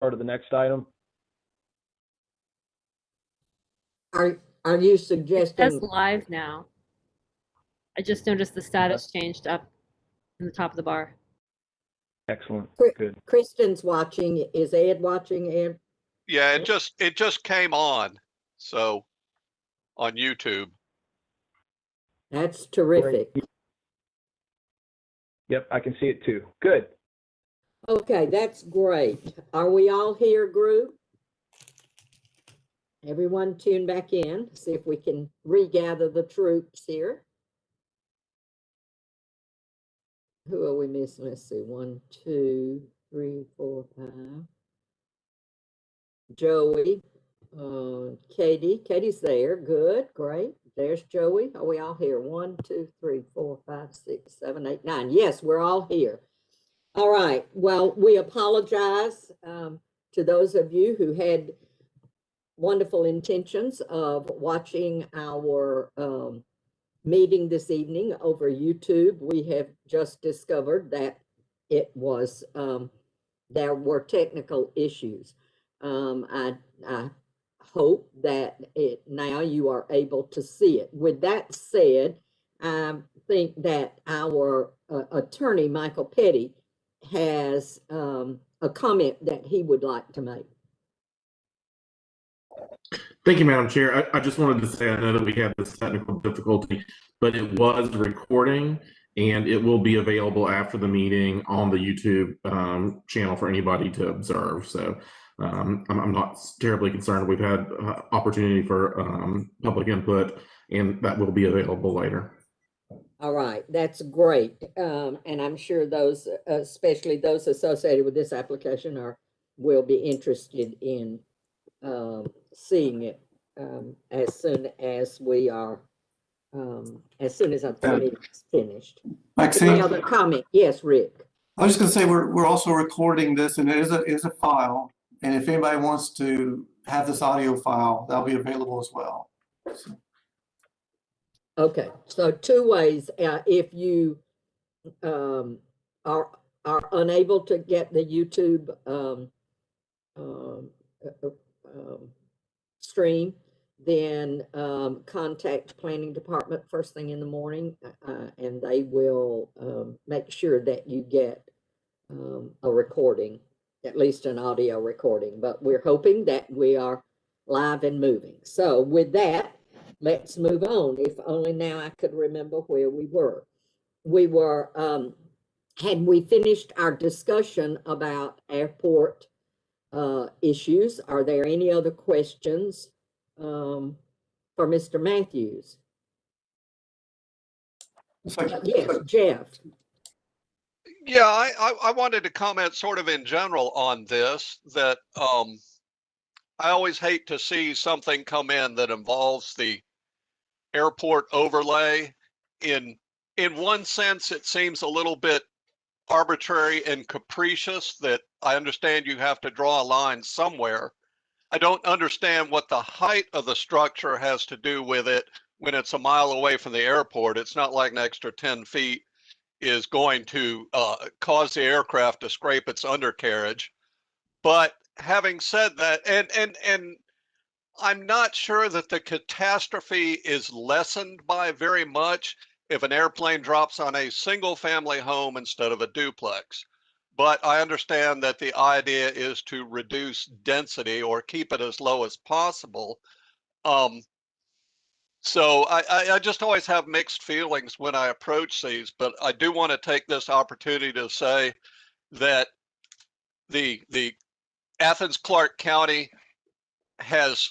part of the next item. Are you It says suggesting? live now. I just noticed the status changed up in the top of the bar. Excellent. Good. Kristen's watching. Is Ed watching, Ed? Yeah, it just came on, so on YouTube. That's terrific. Great. Yep, I can see it too. Good. Okay, that's great. Are we all here, group? Everyone tune back in, see if we can regather the troops here. Who are we missing? Let's see. 1, 2, 3, 4, 5. Joey, Katie. Katie's there. Good, great. There's Joey. Are we all here? 1, 2, 3, 4, 5, 6, 7, 8, 9. Yes, we're all here. All right. Well, we apologize to those of you who had wonderful intentions of watching our meeting this evening over YouTube. We have just discovered that it was there were technical issues. I hope that now you are able to see it. With that said, I think that our attorney, Michael Petty, has a comment that he would like to make. Thank you, Madam Chair. I just wanted to say, I know that we had this technical difficulty, but it was recording and it will be available after the meeting on the YouTube channel for anybody to observe. So I'm not terribly concerned. We've had opportunity for public input, and that will be available later. All right, that's great. And I'm sure those, especially those associated with this application, will be interested in seeing it as soon as we are, as soon as our meeting is finished. Maxine, Any other comment? Yes, Rick. I was just going to say we're also recording this, and it is a file. And if anybody wants to have this audio file, that'll be available as well. So. Okay, so 2 ways. If you are unable to get the YouTube stream, then contact planning department first thing in the morning, and they will make sure that you get a recording, at least an audio recording. But we're hoping that we are live and moving. So with that, let's move on. If only now I could remember where we were. We were, had we finished our discussion about airport issues? Are there any other questions for Mr. Matthews? Yes, Jeff. Yeah, I wanted to comment sort of in general on this, that I always hate to see something come in that involves the airport overlay. In one sense, it seems a little bit arbitrary and capricious that I understand you have to draw a line somewhere. I don't understand what the height of the structure has to do with it when it's a mile away from the airport. It's not like an extra 10 feet is going to cause the aircraft to scrape its undercarriage. But having said that, and I'm not sure that the catastrophe is lessened by very much if an airplane drops on a single family home instead of a duplex. But I understand that the idea is to reduce density or keep it as low as possible. So I just always have mixed feelings when I approach these, but I do want to take this opportunity to say that the Athens-Clarke County has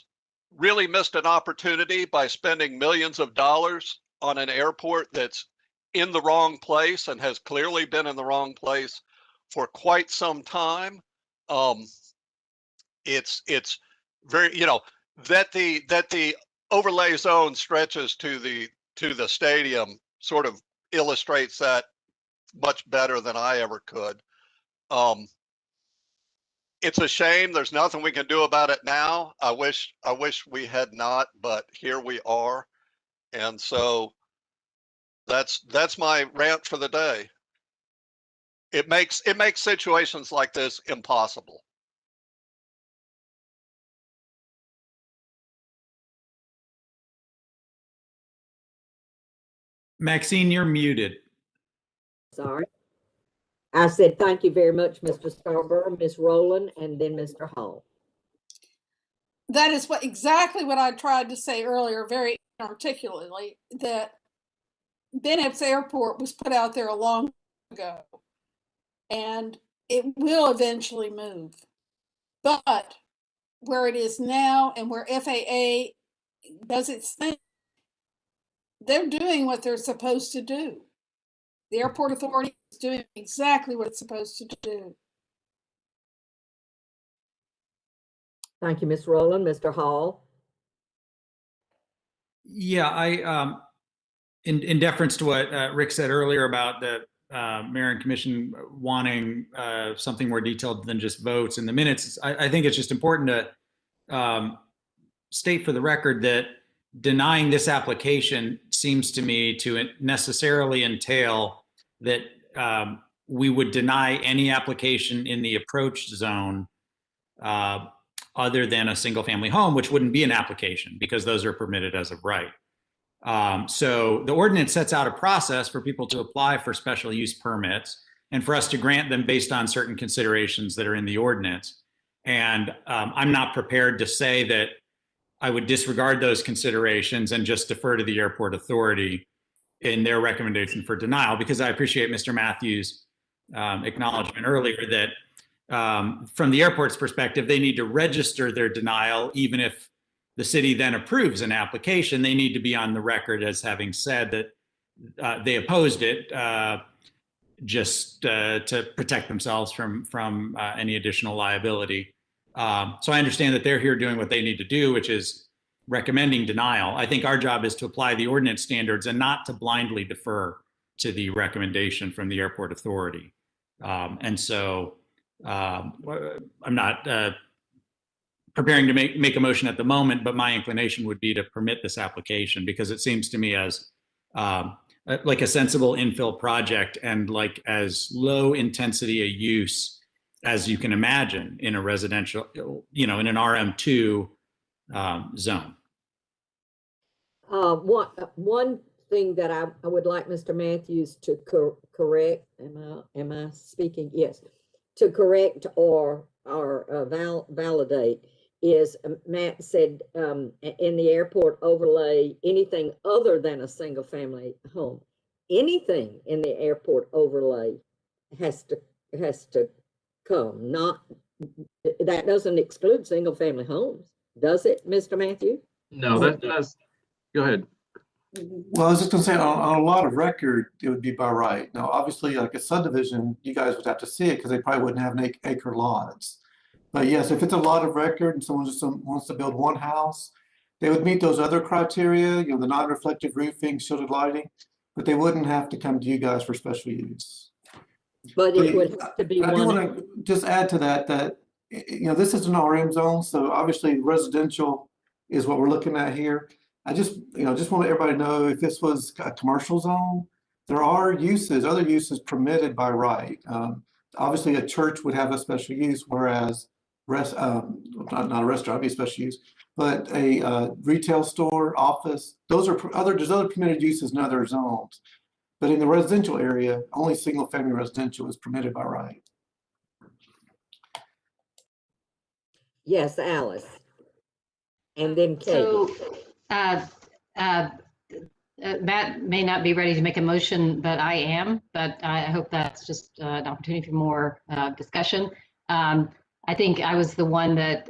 really missed an opportunity by spending millions of dollars on an airport that's in the wrong place and has clearly been in the wrong place for quite some time. It's very, that the overlay zone stretches to the stadium sort of illustrates that much better than I ever could. It's a shame. There's nothing we can do about it now. I wish we had not, but here we are. And so that's my rant for the day. It makes situations like this impossible. Maxine, you're muted. Sorry. I said, thank you very much, Mr. Scarborough, Ms. Rowland, and then Mr. Hall. That is exactly what I tried to say earlier, very articulately, that Bennett's Airport was put out there a long time ago, and it will eventually move. But where it is now and where FAA does its thing, they're doing what they're supposed to do. The airport authority is doing exactly what it's supposed to do. Thank you, Ms. Rowland. Mr. Hall? Yeah, in deference to what Rick said earlier about the mayor and commission wanting something more detailed than just votes in the minutes, I think it's just important to state for the record that denying this application seems to me to necessarily entail that we would deny any application in the approach zone other than a single family home, which wouldn't be an application because those are permitted as of right. So the ordinance sets out a process for people to apply for special use permits and for us to grant them based on certain considerations that are in the ordinance. And I'm not prepared to say that I would disregard those considerations and just defer to the airport authority in their recommendation for denial, because I appreciate Mr. Matthews' acknowledgement earlier that from the airport's perspective, they need to register their denial. Even if the city then approves an application, they need to be on the record as having said that they opposed it just to protect themselves from any additional liability. So I understand that they're here doing what they need to do, which is recommending denial. I think our job is to apply the ordinance standards and not to blindly defer to the recommendation from the airport authority. And so I'm not preparing to make a motion at the moment, but my inclination would be to permit this application because it seems to me as like a sensible infill project and like as low intensity a use as you can imagine in a residential, in an RM2 zone. One thing that I would like Mr. Matthews to correct, am I speaking? Yes, to correct or validate is Matt said in the airport overlay, anything other than a single family home. Anything in the airport overlay has to come. Not that doesn't exclude single family homes, does it, Mr. Matthew? No, that's go ahead. Well, I was just gonna say on a lot of record, it would be by right. Now, obviously, like a subdivision, you guys would have to see it because they probably wouldn't have an acre lots. But yes, if it's a lot of record and someone just wants to build one house, they would meet those other criteria, the non-reflective roofing, shielded lighting, but they wouldn't have to come to you guys for special use. But it would have to be I do one. want to just add to that this is an RM zone, so obviously residential is what we're looking at here. I just want everybody to know if this was a commercial zone, there are other uses permitted by right. Obviously, a church would have a special use, whereas not a restaurant would be a special use, but a retail store, office, there's other permitted uses in other zones. But in the residential area, only single family residential is permitted by right. Yes, Alice. And then Katie. So Matt may not be ready to make a motion, but I am. But I hope that's just an opportunity for more discussion. I think I was the one that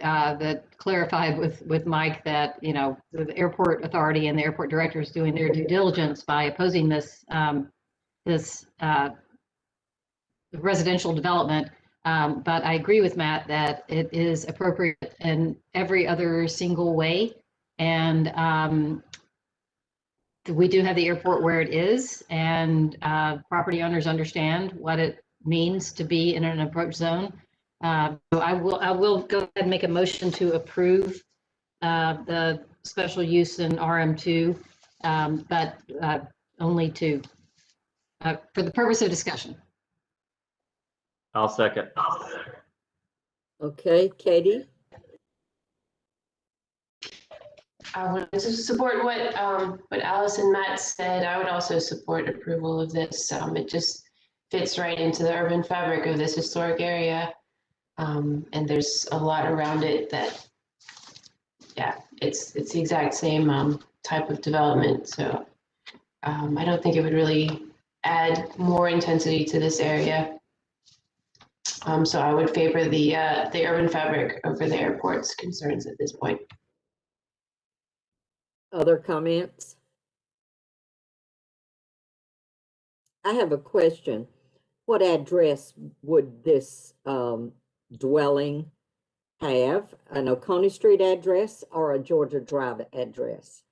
clarified with Mike that the airport authority and the airport director is doing their due diligence by opposing this residential development. But I agree with Matt that it is appropriate in every other single way. And we do have the airport where it is, and property owners understand what it means to be in an approach zone. So I will go ahead and make a motion to approve the special use in RM2, but only for the purpose of discussion. I'll second. Okay, Katie. I would support what Alice and Matt said. I would also support approval of this. It just fits right into the urban fabric of this historic area. And there's a lot around it that, yeah, it's the exact same type of development. So I don't think it would really add more intensity to this area. So I would favor the urban fabric over the airport's concerns at this point. Other comments? I have a question. What address would this dwelling have? An Oconee Street address or a Georgia Drive address?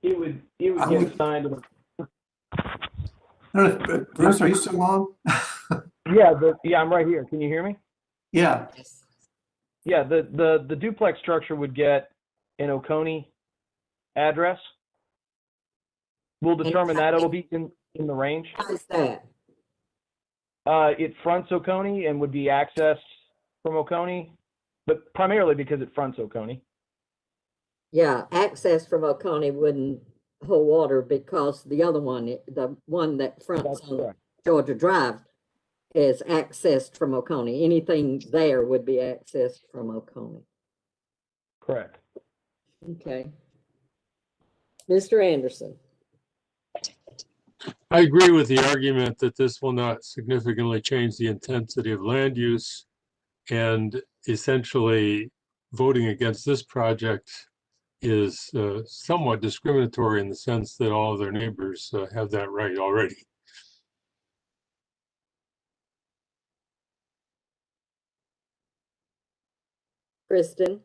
It would get assigned. Bruce, are you still on? Yeah, I'm right here. Can you hear me? Yeah. Yeah, the duplex structure would get an Oconee address. We'll determine that it'll be in the range. How is that? It fronts Oconee and would be accessed from Oconee, but primarily because it fronts Oconee. Yeah, access from Oconee wouldn't hold water because the other one, the one that fronts on Georgia Drive, is accessed from Oconee. Anything there would be accessed from Oconee. Correct. Okay. Mr. Anderson. I agree with the argument that this will not significantly change the intensity of land use, and essentially voting against this project is somewhat discriminatory in the sense that all of their neighbors have that right already. Kristen.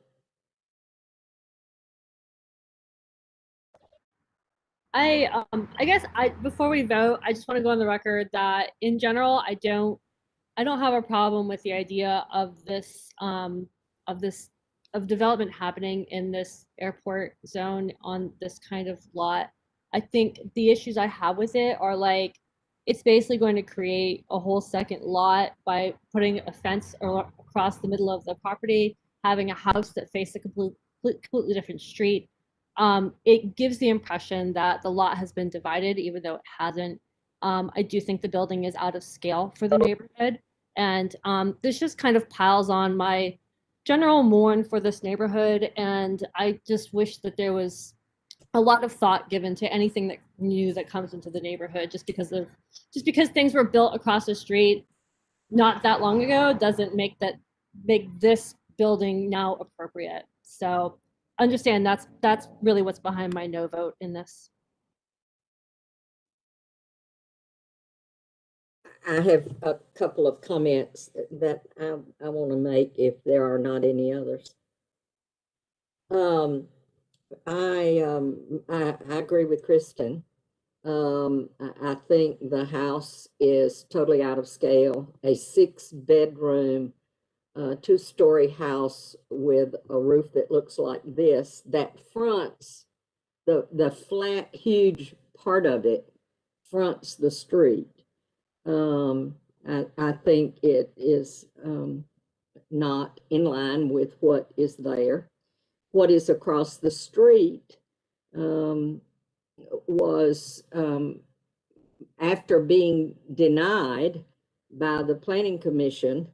I guess before we vote, I just want to go on the record that in general, I don't have a problem with the idea of this of development happening in this airport zone on this kind of lot. I think the issues I have with it are like, it's basically going to create a whole second lot by putting a fence across the middle of the property, having a house that faces a completely different street. It gives the impression that the lot has been divided, even though it hasn't. I do think the building is out of scale for the neighborhood. And this just kind of piles on my general mourn for this neighborhood. And I just wish that there was a lot of thought given to anything that new that comes into the neighborhood, just because things were built across the street not that long ago doesn't make this building now appropriate. So understand that's really what's behind my no vote in this. I have a couple of comments that I want to make if there are not any others. I agree with Kristen. I think the house is totally out of scale. A 6-bedroom, 2-story house with a roof that looks like this, that fronts the flat, huge part of it fronts the street. I think it is not in line with what is there. What is across the street was, after being denied by the Planning Commission,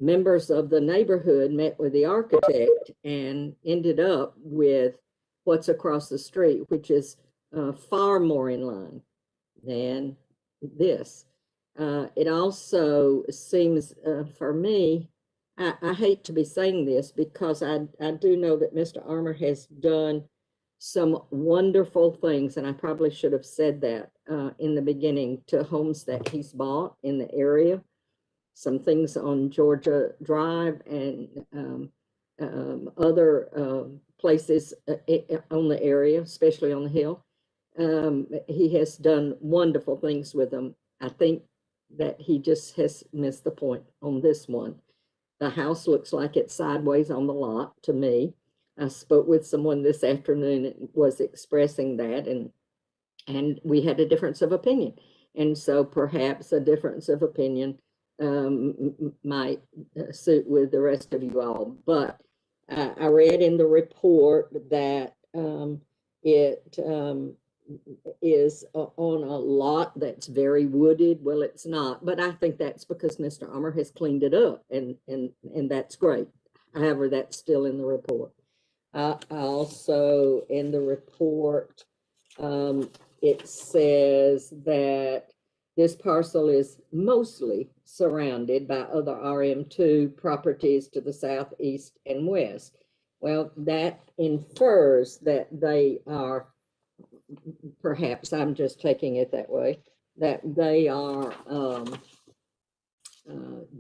members of the neighborhood met with the architect and ended up with what's across the street, which is far more in line than this. It also seems, for me, I hate to be saying this because I do know that Mr. Armour has done some wonderful things, and I probably should have said that in the beginning, to homes that he's bought in the area. Some things on Georgia Drive and other places on the area, especially on the hill. He has done wonderful things with them. I think that he just has missed the point on this one. The house looks like it's sideways on the lot to me. I spoke with someone this afternoon and was expressing that, and we had a difference of opinion. And so perhaps a difference of opinion might suit with the rest of you all, but I read in the report that it is on a lot that's very wooded. Well, it's not, but I think that's because Mr. Armour has cleaned it up, and that's great. However, that's still in the report. Also in the report, it says that this parcel is mostly surrounded by other RM2 properties to the south, east, and west. Well, that infers that they are, perhaps I'm just taking it that way, that they are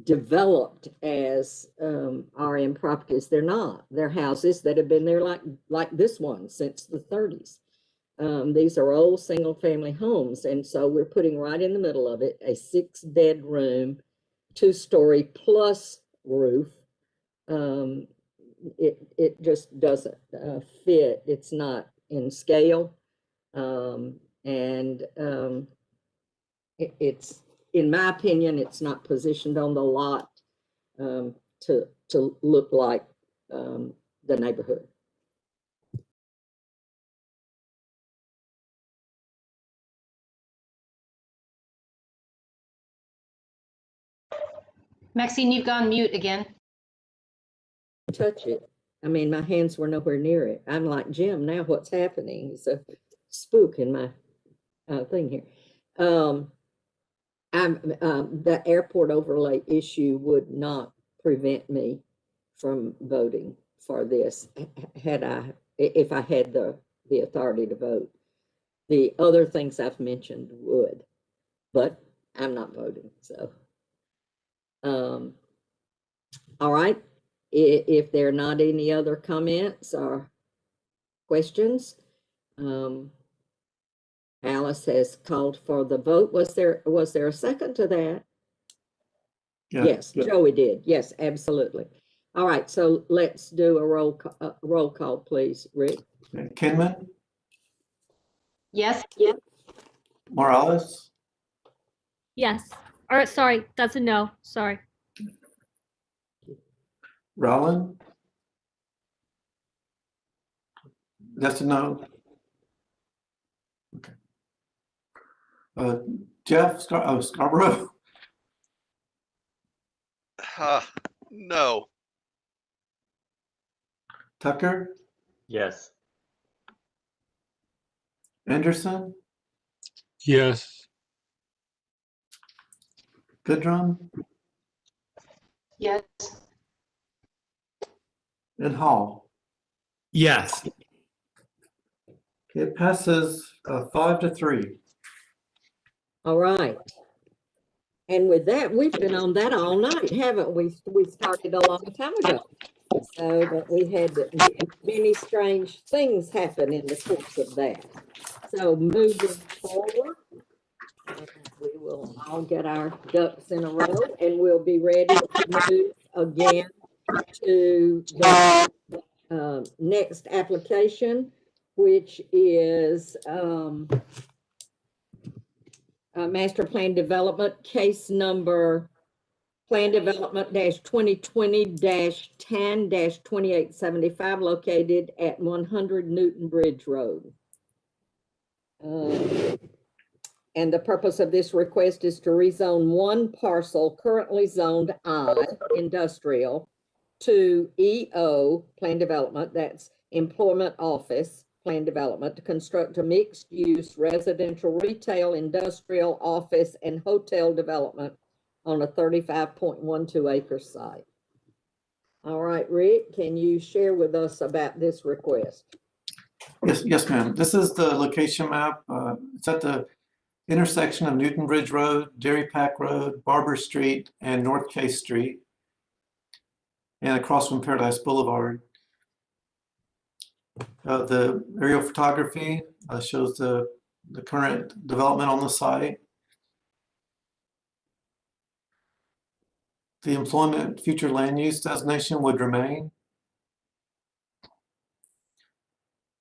developed as RM properties. They're not. They're houses that have been there like this one since the 30s. These are old single-family homes, and so we're putting right in the middle of it a 6-bedroom, 2-story plus roof. It just doesn't fit. It's not in scale, it's, in my opinion, it's not positioned on the lot to look like the neighborhood. Maxine, you've gone mute again. Touch it. I mean, my hands were nowhere near it. I'm like, Jim, now what's happening? It's a spook in my thing here. The airport overlay issue would not prevent me from voting for this if I had the authority to vote. The other things I've mentioned would, but I'm not voting, so. All right, if there are not any other comments or questions, Alice has called for the vote. Was there a second to that? Yeah, Yes, yeah. Joey did. Yes, absolutely. All right, so let's do a roll call, please, Rick. Kinman, Yes. Morales, Yes. Or sorry, that's a no. Sorry. Rowland. That's a no. Okay. Jeff Scarborough. No. Tucker, Yes. Anderson, Yes. Goodrum, Yes. and Hall. Yes. It passes 5-3. All right. And with that, we've been on that all night, haven't we? We started a long time ago. So that we had many strange things happen in the course of that. So moving forward, we will all get our ducks in a row, and we'll be ready to move again to the next application, which is master plan development case number plan development -2020-10-2875 located at 100 Newton Bridge Road. And the purpose of this request is to rezone one parcel currently zoned I, industrial, to EO, plan development, that's employment office, plan development, to construct a mixed-use residential, retail, industrial, office, and hotel development on a 35.12 acre site. All right, Rick, can you share with us about this request? Yes, ma'am. This is the location map. It's at the intersection of Newton Bridge Road, Dairy Pack Road, Barber Street, and North Case Street, and across from Paradise Boulevard. The aerial photography shows the current development on the site. The employment future land use designation would remain.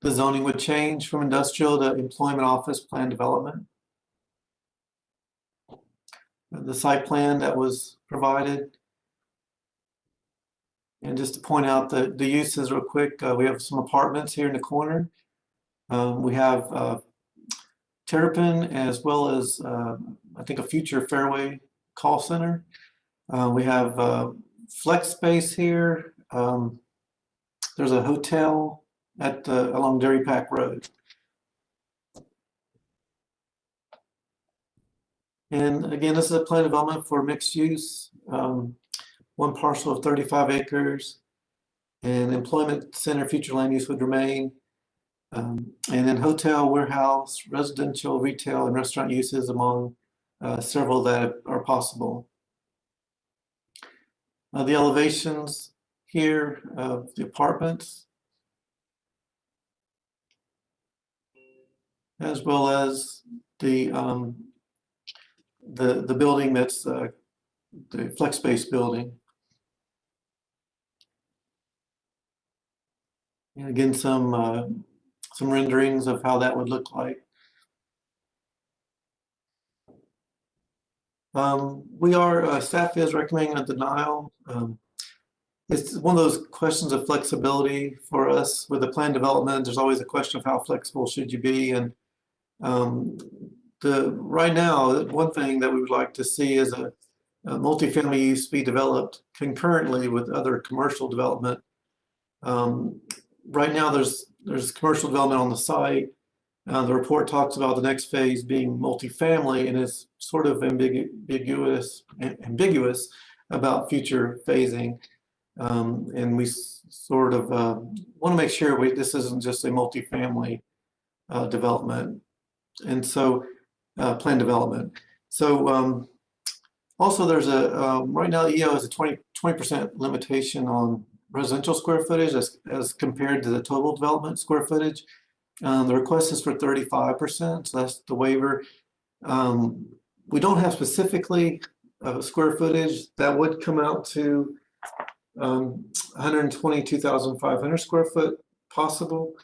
The zoning would change from industrial to employment office plan development. the site plan that was provided. And just to point out the uses real quick, we have some apartments here in the corner. We have Terrapin as well as I think a future Fairway call center. We have flex space here. There's a hotel at along Dairy Pack Road. And again, this is a plan development for mixed use. One parcel of 35 acres, and employment center future land use would remain. And then hotel, warehouse, residential, retail, and restaurant uses among several that are possible. The elevations here of the apartments, as well as the building that's the flex space building. And again, some renderings of how that would look like. Staff is recommending a denial. It's one of those questions of flexibility for us with the plan development. There's always a question of how flexible should you be, and right now, one thing that we would like to see is a multifamily use be developed concurrently with other commercial development. Right now, there's commercial development on the site. The report talks about the next phase being multifamily, and is sort of ambiguous about future phasing. And we sort of want to make sure this isn't just a multifamily development, and so plan development. So also there's right now EO has a 20% limitation on residential square footage as compared to the total development square footage. The request is for 35%, so that's the waiver. We don't have specifically square footage. That would come out to 122,500 square foot possible.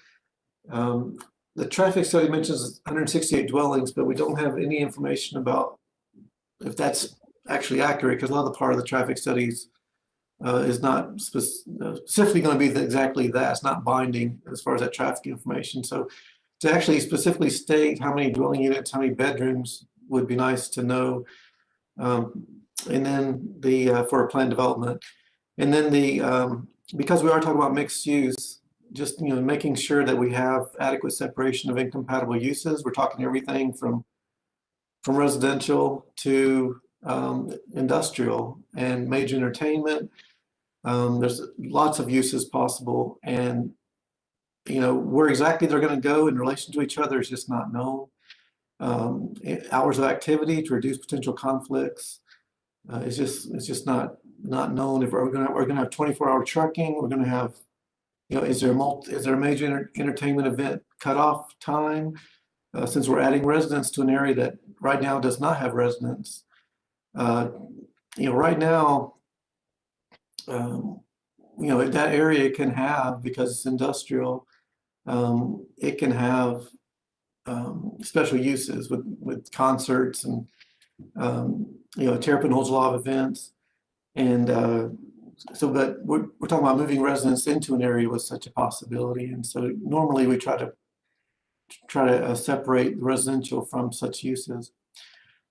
The traffic study mentions 168 dwellings, but we don't have any information about if that's actually accurate, because a lot of the part of the traffic studies is not specifically going to be exactly that. It's not binding as far as that traffic information. So to actually specifically state how many dwelling units, how many bedrooms would be nice to know. And then for plan development. And then because we are talking about mixed use, just making sure that we have adequate separation of incompatible uses. We're talking everything from residential to industrial and major entertainment. There's lots of uses possible, and where exactly they're going to go in relation to each other is just not known. Hours of activity to reduce potential conflicts. It's just not known. If we're going to have 24-hour trucking, we're going to have, is there a major entertainment event cutoff time? Since we're adding residents to an area that right now does not have residents, right now, that area can have, because it's industrial, it can have special uses with concerts and Terrapin holds a lot of events, and but we're talking about moving residents into an area with such a possibility, and so normally we try to separate the residential from such uses.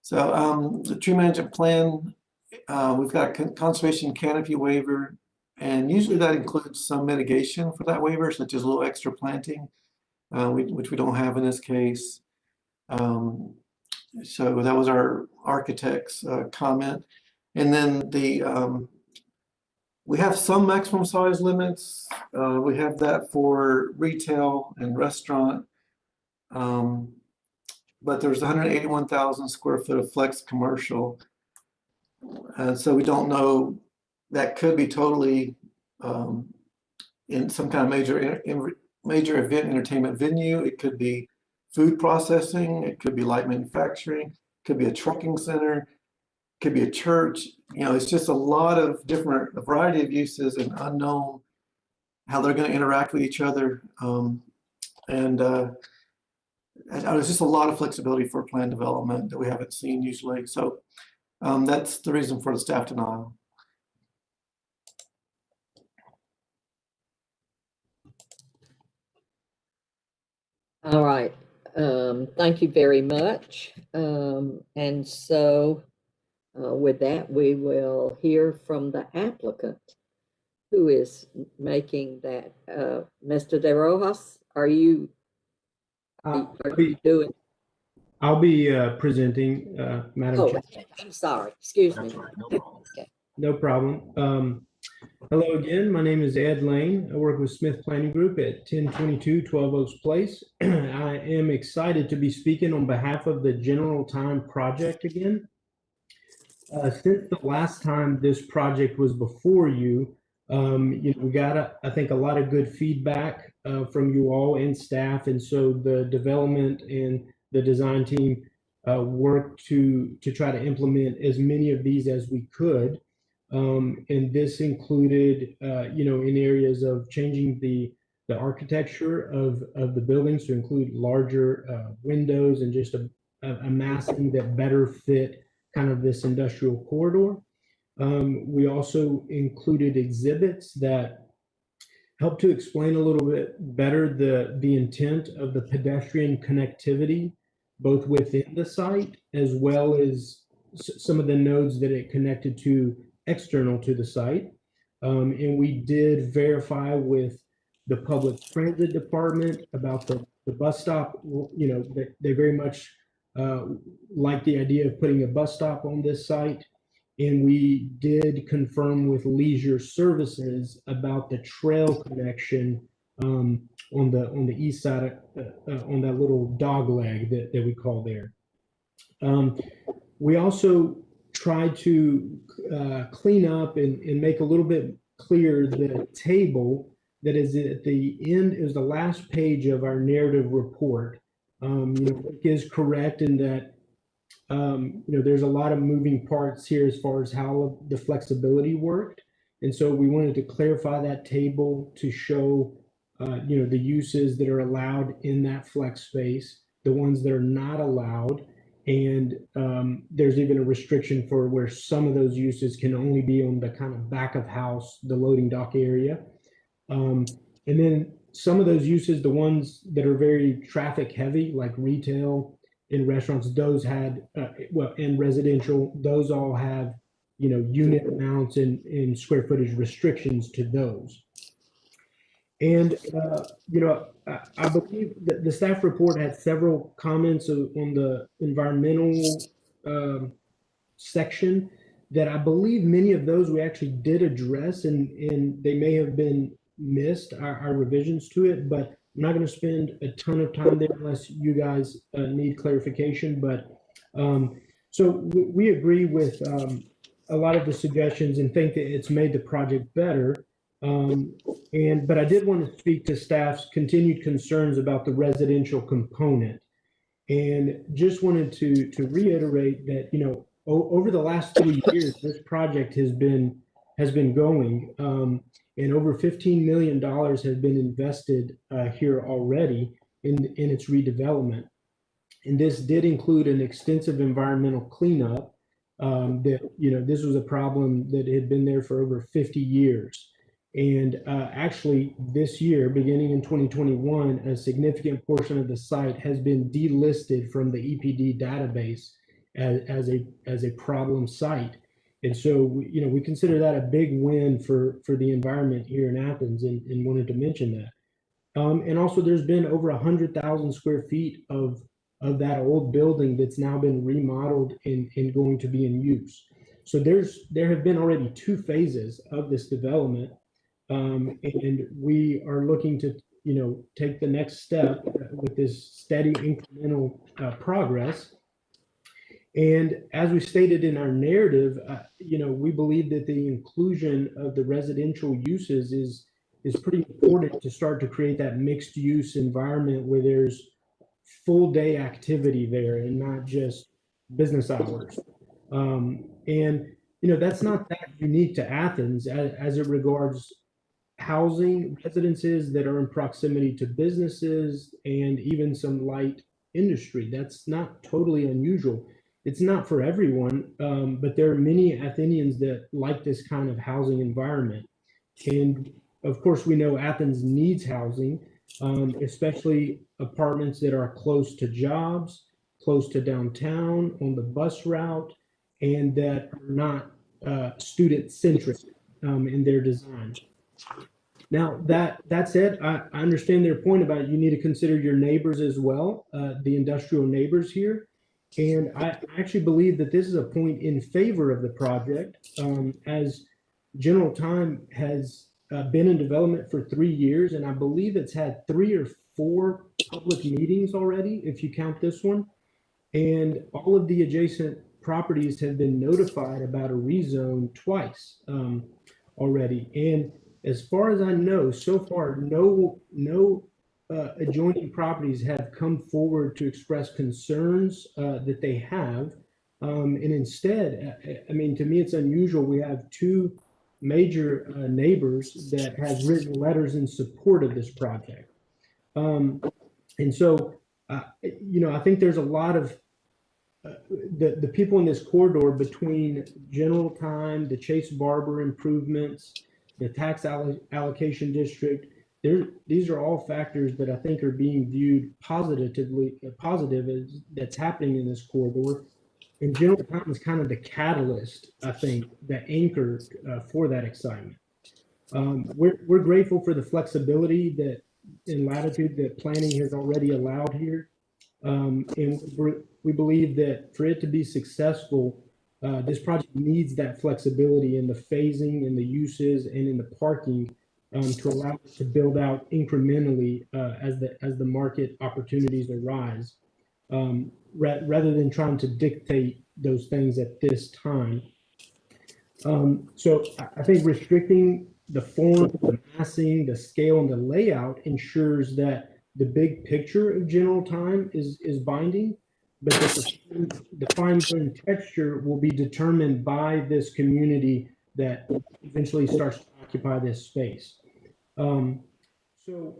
So the tree management plan, we've got a conservation canopy waiver, and usually that includes some mitigation for that waiver, such as a little extra planting, which we don't have in this case. So that was our architect's comment. And then we have some maximum size limits. We have that for retail and restaurant. But there's 181,000 square foot of flex commercial. And so we don't know, that could be totally in some kind of major event entertainment venue. It could be food processing, it could be light manufacturing, it could be a trucking center, it could be a church. It's just a variety of uses, and unknown how they're going to interact with each other. There's just a lot of flexibility for plan development that we haven't seen usually. So That's the reason for the staff denial. All right, thank you very much. And so with that, we will hear from the applicant who is making that. Mr. De Rojas, are you doing? I'll be presenting, Madam Oh, Chair. I'm sorry, excuse me. No problem. Hello again, my name is Ed Lane. I work with Smith Planning Group at 1022 12 Oaks Place. I am excited to be speaking on behalf of the General Time Project again. Since the last time this project was before you, we got, I think, a lot of good feedback from you all and staff, and so the development and the design team worked to try to implement as many of these as we could. And this included, in areas of changing the architecture of the buildings to include larger windows and just a massing that better fit kind of this industrial corridor. We also included exhibits that help to explain a little bit better the intent of the pedestrian connectivity, both within the site as well as some of the nodes that it connected to external to the site. And we did verify with the public transit department about the bus stop. They very much like the idea of putting a bus stop on this site. And we did confirm with Leisure Services about the trail connection on the east side, on that little dog leg that we call there. We also tried to clean up and make a little bit clear the table that is at the end, is the last page of our narrative report. It is correct in that there's a lot of moving parts here as far as how the flexibility worked. And so we wanted to clarify that table to show, the uses that are allowed in that flex space, the ones that are not allowed. And there's even a restriction for where some of those uses can only be on the kind of back of house, the loading dock area. And then some of those uses, the ones that are very traffic heavy, like retail, in restaurants, those had, and residential, those all have, unit amounts and square footage restrictions to those. And, I believe that the staff report had several comments on the environmental section that I believe many of those we actually did address, and they may have been missed, our revisions to it, but I'm not going to spend a ton of time there unless you guys need clarification. But so we agree with a lot of the suggestions and think that it's made the project better. But I did want to speak to staff's continued concerns about the residential component, and just wanted to reiterate that over the last 3 years this project has been going. And over $15 million has been invested here already in its redevelopment. And this did include an extensive environmental cleanup. This was a problem that had been there for over 50 years. And actually this year, beginning in 2021, a significant portion of the site has been delisted from the EPD database as a problem site. And so, we consider that a big win for the environment here in Athens, and wanted to mention that. And also, there's been over 100,000 square feet of that old building that's now been remodeled and going to be in use. So there have been already 2 phases of this development, and we are looking to take the next step with this steady incremental progress. And as we stated in our narrative, we believe that the inclusion of the residential uses is pretty important to start to create that mixed use environment where there's full day activity there and not just business hours. And that's not that unique to Athens as it regards housing, residences that are in proximity to businesses and even some light industry. That's not totally unusual. it's not for everyone, but there are many Athenians that like this kind of housing environment. And of course, we know Athens needs housing, especially apartments that are close to jobs, close to downtown, on the bus route, and that are not student-centric in their design. Now, that said, I understand their point about you need to consider your neighbors as well, the industrial neighbors here. And I actually believe that this is a point in favor of the project, as General Time has been in development for 3 years, and I believe it's had 3 or 4 public meetings already, if you count this one. And all of the adjacent properties have been notified about a rezone twice already. And as far as I know, so far, no adjoining properties have come forward to express concerns that they have. And instead, I mean, to me, it's unusual. We have 2 major neighbors that have written letters in support of this project. And so, you know, I think there's a lot of the people in this corridor between General Time, the Chase Barber improvements, the tax allocation district. These are all factors that I think are being viewed positive as that's happening in this corridor. And General Time is kind of the catalyst, I think, the anchor for that excitement. We're grateful for the flexibility that in latitude that planning has already allowed here. And we believe that for it to be successful, this project needs that flexibility in the phasing and the uses and in the parking to allow us to build out incrementally as the market opportunities arise, rather than trying to dictate those things at this time. So I think restricting the form, the massing, the scale, and the layout ensures that the big picture of General Time is binding, but the fine-grained texture will be determined by this community that eventually starts to occupy this space. So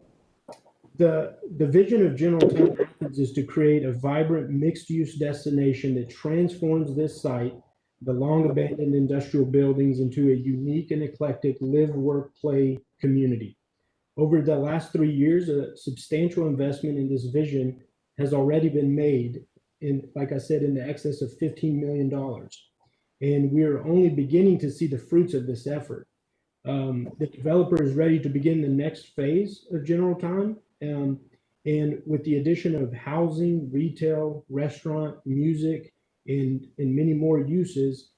the vision of General Time Athens is to create a vibrant mixed-use destination that transforms this site, the long abandoned industrial buildings, into a unique and eclectic live, work, play community. Over the last 3 years, a substantial investment in this vision has already been made, in, like I said, in the excess of $15 million. And we are only beginning to see the fruits of this effort. The developer is ready to begin the next phase of General Time. And with the addition of housing, retail, restaurant, music, and many more uses,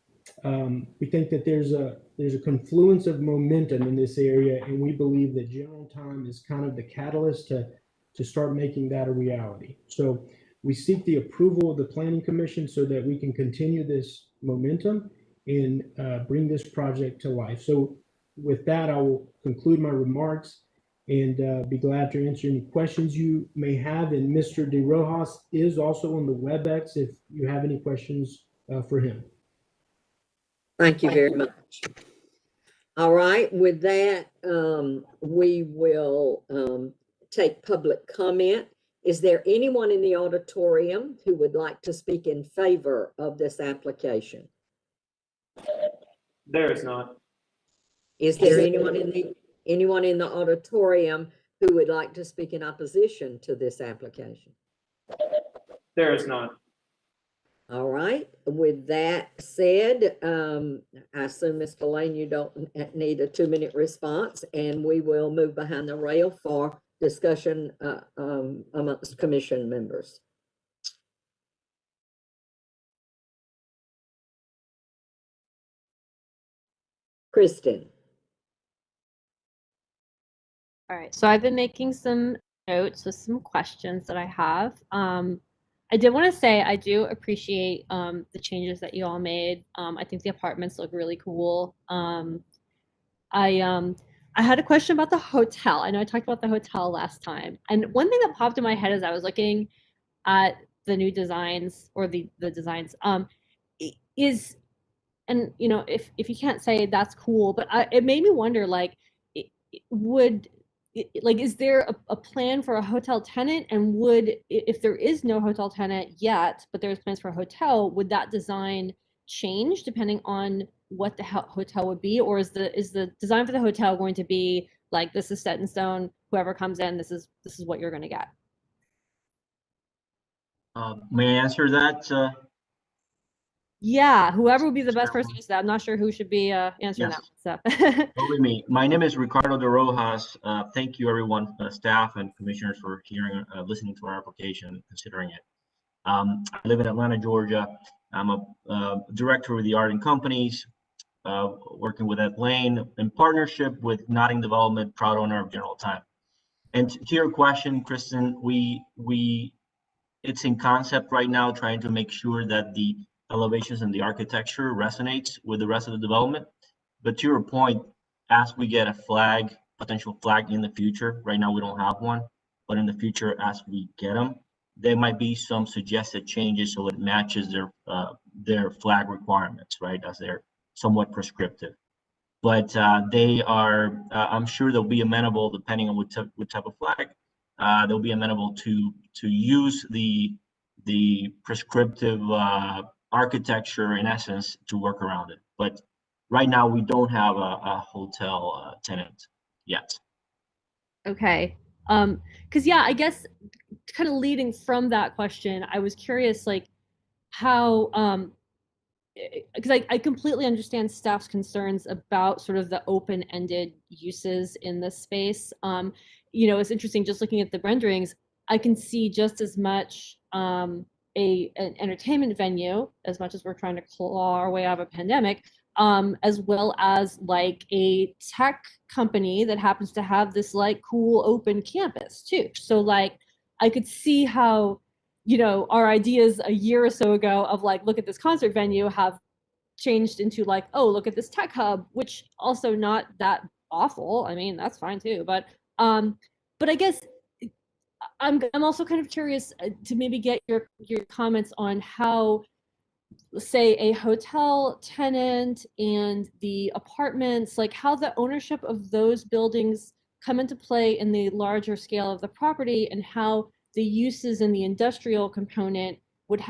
we think that there's a confluence of momentum in this area, and we believe that General Time is kind of the catalyst to start making that a reality. So we seek the approval of the Planning Commission so that we can continue this momentum and bring this project to life. So with that, I will conclude my remarks and be glad to answer any questions you may have. And Mr. De Rojas is also on the WebEx if you have any questions for him. Thank you very much. All right, with that, we will take public comment. Is there anyone in the auditorium who would like to speak in favor of this application? There is not. Is there anyone in the auditorium who would like to speak in opposition to this application? There is not. All right. With that said, I assume, Ms. Delane, you don't need a 2-minute response, and we will move behind the rail for discussion amongst commission members. Kristen. All right, so I've been making some notes with some questions that I have. I did want to say I do appreciate the changes that you all made. I think the apartments look really cool. I had a question about the hotel. I know I talked about the hotel last time, and one thing that popped in my head as I was looking at the new designs or the designs is, and you know, if you can't say that's cool, but it made me wonder, like, would like, is there a plan for a hotel tenant? And if there is no hotel tenant yet, but there's plans for a hotel, would that design change depending on what the hotel would be? Or is the design for the hotel going to be like, this is set in stone, whoever comes in, this is what you're going to get? May I answer that? Yeah, whoever would be the best person to answer that. I'm not sure who should be answering Yes. that. So. Go with me. My name is Ricardo de Rojas. Thank you, everyone, staff and commissioners, for hearing, listening to our application and considering it. I live in Atlanta, Georgia. I'm a director of the Art and Companies, working with Ed Lane in partnership with Notting Development, proud owner of General Time. And to your question, Kristen, it's in concept right now, trying to make sure that the elevations and the architecture resonates with the rest of the development. But to your point, as we get a potential flag in the future, right now we don't have one, but in the future, as we get them, there might be some suggested changes so it matches their flag requirements, right? As they're somewhat prescriptive. But they are, I'm sure they'll be amenable, depending on what type of flag, they'll be amenable to use the prescriptive architecture, in essence, to work around it. But right now we don't have a hotel tenant yet. Okay. Because yeah, I guess kind of leading from that question, I was curious, like, how because I completely understand staff's concerns about sort of the open-ended uses in this space. It's interesting, just looking at the renderings, I can see just as much an entertainment venue, as much as we're trying to claw our way out of a pandemic, as well as like a tech company that happens to have this like cool open campus too. So like, I could see how, our ideas a year or so ago of like, look at this concert venue, have changed into like, oh, look at this tech hub, which also not that awful. I mean, that's fine too. But I guess I'm also kind of curious to maybe get your comments on how, say, a hotel tenant and the apartments, like how the ownership of those buildings come into play in the larger scale of the property, and how the uses in the industrial component would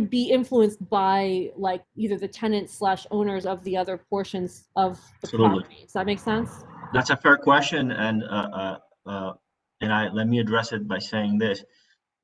be influenced by like either the tenants / owners of the other portions of the property. Does that make sense? That's a fair question, and let me address it by saying this.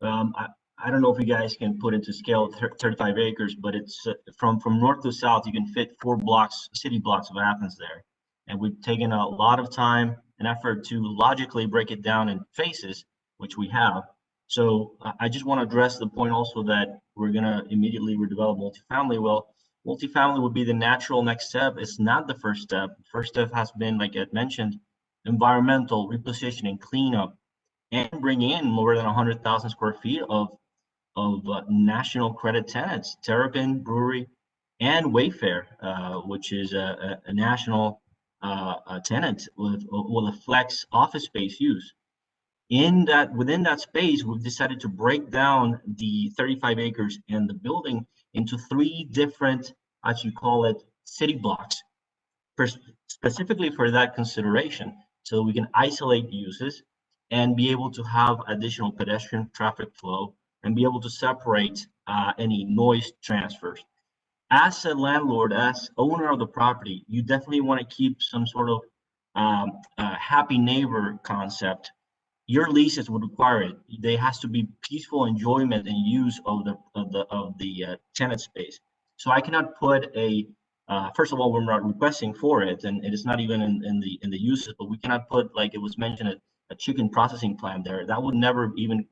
I don't know if you guys can put into scale 35 acres, but it's from north to south, you can fit 4 blocks, city blocks of Athens there. And we've taken a lot of time and effort to logically break it down in phases, which we have. So I just want to address the point also that we're going to immediately redevelop multifamily. Well, multifamily would be the natural next step. It's not the first step. First step has been, like Ed mentioned, environmental repositioning, cleanup, and bringing in more than 100,000 square feet of national credit tenants, Terrapin Brewery and Wayfair, which is a national tenant with a flex office space use. Within that space, we've decided to break down the 35 acres and the building into 3 different, as you call it, city blocks, specifically for that consideration, so we can isolate uses and be able to have additional pedestrian traffic flow and be able to separate any noise transfers. As a landlord, as owner of the property, you definitely want to keep some sort of happy neighbor concept. Your leases would require it. There has to be peaceful enjoyment and use of the tenant space. So I cannot put first of all, we're not requesting for it, and it is not even in the uses. But we cannot put, like it was mentioned, a chicken processing plant there. That would never even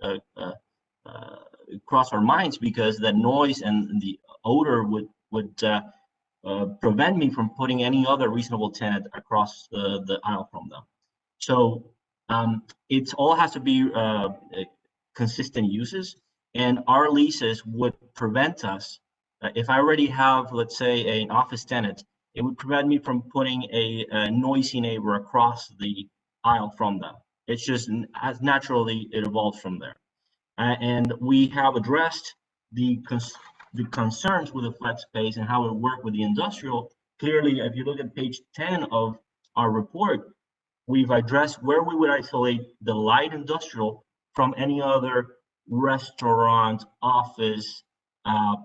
cross our minds, because the noise and the odor would prevent me from putting any other reasonable tenant across the aisle from them. So it all has to be consistent uses, and our leases would prevent us. If I already have, let's say, an office tenant, it would prevent me from putting a noisy neighbor across the aisle from them. It's just as naturally it evolves from there. And we have addressed the concerns with the flex space and how it works with the industrial. Clearly, if you look at page 10 of our report, we've addressed where we would isolate the light industrial from any other restaurant, office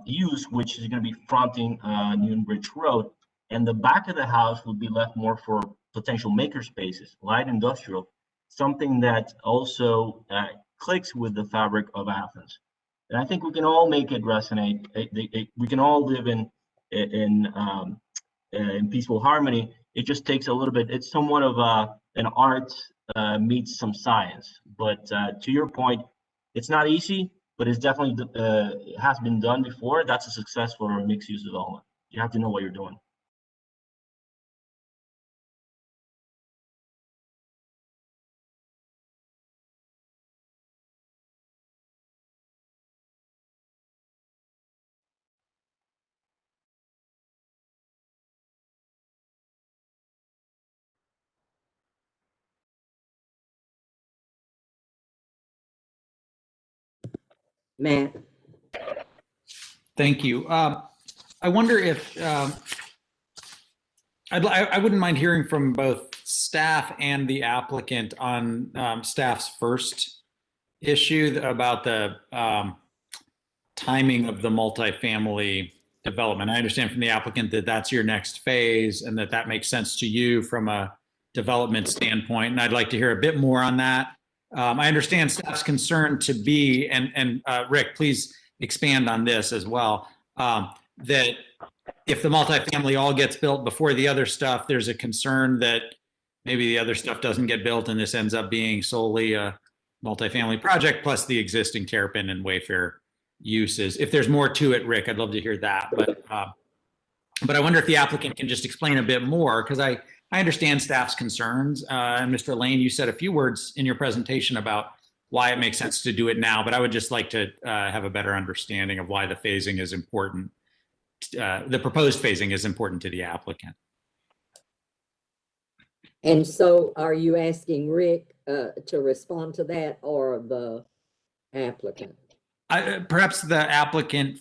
use, which is going to be fronting Newbridge Road. And the back of the house would be left more for potential maker spaces, light industrial, something that also clicks with the fabric of Athens. And I think we can all make it resonate. We can all live in peaceful harmony. It just takes a little bit. It's somewhat of an art meets some science. But to your point, it's not easy, but it's definitely it has been done before. That's a success for a mixed-use development. You have to know what you're doing. Matt. Thank you. I wonder if I wouldn't mind hearing from both staff and the applicant on staff's first issue about the timing of the multifamily development. I understand from the applicant that that's your next phase and that makes sense to you from a development standpoint. And I'd like to hear a bit more on that. I understand staff's concern to be, and Rick, please expand on this as well, that if the multifamily all gets built before the other stuff, there's a concern that maybe the other stuff doesn't get built and this ends up being solely a multifamily project plus the existing Terrapin and Wayfair uses. If there's more to it, Rick, I'd love to hear that. But I wonder if the applicant can just explain a bit more, because I understand staff's concerns. And Mr. Lane, you said a few words in your presentation about why it makes sense to do it now, but I would just like to have a better understanding of why the phasing is important. The proposed phasing is important to the applicant. And so are you asking Rick to respond to that, or the applicant? Perhaps the applicant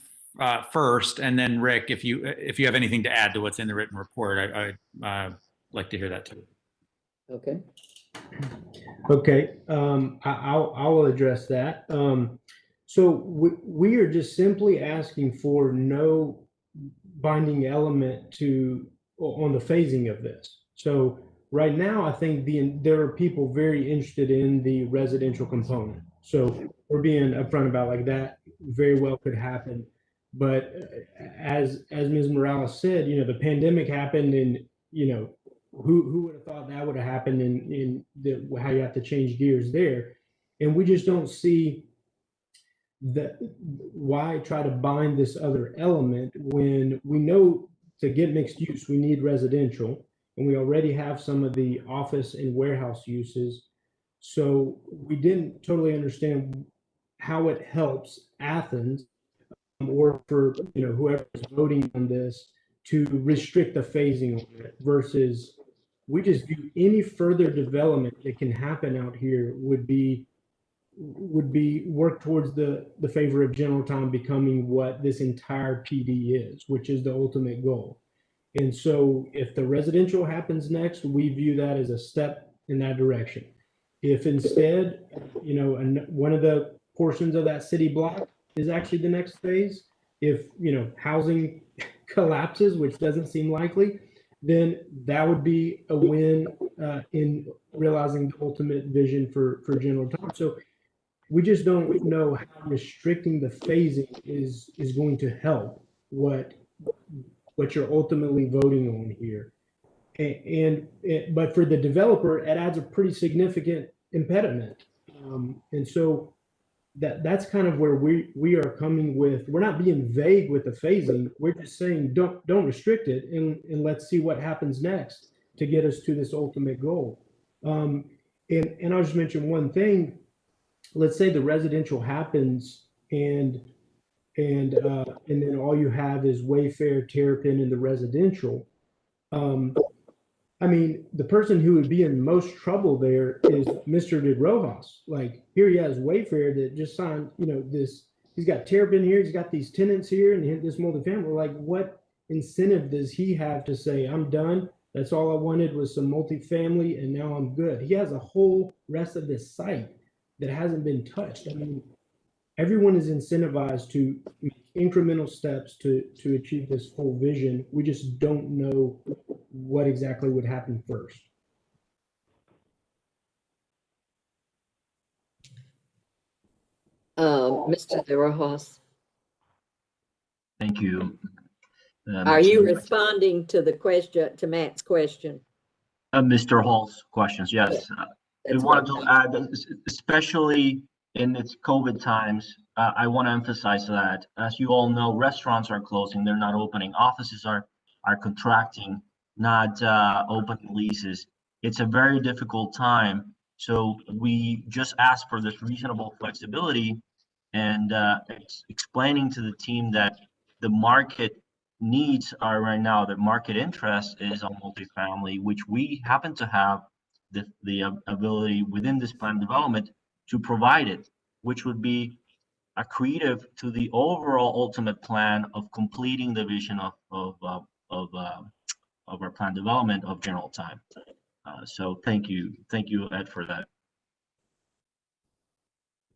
first, and then Rick, if you have anything to add to what's in the written report, I'd like to hear that too. Okay. Okay, I will address that. So we are just simply asking for no binding element on the phasing of this. So right now, I think there are people very interested in the residential component. So we're being upfront about like that very well could happen. But as Ms. Morales said, the pandemic happened, and who would have thought that would have happened in how you have to change gears there. And we just don't see why try to bind this other element when we know to get mixed use, we need residential, and we already have some of the office and warehouse uses. So we didn't totally understand how it helps Athens or for whoever's voting on this to restrict the phasing on it, versus we just view any further development that can happen out here would be work towards the favor of General Town becoming what this entire PD is, which is the ultimate goal. And so if the residential happens next, we view that as a step in that direction. If instead, one of the portions of that city block is actually the next phase, if housing collapses, which doesn't seem likely, then that would be a win in realizing the ultimate vision for General Town. So we just don't know how restricting the phasing is going to help what you're ultimately voting on here. But for the developer, it adds a pretty significant impediment. And so that's kind of where we are coming with. We're not being vague with the phasing. We're just saying don't restrict it, and let's see what happens next to get us to this ultimate goal. And I'll just mention one thing. Let's say the residential happens and then all you have is Wayfair, Terrapin, and the residential. I mean, the person who would be in most trouble there is Mr. De Rojas. Like, here he has Wayfair that just signed, this, he's got Terrapin here, he's got these tenants here, and this multifamily. Like, what incentive does he have to say, I'm done, That's all I wanted was some multifamily, and now I'm good. He has a whole rest of this site that hasn't been touched. I mean, everyone is incentivized to make incremental steps to achieve this full vision. We just don't know what exactly would happen first. Mr. De Rojas, Thank you. are you responding to the question, to Matt's question? Mr. Hall's questions, yes. I That's wanted what- to add, especially in its COVID times, I want to emphasize that, as you all know, restaurants are closing, they're not opening, offices are contracting, not opening leases. It's a very difficult time. So we just ask for this reasonable flexibility and explaining to the team that the market needs are right now, the market interest is on multifamily, which we happen to have the ability within this plan development to provide it, which would be accretive to the overall ultimate plan of completing the vision of our plan development of general time. So thank you, Ed, for that.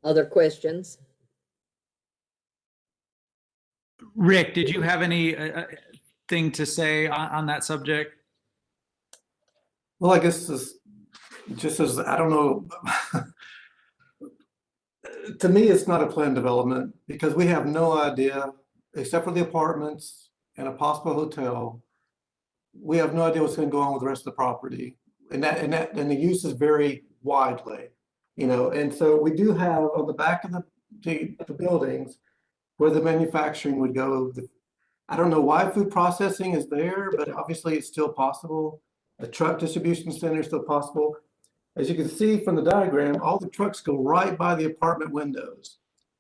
Other questions? Rick, did you have any thing to say on that subject? Well, I guess just as, I don't know, to me, it's not a planned development because we have no idea, except for the apartments and a possible hotel. We have no idea what's going to go on with the rest of the property, and the uses vary widely, you know. And so we do have on the back of the buildings where the manufacturing would go. I don't know why food processing is there, but obviously it's still possible. The truck distribution center is still possible. As you can see from the diagram, all the trucks go right by the apartment windows.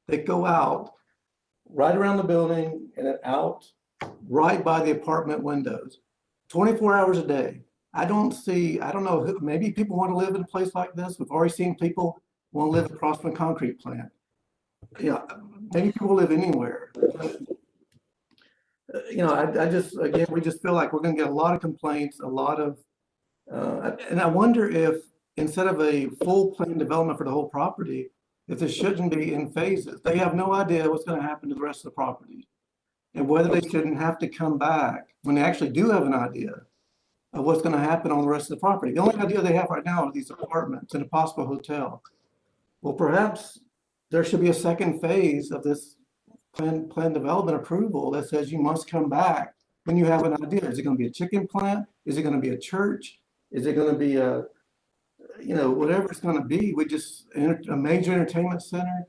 They go out right around the building and then out right by the apartment windows, 24 hours a day. I don't know, maybe people want to live in a place like this. We've already seen people want to live across from a concrete plant. Yeah, maybe people live anywhere. You know, I just, again, we just feel like we're going to get a lot of complaints, a lot of, and I wonder if instead of a full plan development for the whole property, if this shouldn't be in phases. They have no idea what's going to happen to the rest of the property and whether they shouldn't have to come back when they actually do have an idea of what's going to happen on the rest of the property. The only idea they have right now are these apartments and a possible hotel. Well, perhaps there should be a second phase of this plan development approval that says you must come back when you have an idea. Is it going to be a chicken plant? Is it going to be a church? Is it going to be a, you know, whatever it's going to be? We just, a major entertainment center.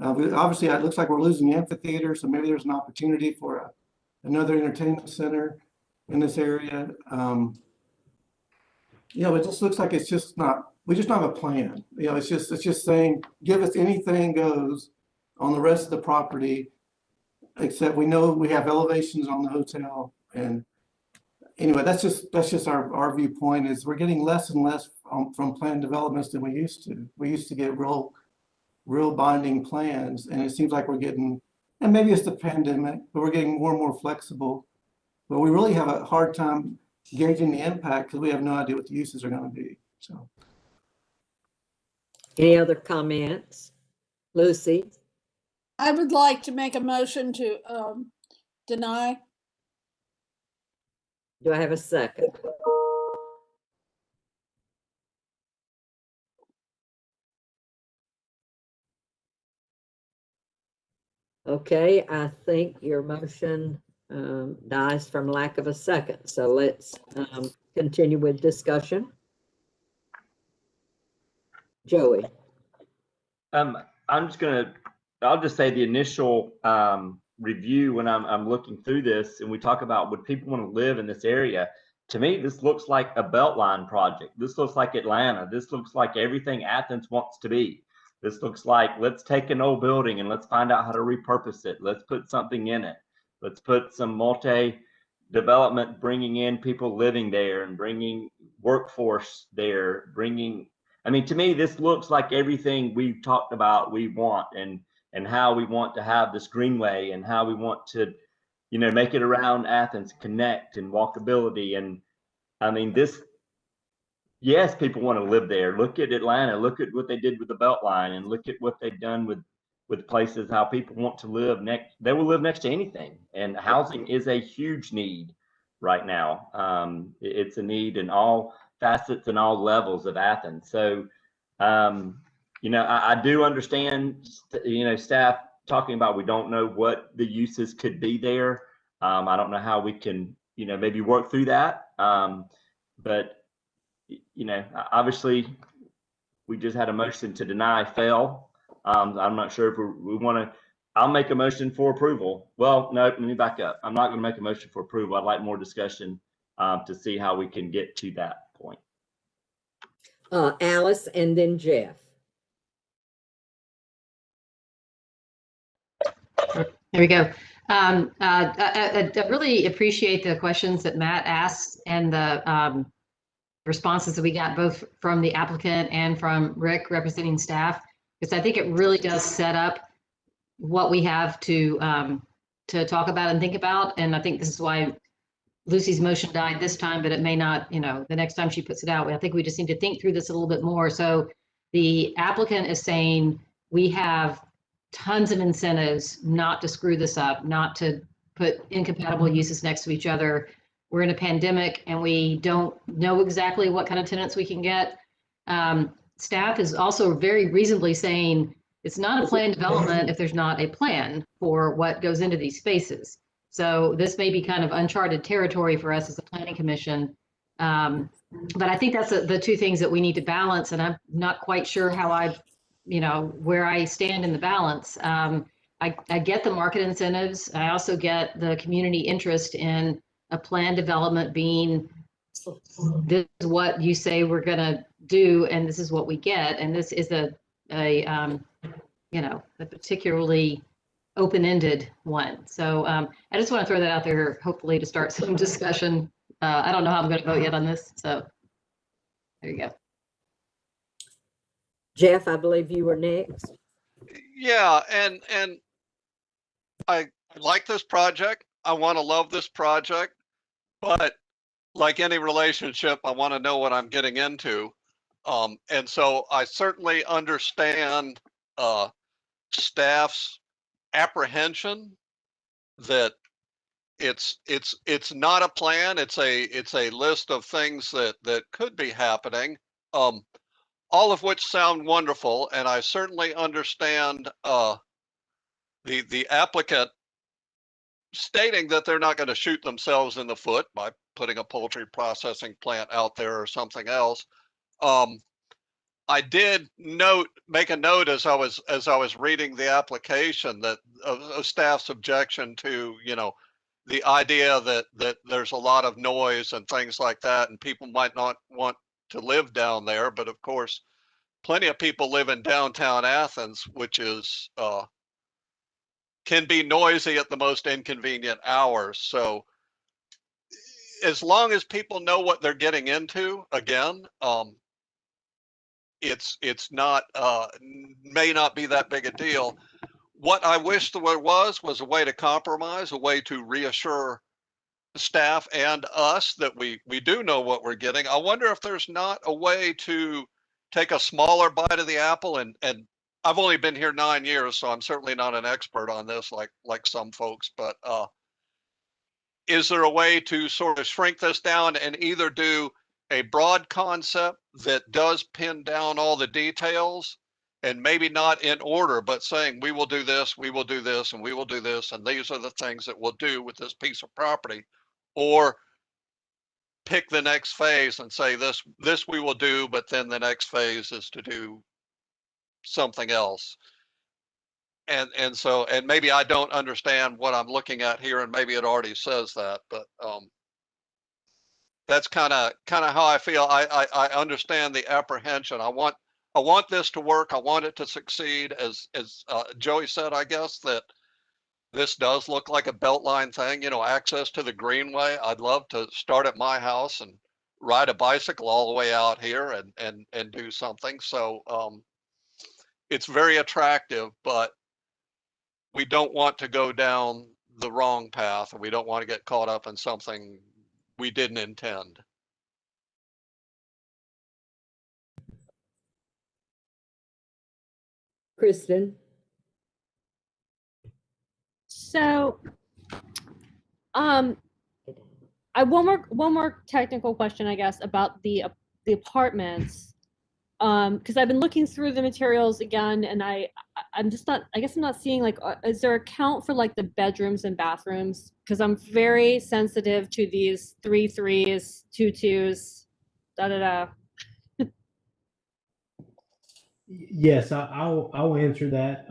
Obviously, it looks like we're losing the amphitheater, so maybe there's an opportunity for another entertainment center in this area. You know, it just looks like it's just not, we just don't have a plan. You know, it's just saying, give us anything goes on the rest of the property, except we know we have elevations on the hotel. And anyway, that's just our viewpoint is we're getting less and less from plan developments than we used to. We used to get real binding plans, and it seems like we're getting, and maybe it's the pandemic, but we're getting more and more flexible. But we really have a hard time gauging the impact because we have no idea what the uses are going to be. So, any other comments? Lucy? I would like to make a motion to deny. Do I have a second? Okay, I think your motion dies from lack of a second. So let's continue with discussion. Joey. I'll just say the initial review when I'm looking through this and we talk about would people want to live in this area? To me, this looks like a Beltline project. This looks like Atlanta. This looks like everything Athens wants to be. This looks like, let's take an old building and let's find out how to repurpose it. Let's put something in it. Let's put some multi-development, bringing in people living there and bringing workforce there, I mean, to me, this looks like everything we've talked about we want and how we want to have this Greenway and how we want to, you know, make it around Athens, connect and walkability. And I mean, this, yes, people want to live there. Look at Atlanta. Look at what they did with the Beltline, and look at what they've done with places, how people want to live next. They will live next to anything. And housing is a huge need right now. It's a need in all facets and all levels of Athens. So, you know, I do understand, you know, staff talking about, we don't know what the uses could be there. I don't know how we can, you know, maybe work through that. But, you know, obviously we just had a motion to deny fail. I'm not sure if we want to, I'll make a motion for approval. Well, no, let me back up. I'm not going to make a motion for approval. I'd like more discussion to see how we can get to that point. Alice and then Jeff. There we go. I really appreciate the questions that Matt asked and the responses that we got both from the applicant and from Rick representing staff, because I think it really does set up what we have to talk about and think about. And I think this is why Lucy's motion died this time, but it may not, you know, the next time she puts it out. I think we just need to think through this a little bit more. So the applicant is saying we have tons of incentives not to screw this up, not to put incompatible uses next to each other. We're in a pandemic and we don't know exactly what kind of tenants we can get. Staff is also very reasonably saying it's not a planned development if there's not a plan for what goes into these spaces. So this may be kind of uncharted territory for us as a planning commission. But I think that's the two things that we need to balance. And I'm not quite sure how where I stand in the balance. I get the market incentives. I also get the community interest in a planned development being, this is what you say we're gonna do, and this is what we get. And this is a particularly open-ended one. So I just want to throw that out there, hopefully to start some discussion. I don't know how I'm going to vote yet on this, so there you go. Jeff, I believe you were next. Yeah, and I like this project. I want to love this project, but like any relationship, I want to know what I'm getting into. And so I certainly understand staff's apprehension that it's not a plan. It's a list of things that could be happening. All of which sound wonderful, and I certainly understand the applicant stating that they're not going to shoot themselves in the foot by putting a poultry processing plant out there or something else. I did make a note as I was reading the application that of staff's objection to, you know, the idea that there's a lot of noise and things like that, and people might not want to live down there. But of course, plenty of people live in downtown Athens, which is can be noisy at the most inconvenient hours. So as long as people know what they're getting into, again, it's not may not be that big a deal. What I wish there was a way to compromise, a way to reassure staff and us that we do know what we're getting. I wonder if there's not a way to take a smaller bite of the apple, and I've only been here 9 years, so I'm certainly not an expert on this like some folks, but is there a way to sort of shrink this down and either do a broad concept that does pin down all the details, and maybe not in order, but saying we will do this, we will do this, and we will do this, and these are the things that we'll do with this piece of property, or pick the next phase and say this we will do, but then the next phase is to do something else. And so, and maybe I don't understand what I'm looking at here, and maybe it already says that, but that's kind of how I feel. I understand the apprehension. I want this to work. I want it to succeed. As Joey said, I guess that this does look like a Beltline thing, you know, access to the Greenway. I'd love to start at my house and ride a bicycle all the way out here and do something. So it's very attractive, but we don't want to go down the wrong path, and we don't want to get caught up in something we didn't intend. Kristen? So, I one more technical question, I guess, about the apartments. Because I've been looking through the materials again, and I'm just not. I guess I'm not seeing like. Is there a count for like the bedrooms and bathrooms? Because I'm very sensitive to these 3 3s, 2 2s, da da da. Yes, I'll answer that.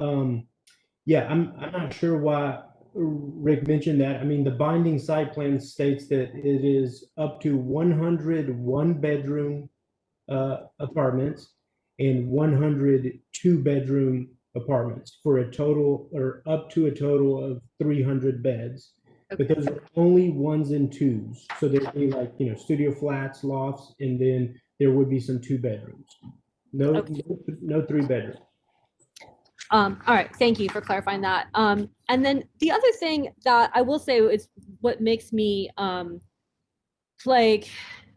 Yeah, I'm not sure why Rick mentioned that. I mean, the binding site plan states that it is up to 100 one-bedroom apartments and 100 two-bedroom apartments for a total, or up to a total of 300 beds. But those are only ones and twos. So there'd be like, studio flats, lofts, and then there would be some 2 bedrooms. No, no 3 bedrooms. All right, thank you for clarifying that. And then the other thing that I will say is what makes me like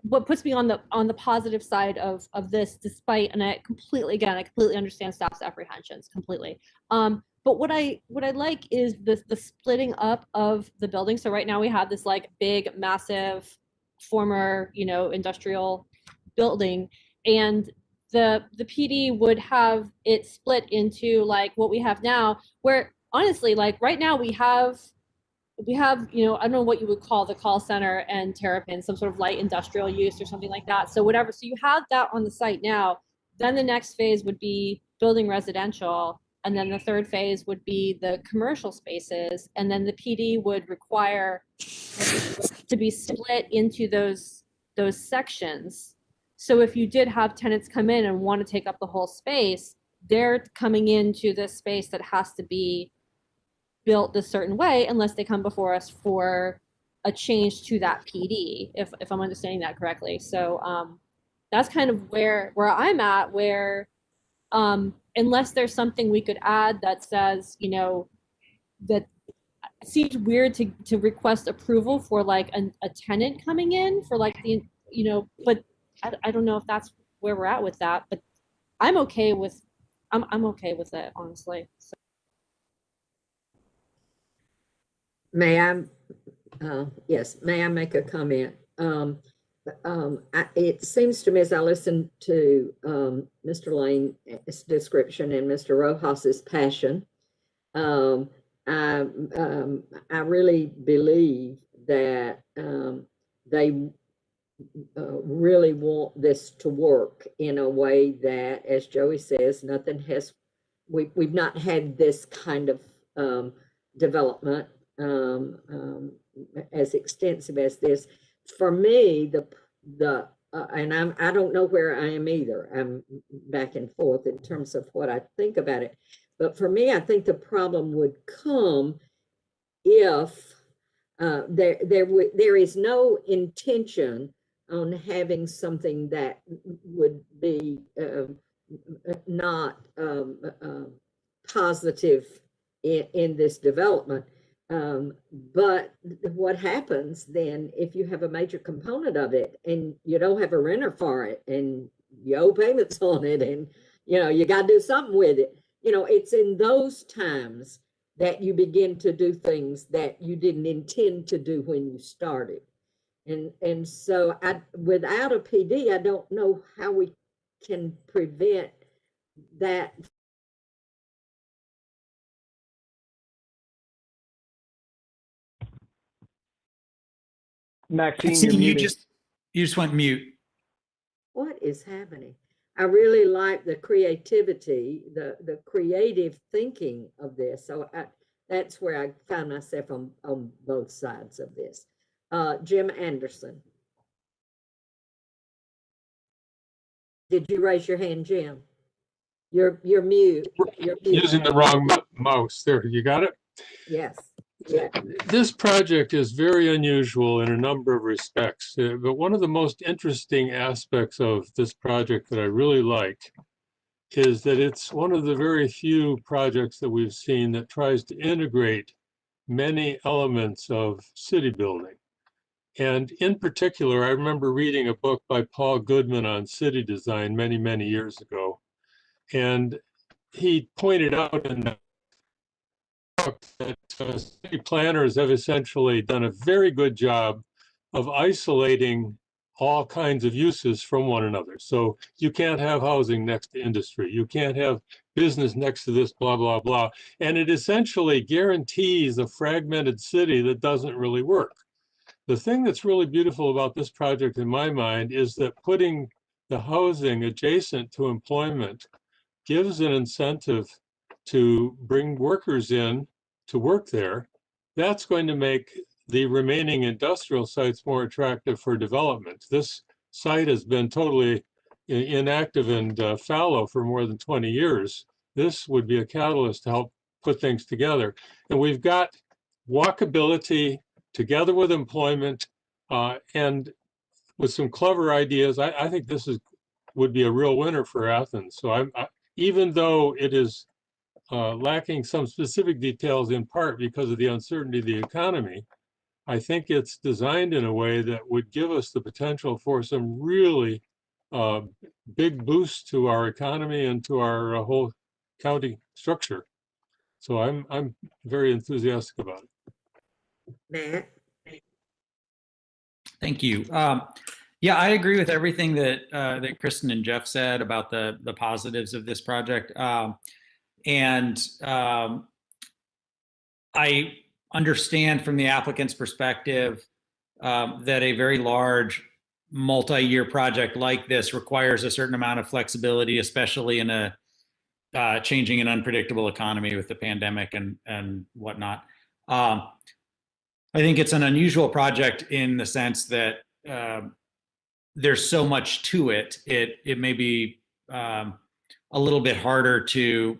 what puts me on the positive side of this, despite, and I completely understand staff's apprehensions completely. But what I like is the splitting up of the building. So right now we have this like big, massive, former industrial building, and the PD would have it split into like what we have now, where honestly, like right now we have I don't know what you would call the call center and Terrapin, some sort of light industrial use or something like that. So whatever, so you have that on the site now. Then the next phase would be building residential, and then the third phase would be the commercial spaces, and then the PD would require to be split into those sections. So if you did have tenants come in and want to take up the whole space, they're coming into this space that has to be built a certain way unless they come before us for a change to that PD, if I'm understanding that correctly. So that's kind of where I'm at, where unless there's something we could add that says, that it seems weird to request approval for like a tenant coming in for like the, but I don't know if that's where we're at with that, but I'm okay with it, honestly. So. May I, yes, may I make a comment? It seems to me as I listen to Mr. Lane's description and Mr. Rojas's passion, I really believe that they really want this to work in a way that, as Joey says, we've not had this kind of development as extensive as this. For me, and I don't know where I am either. I'm back and forth in terms of what I think about it. But for me, I think the problem would come if there is no intention on having something that would be not positive in this development. But what happens then if you have a major component of it and you don't have a renter for it and you owe payments on it and you got to do something with it? It's in those times that you begin to do things that you didn't intend to do when you started. And so without a PD, I don't know how we can prevent that. Maxine, you just went mute. What is happening? I really like the creativity, the creative thinking of this. So that's where I find myself on both sides of this. Jim Anderson. Did you raise your hand, Jim? You're mute. You're mute. Using the wrong mouse. There, you got it? Yes. Yeah. This project is very unusual in a number of respects, but one of the most interesting aspects of this project that I really like is that it's one of the very few projects that we've seen that tries to integrate many elements of city building. And in particular, I remember reading a book by Paul Goodman on city design many, many years ago. And he pointed out in the book that city planners have essentially done a very good job of isolating all kinds of uses from one another. So you can't have housing next to industry. You can't have business next to this, blah, blah, blah. And it essentially guarantees a fragmented city that doesn't really work. The thing that's really beautiful about this project in my mind is that putting the housing adjacent to employment gives an incentive to bring workers in to work there. That's going to make the remaining industrial sites more attractive for development. This site has been totally inactive and fallow for more than 20 years. This would be a catalyst to help put things together. And we've got walkability together with employment and with some clever ideas. I think this would be a real winner for Athens. So even though it is lacking some specific details in part because of the uncertainty of the economy, I think it's designed in a way that would give us the potential for some really big boost to our economy and to our whole county structure. So I'm very enthusiastic about it. Matt? Thank you. Yeah, I agree with everything that that Kristen and Jeff said about the positives of this project. I understand from the applicant's perspective that a very large multi-year project like this requires a certain amount of flexibility, especially in a changing and unpredictable economy with the pandemic and whatnot. I think it's an unusual project in the sense that there's so much to it. It may be a little bit harder to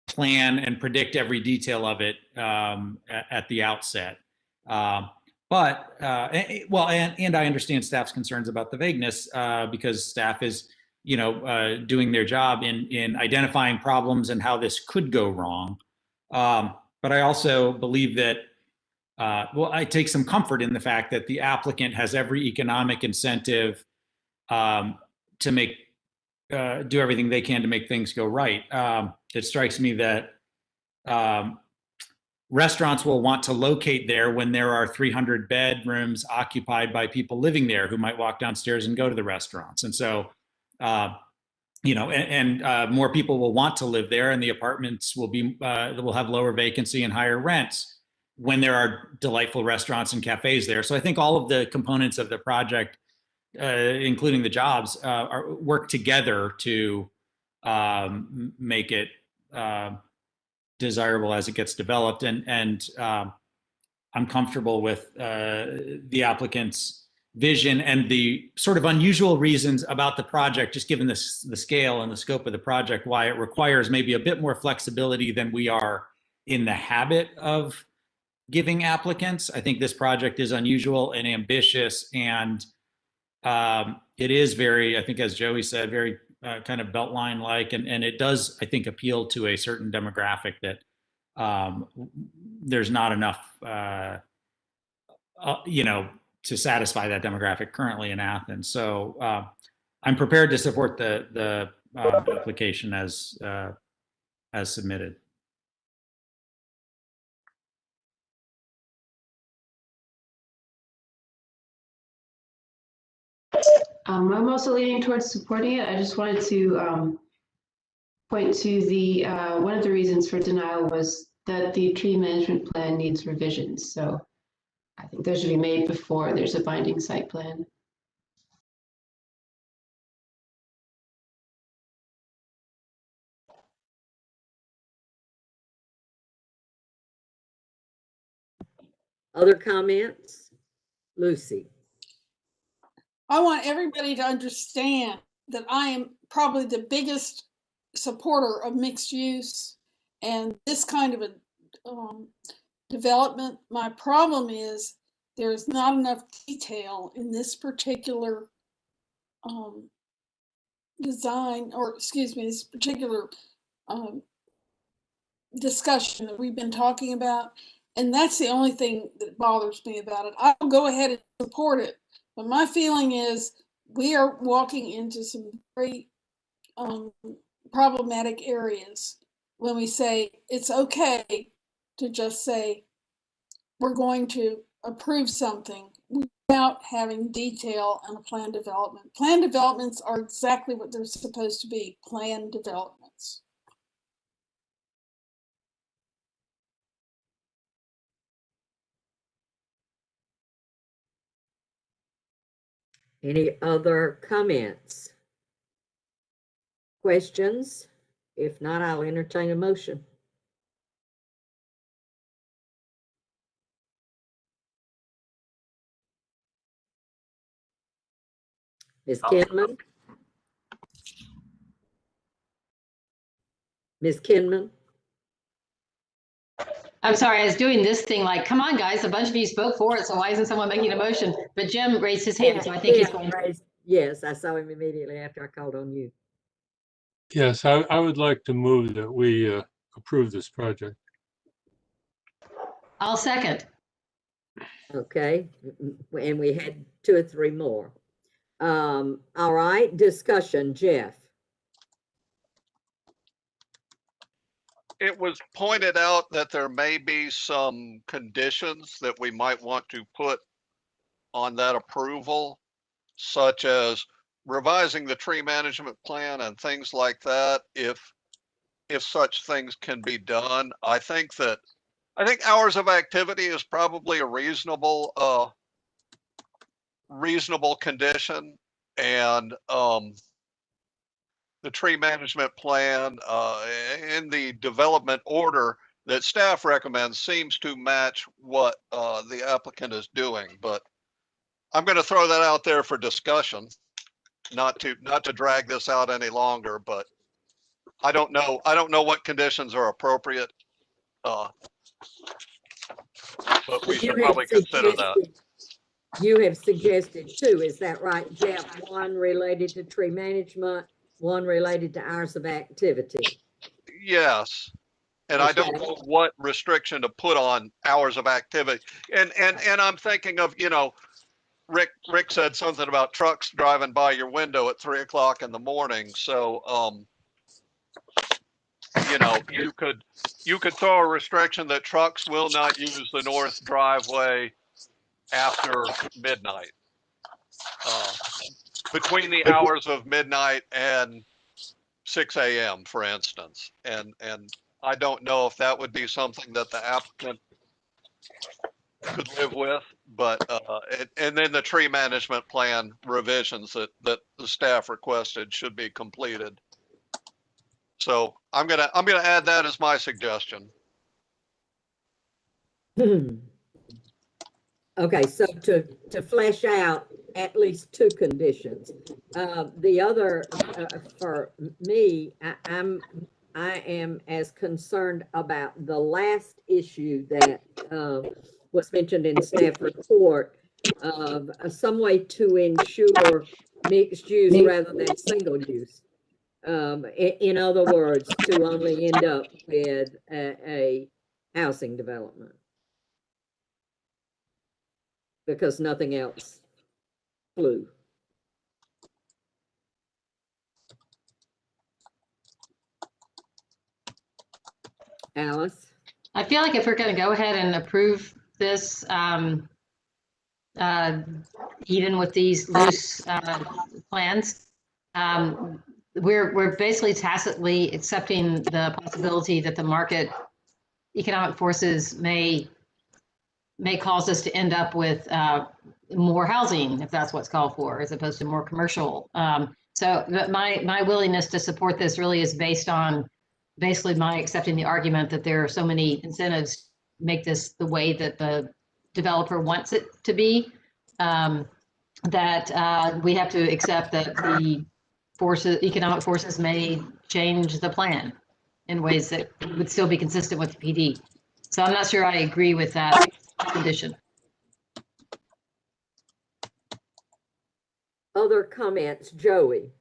plan and predict every detail of it at the outset. But I understand staff's concerns about the vagueness because staff is, doing their job in identifying problems and how this could go wrong. But I also believe that, I take some comfort in the fact that the applicant has every economic incentive to do everything they can to make things go right. It strikes me that restaurants will want to locate there when there are 300 bedrooms occupied by people living there who might walk downstairs and go to the restaurants. And so, more people will want to live there, and the apartments will have lower vacancy and higher rents when there are delightful restaurants and cafes there. So I think all of the components of the project, including the jobs, work together to make it desirable as it gets developed. And I'm comfortable with the applicant's vision and the sort of unusual reasons about the project, just given the scale and the scope of the project, why it requires maybe a bit more flexibility than we are in the habit of giving applicants. I think this project is unusual and ambitious, and it is very, I think, as Joey said, very kind of Beltline-like, and it does, I think, appeal to a certain demographic that there's not enough, to satisfy that demographic currently in Athens. So I'm prepared to support the application as submitted. I'm also leaning towards supporting it. I just wanted to point to the one of the reasons for denial was that the tree management plan needs revisions. So I think those should be made before there's a binding site plan. Other comments? Lucy? I want everybody to understand that I am probably the biggest supporter of mixed use and this kind of a development. My problem is there's not enough detail in this particular design, or excuse me, this particular discussion that we've been talking about. And that's the only thing that bothers me about it. I'll go ahead and support it. But my feeling is we are walking into some very problematic areas when we say it's okay to just say we're going to approve something without having detail and a plan development. Plan developments are exactly what they're supposed to be, plan developments. Any other comments? Questions? If not, I'll entertain a motion. Ms. Kinman? Ms. Kinman? I'm sorry, I was doing this thing like, come on, guys, a bunch of you spoke for it, so why isn't someone making a motion? But Jim raised his hand, so I think he's going. Yes, I saw him immediately after I called on you. Yes, I would like to move that we approve this project. I'll second. Okay, and we had 2 or 3 more. All right, discussion, Jeff. It was pointed out that there may be some conditions that we might want to put on that approval, such as revising the tree management plan and things like that, if such things can be done. I think hours of activity is probably a reasonable condition, and the tree management plan in the development order that staff recommends seems to match what the applicant is doing. But I'm going to throw that out there for discussion, not to drag this out any longer. But I don't know what conditions are appropriate. But we should probably consider that. You have suggested 2, is that right, Jeff? 1 related to tree management, 1 related to hours of activity. Yes. And Okay. I don't know what restriction to put on hours of activity. And I'm thinking of, Rick said something about trucks driving by your window at 3 o'clock in the morning. So, you could throw a restriction that trucks will not use the north driveway after midnight, between the hours of midnight and 6 a.m., for instance. And I don't know if that would be something that the applicant could live with, but and then the tree management plan revisions that the staff requested should be completed. So I'm gonna add that as my suggestion. Okay, so to flesh out at least 2 conditions. The other, for me, I am as concerned about the last issue that was mentioned in staff report of some way to ensure mixed use rather than single use. In other words, to only end up with a housing development, because nothing else flew. Alice? I feel like if we're going to go ahead and approve this, even with these loose plans, we're basically tacitly accepting the possibility that the market economic forces may cause us to end up with more housing, if that's what's called for, as opposed to more commercial. So my willingness to support this really is based on basically my accepting the argument that there are so many incentives to make this the way that the developer wants it to be, that we have to accept that the economic forces may change the plan in ways that would still be consistent with the PD. So I'm not sure I agree with that condition. Other comments, Joey?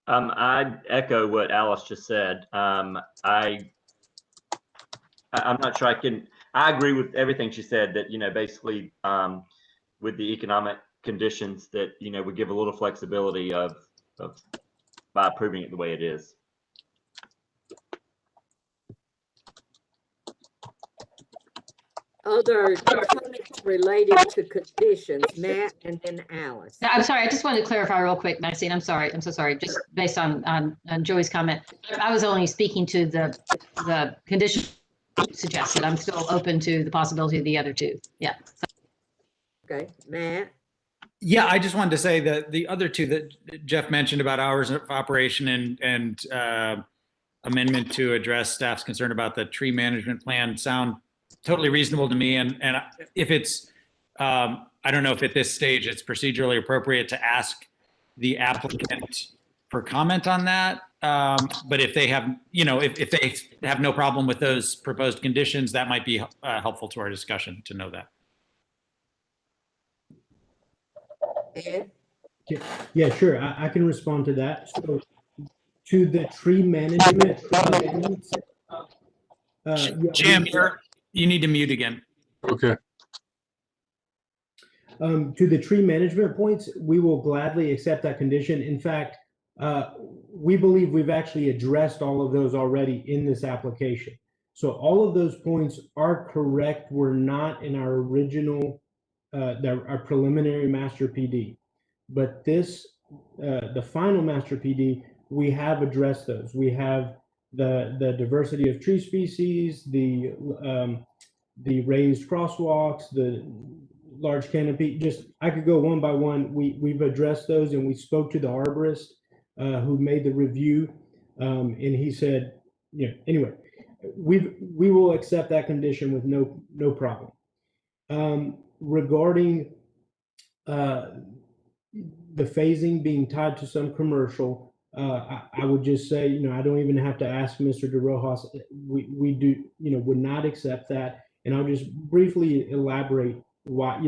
I echo what Alice just said. I'm not sure I agree with everything she said, that, basically with the economic conditions that, we give a little flexibility of by approving it the way it is. Other comments related to conditions, Matt and then Alice. No, I'm sorry, I just wanted to clarify real quick, Maxine. I'm sorry. I'm so sorry. Just based on Joey's comment. I was only speaking to the condition suggested. I'm still open to the possibility of the other two. Yeah. Okay, Matt. Yeah, I just wanted to say that the other two that Jeff mentioned about hours of operation and amendment to address staff's concern about the tree management plan sound totally reasonable to me. And if it's, I don't know if at this stage it's procedurally appropriate to ask the applicant for comment on that. But if they have, if they have no problem with those proposed conditions, that might be helpful to our discussion to know that. Ed? Yeah, sure. I can respond to that. So to the tree management amendments, Jim, you need to mute again. Okay. To the tree management points, we will gladly accept that condition. In fact, we believe we've actually addressed all of those already in this application. So all of those points are correct. We're not in our original, our preliminary master PD. But this, the final master PD, we have addressed those. We have the diversity of tree species, the raised crosswalks, the large canopy. Just I could go one by one. We've addressed those, and we spoke to the arborist who made the review, and he said, anyway, we will accept that condition with no problem. Regarding the phasing being tied to some commercial, I would just say, I don't even have to ask Mr. De Rojas. We do, would not accept that. And I'll just briefly elaborate why,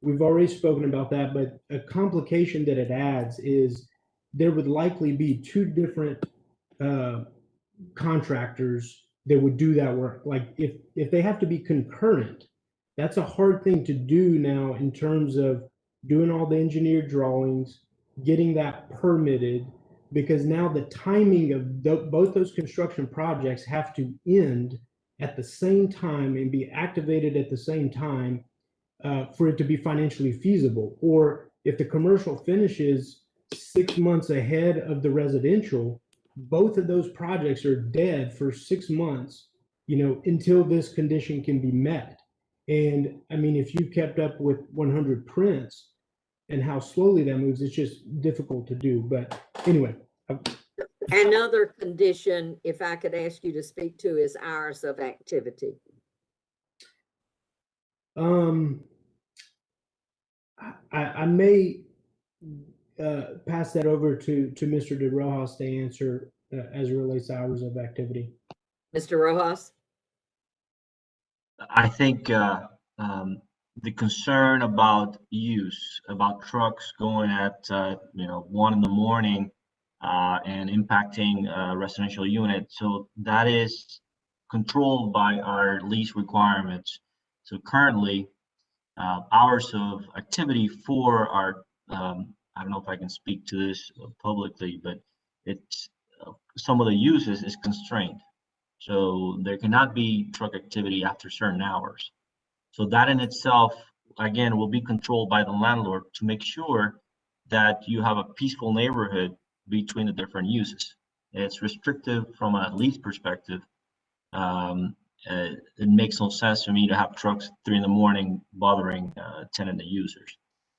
we've already spoken about that, but a complication that it adds is there would likely be two different contractors that would do that work. Like if they have to be concurrent, that's a hard thing to do now in terms of doing all the engineered drawings, getting that permitted, because now the timing of both those construction projects have to end at the same time and be activated at the same time for it to be financially feasible. Or if the commercial finishes 6 months ahead of the residential, both of those projects are dead for 6 months, until this condition can be met. And I mean, if you've kept up with 100 prints and how slowly that moves, it's just difficult to do. But anyway. Another condition, if I could ask you to speak to, is hours of activity. I may pass that over to Mr. De Rojas to answer as it relates to hours of activity. Mr. Rojas? I think the concern about use, about trucks going at 1 in the morning and impacting a residential unit, so that is controlled by our lease requirements. So currently, hours of activity for our I don't know if I can speak to this publicly, but it's some of the uses is constrained. So there cannot be truck activity after certain hours. So that in itself, again, will be controlled by the landlord to make sure that you have a peaceful neighborhood between the different uses. It's restrictive from a lease perspective. It makes no sense for me to have trucks at 3 in the morning bothering tenant users.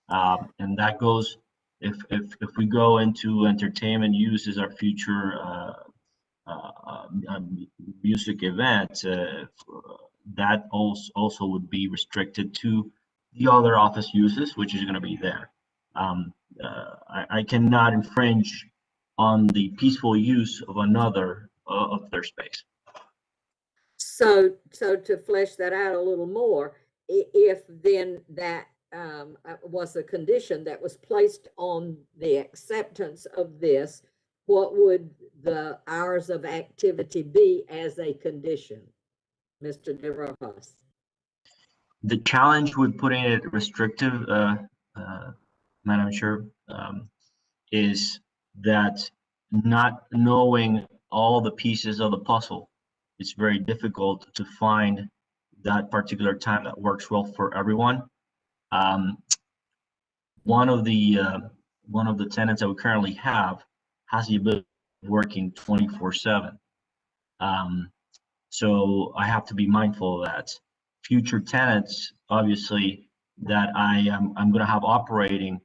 And that goes, if we go into entertainment uses, our future music events, that also would be restricted to the other office uses, which is going to be there. I cannot infringe on the peaceful use of another of their space. So to flesh that out a little more, if then that was a condition that was placed on the acceptance of this, what would the hours of activity be as a condition, Mr. De Rojas? The challenge with putting it restrictive, Madam Chair, is that not knowing all the pieces of the puzzle, it's very difficult to find that particular time that works well for everyone. One of the tenants that we currently have has the ability of working 24/7. So I have to be mindful of that. Future tenants, obviously, that I'm going to have operating.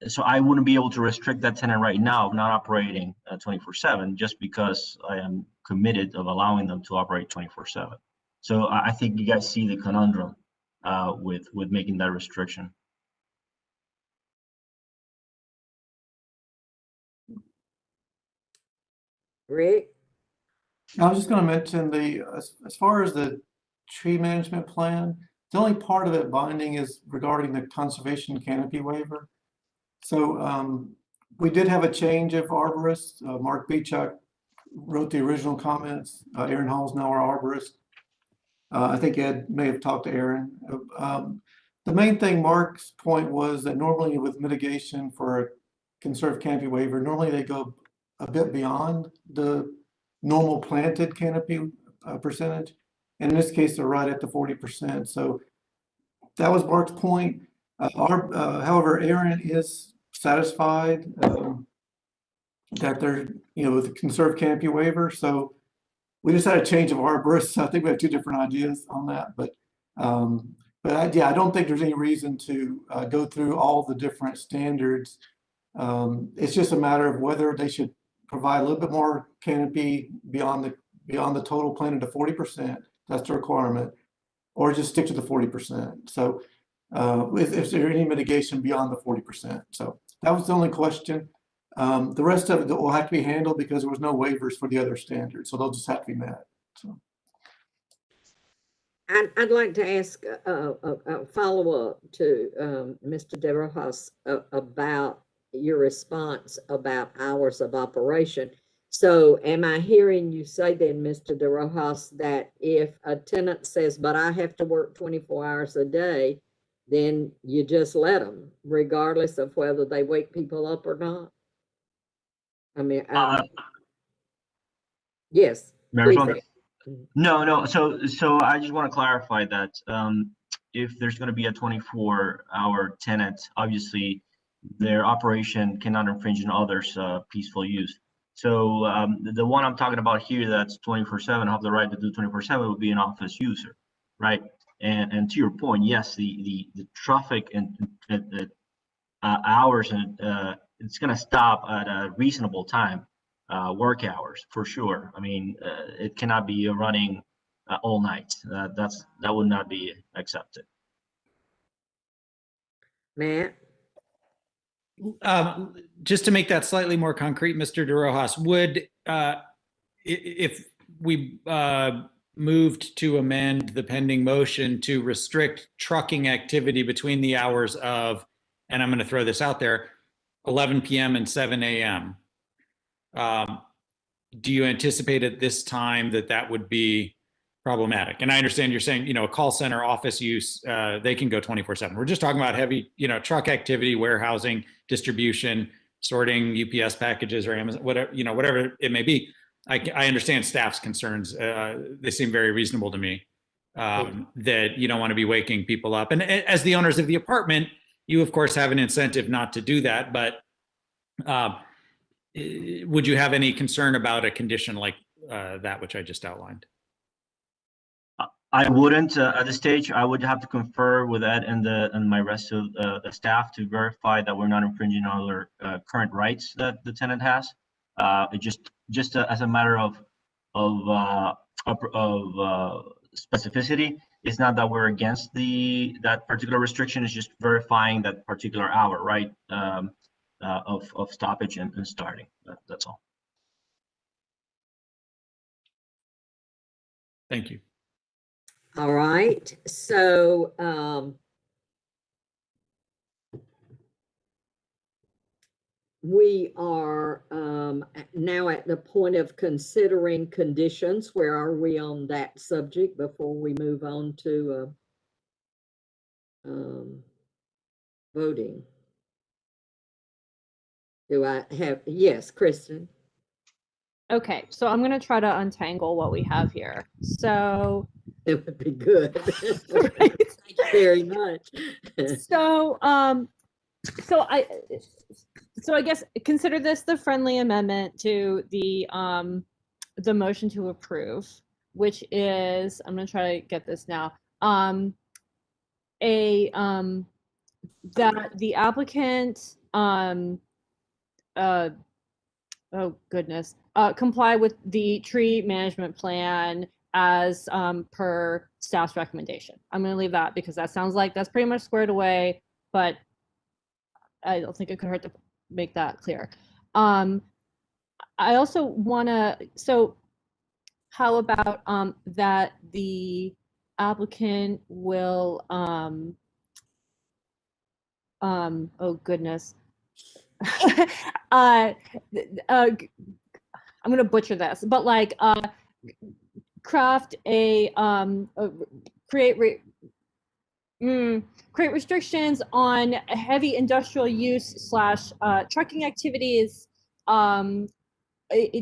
So I wouldn't be able to restrict that tenant right now not operating 24/7 just because I am committed of allowing them to operate 24/7. So I think you guys see the conundrum with making that restriction. Rick? I was just going to mention as far as the tree management plan, the only part of it binding is regarding the conservation canopy waiver. So we did have a change of arborist. Mark Beechuk wrote the original comments. Aaron Hall's now our arborist. I think Ed may have talked to Aaron. The main thing Mark's point was that normally with mitigation for a conserved canopy waiver, normally they go a bit beyond the normal planted canopy percentage. And in this case, they're right at the 40%. So that was Mark's point. However, Aaron is satisfied that they're, with the conserved canopy waiver. So we just had a change of arborists. So I think we have two different ideas on that. But yeah, I don't think there's any reason to go through all the different standards. It's just a matter of whether they should provide a little bit more canopy beyond the total planted to 40%. That's the requirement, or just stick to the 40%. So if there any mitigation beyond the 40%. So that was the only question. The rest of it will have to be handled because there was no waivers for the other standards, so they'll just have to be met. So. I'd like to ask a follow-up to Mr. De Rojas about your response about hours of operation. So am I hearing you say then, Mr. De Rojas, that if a tenant says, but I have to work 24 hours a day, then you just let them, regardless of whether they wake people up or not? I mean, yes. No. So I just want to clarify that if there's going to be a 24-hour tenant, obviously their operation cannot infringe on others' peaceful use. So the one I'm talking about here that's 24/7, have the right to do 24/7 would be an office user, right? And to your point, yes, the traffic and hours and it's going to stop at a reasonable time, work hours for sure. I mean, it cannot be running all night. That would not be accepted. Matt? Just to make that slightly more concrete, Mr. De Rojas, would, if we moved to amend the pending motion to restrict trucking activity between the hours of, and I'm going to throw this out there, 11 p.m. and 7 a.m., do you anticipate at this time that would be problematic? And I understand you're saying, a call center, office use, they can go 24/7. We're just talking about heavy, truck activity, warehousing, distribution, sorting UPS packages or Amazon, whatever it may be. I understand staff's concerns. They seem very reasonable to me, that you don't want to be waking people up. And as the owners of the apartment, you of course have an incentive not to do that, but would you have any concern about a condition like that which I just outlined? I wouldn't at this stage. I would have to confer with Ed and my rest of the staff to verify that we're not infringing on other current rights that the tenant has. It just as a matter of specificity. It's not that we're against that particular restriction. It's just verifying that particular hour, right? Of stoppage and starting. That's all. Thank you. All right. So we are now at the point of considering conditions. Where are we on that subject before we move on to voting? Do I have, yes, Kristen? Okay, so I'm gonna try to untangle what we have here. So, It would be good. right? Thank you very much. So, so I guess consider this the friendly amendment to the motion to approve, which is, I'm gonna try to get this now. That the applicant, oh goodness, comply with the tree management plan as per staff's recommendation. I'm going to leave that because that sounds like that's pretty much squared away, but I don't think it could hurt to make that clear. I also want to, so how about that the applicant will, oh goodness. I'm gonna butcher this, but like craft create restrictions on heavy industrial use / trucking activities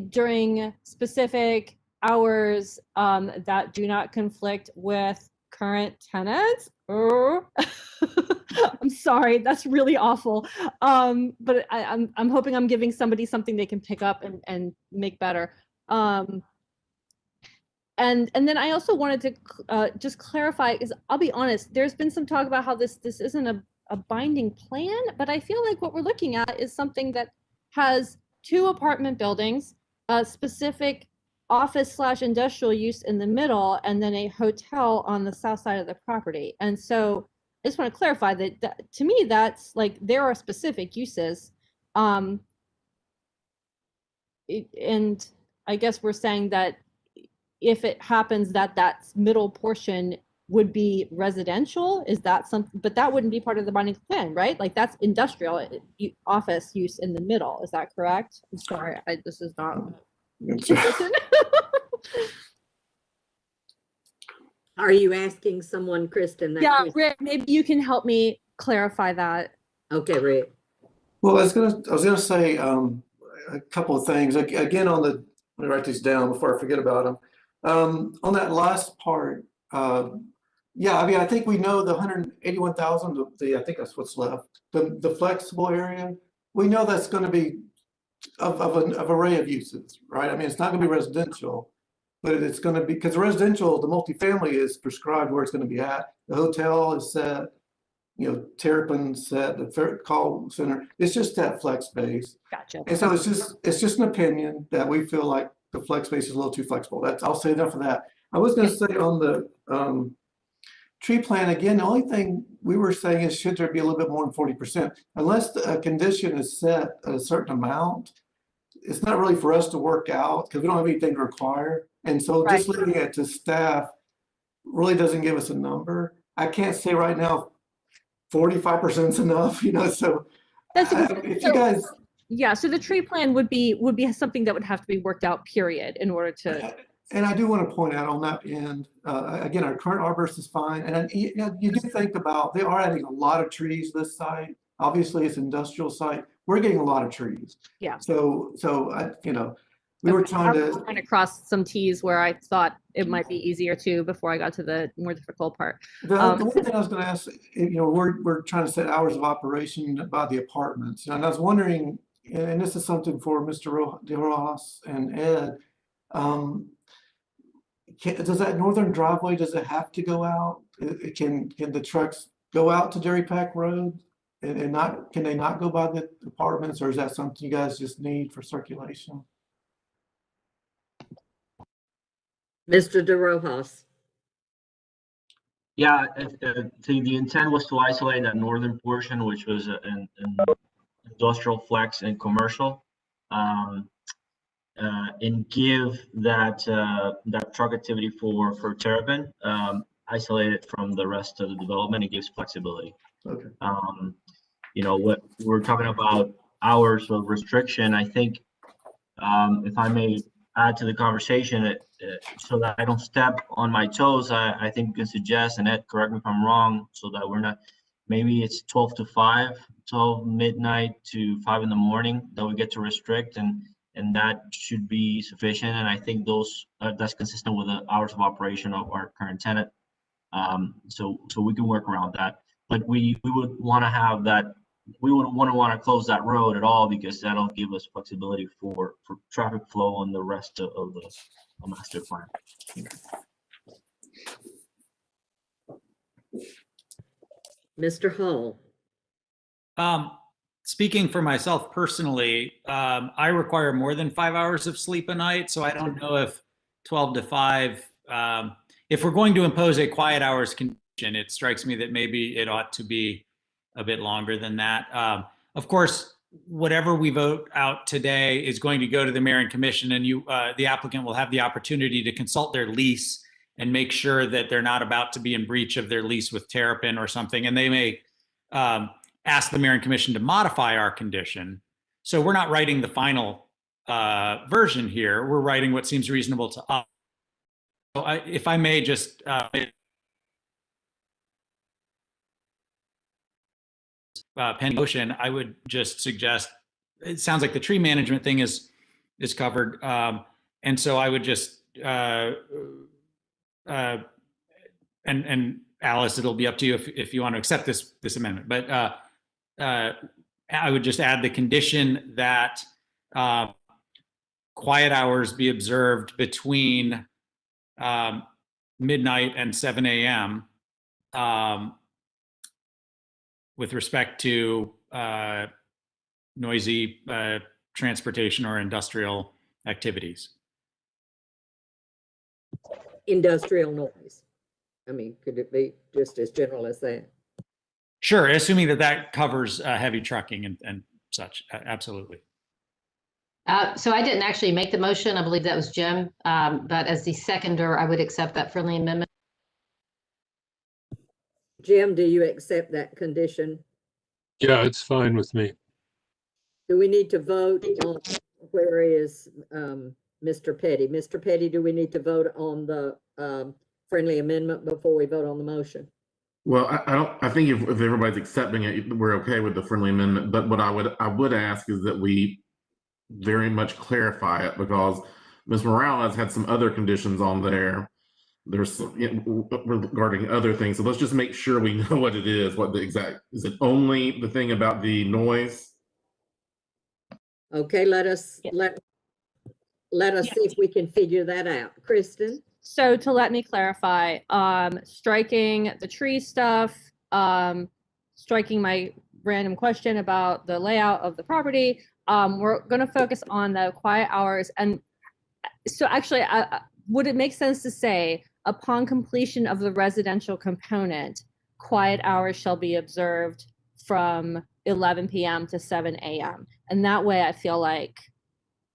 during specific hours that do not conflict with current tenants. I'm sorry, that's really awful. But I'm hoping I'm giving somebody something they can pick up and make better. And then I also wanted to just clarify, because I'll be honest, there's been some talk about how this isn't a binding plan, but I feel like what we're looking at is something that has 2 apartment buildings, a specific office / industrial use in the middle, and then a hotel on the south side of the property. And so I just want to clarify that to me, that's like, there are specific uses. And I guess we're saying that if it happens that that middle portion would be residential, is that something, but that wouldn't be part of the binding plan, right? Like that's industrial office use in the middle. Is that correct? I'm sorry, this is not. Are you asking someone, Kristen? That Yeah, question? Rick, maybe you can help me clarify that. Okay, Rick. Well, I was gonna say a couple of things. Again, on the, let me write these down before I forget about them. On that last part, yeah, I mean, I think we know the 181,000. I think that's what's left. The flexible area, we know that's going to be of an array of uses, right? I mean, it's not going to be residential, but it's going to be, because residential, the multifamily is prescribed where it's going to be at. The hotel is set, Terrapin set, the call center. It's just that flex space. Gotcha. And so it's just an opinion that we feel like the flex space is a little too flexible. I'll say enough of that. I was going to say on the tree plan, again, the only thing we were saying is, should there be a little bit more than 40%? Unless a condition is set at a certain amount, it's not really for us to work out because we don't have anything to require. And so just leaving it to staff really doesn't give us a number. I can't say right now 45% is enough, so if you guys. Yeah, so the tree plan would be something that would have to be worked out, period, in order to. And I do want to point out on that end, again, our current arborist is fine. And you do think about, they are adding a lot of trees this site. Obviously, it's an industrial site. We're getting a lot of trees. Yeah. So we were trying to cross some T's where I thought it might be easier to before I got to the more difficult part. The one thing I was going to ask, we're trying to set hours of operation about the apartments. And I was wondering, and this is something for Mr. De Rojas and Ed, does that northern driveway, does it have to go out? Can the trucks go out to Dairy Pack Road and can they not go by the apartments, or is that something you guys just need for circulation? Mr. De Rojas. Yeah, the intent was to isolate that northern portion, which was an industrial flex and commercial, and give that truck activity for Terrapin, isolated from the rest of the development. It gives flexibility. Okay. What we're talking about hours of restriction, I think, if I may add to the conversation, so that I don't step on my toes, I think we can suggest, and Ed, correct me if I'm wrong, so that we're not maybe it's 12 to 5, 12 midnight to 5 in the morning that we get to restrict, and that should be sufficient. And I think that's consistent with the hours of operation of our current tenant. So we can work around that. But we would want to have that. We wouldn't want to close that road at all, because that'll give us flexibility for traffic flow on the rest of the master plan. Mr. Hall. Speaking for myself personally, I require more than 5 hours of sleep a night, so I don't know if 12 to 5, if we're going to impose a quiet hours condition, it strikes me that maybe it ought to be a bit longer than that. Of course, whatever we vote out today is going to go to the mayor and commission, and the applicant will have the opportunity to consult their lease and make sure that they're not about to be in breach of their lease with Terrapin or something. And they may ask the mayor and commission to modify our condition. So we're not writing the final version here. We're writing what seems reasonable to us. So if I may just pending motion, I would just suggest, it sounds like the tree management thing is covered. And so I would just, and Alice, it'll be up to you if you want to accept this amendment. But I would just add the condition that quiet hours be observed between midnight and 7 a.m. With respect to noisy transportation or industrial activities. Industrial noise. I mean, could it be just as general as that? Sure, assuming that covers heavy trucking and such, absolutely. So I didn't actually make the motion. I believe that was Jim. But as the seconder, I would accept that friendly amendment. Jim, do you accept that condition? Yeah, it's fine with me. Do we need to vote on, where is Mr. Petty? Mr. Petty, do we need to vote on the friendly amendment before we vote on the motion? Well, I think if everybody's accepting it, we're okay with the friendly amendment. But what I would ask is that we very much clarify it, because Ms. Morales had some other conditions on there. There's regarding other things. So let's just make sure we know what it is, what the exact, is it only the thing about the noise? Okay, let us see if we can figure that out. Kristen? So to let me clarify, striking the tree stuff, striking my random question about the layout of the property, we're going to focus on the quiet hours. And so actually, would it make sense to say, upon completion of the residential component, quiet hours shall be observed from 11 p.m. to 7 a.m. And that way I feel like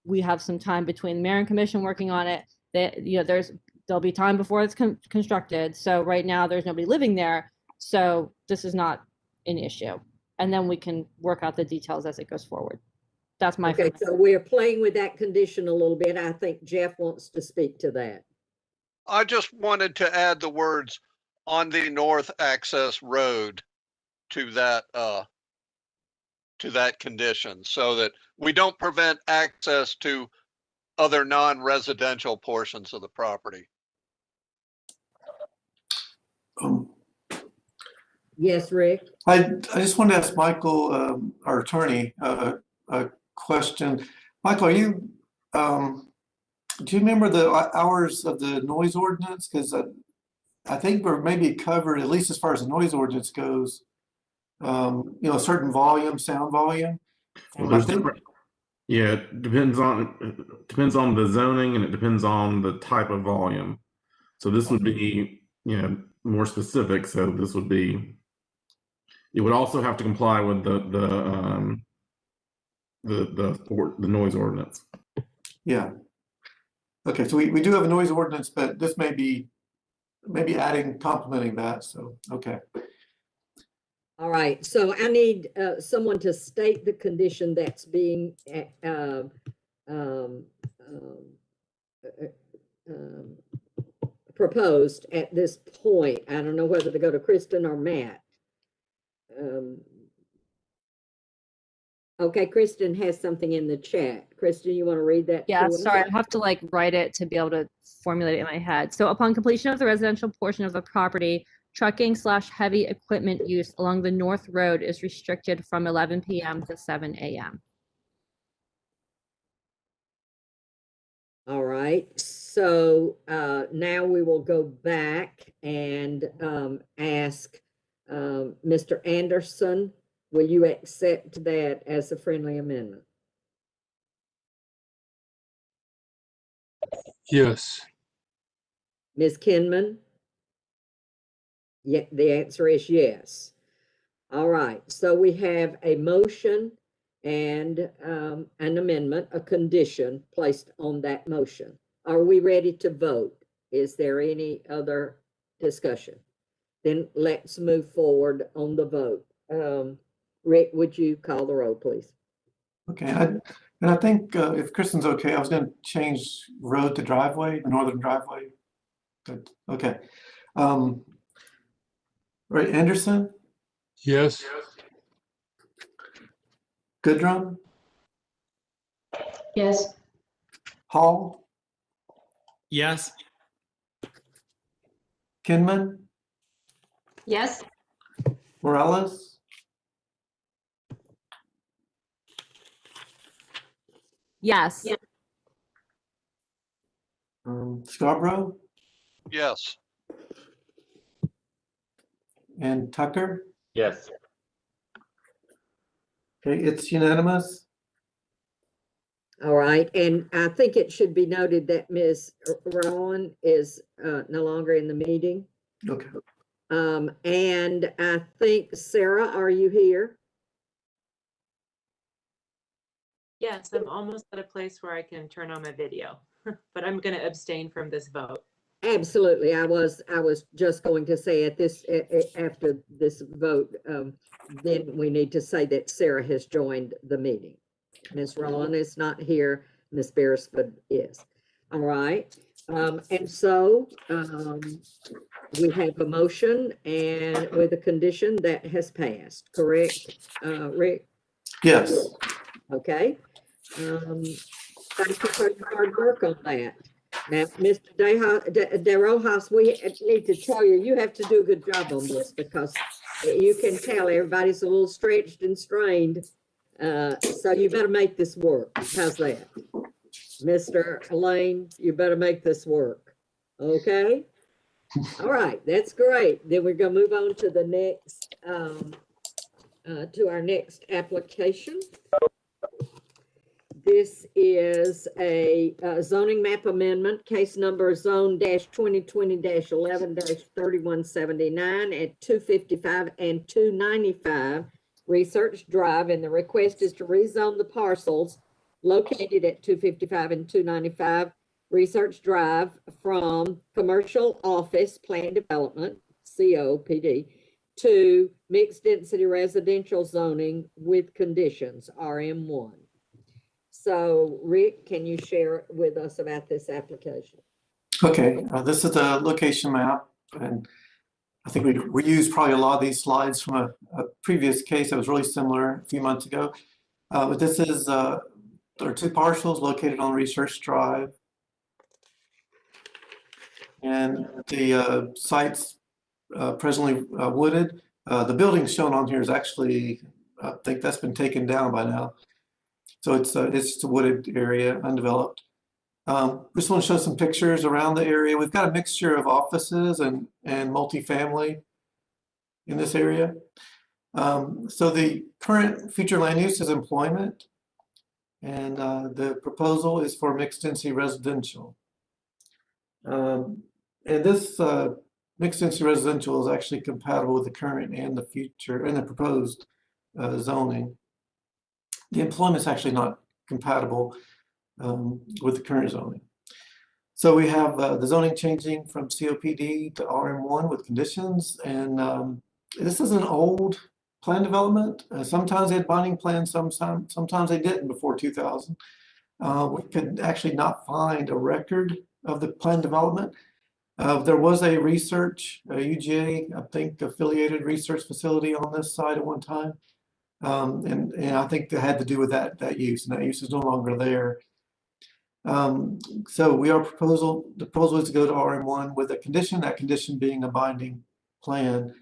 we have some time between the mayor and commission working on it. That, you know, there'll be time before it's constructed. So right now there's nobody living there. So this is not an issue. And then we can work out the details as it goes forward. That's my okay. So we're playing with that condition a little bit. I think Jeff wants to speak to that. I just wanted to add the words "on the north access road" to that condition, so that we don't prevent access to other non-residential portions of the property. Yes, Rick. I just wanted to ask Michael, our attorney, a question. Michael, are you do you remember the hours of the noise ordinance? Because I think we're maybe covered, at least as far as the noise ordinance goes, you know, a certain volume, sound volume. Well, yeah, it depends on the zoning, and it depends on the type of volume. So this would be, you know, more specific. So this would be, it would also have to comply with the noise ordinance. Yeah. Okay, so we do have a noise ordinance, but this may be adding, complementing that. So, okay. All right, so I need someone to state the condition that's being proposed at this point. I don't know whether to go to Kristen or Matt. Okay, Kristen has something in the chat. Kristen, you want to read that Yeah, to us? sorry, I have to like write it to be able to formulate it in my head. So upon completion of the residential portion of the property, trucking/heavy equipment use along the North Road is restricted from 11 p.m. to 7 a.m. All right, so now we will go back and ask Mr. Anderson, will you accept that as a friendly amendment? Yes. Ms. Kinman? Yeah, the answer is yes. All right, so we have a motion and an amendment, a condition placed on that motion. Are we ready to vote? Is there any other discussion? Then let's move forward on the vote. Rick, would you call the roll, please? Okay, and I think if Kristen's okay, I was going to change road to driveway, northern driveway. Good. Okay. Right, Anderson, Yes. Goodrum, Yes. Hall, Yes. Kinman, Yes. Morales, Yes. Scarborough, Yes. and Tucker. Yes. Okay, it's unanimous. All right, and I think it should be noted that Ms. Rowan is no longer in the meeting. Okay. And I think, Sarah, are you here? Yes, I'm almost at a place where I can turn on my video, but I'm going to abstain from this vote. Absolutely. I was just going to say at this, after this vote, then we need to say that Sarah has joined the meeting. Ms. Rowan is not here. Ms. Beresford is. All right. And so we have a motion and with a condition that has passed, correct, Rick? Yes. Okay. Thank you for your hard work on that. Now, Mr. De Rojas, we need to tell you, you have to do a good job on this because you can tell everybody's a little stretched and strained. So you better make this work. How's that? Mr. Lane, you better make this work. Okay? All right, that's great. Then we're going to move on to the next, to our next application. This is a zoning map amendment, case number zone-2020-11-3179 at 255 and 295 Research Drive, and the request is to rezone the parcels located at 255 and 295 Research Drive from commercial office plan development, COPD, to mixed density residential zoning with conditions, RM1. So Rick, can you share with us about this application? Okay, this is the location map, and I think we used probably a lot of these slides from a previous case that was really similar a few months ago. But this is, there are two parcels located on Research Drive. And the site's presently wooded. The building shown on here is actually, I think that's been taken down by now. So it's just a wooded area, undeveloped. Just want to show some pictures around the area. We've got a mixture of offices and multifamily in this area. So the current future land use is employment, and the proposal is for mixed density residential. And this mixed density residential is actually compatible with the current and the future and the proposed zoning. The employment is actually not compatible with the current zoning. So we have the zoning changing from COPD to RM1 with conditions. And this is an old plan development. Sometimes they had binding plans, sometimes they didn't before 2000. We could actually not find a record of the plan development. There was a research, UGA, I think, affiliated research facility on this site at one time. And I think that had to do with that use, and that use is no longer there. So the proposal is to go to RM1 with a condition, that condition being a binding plan.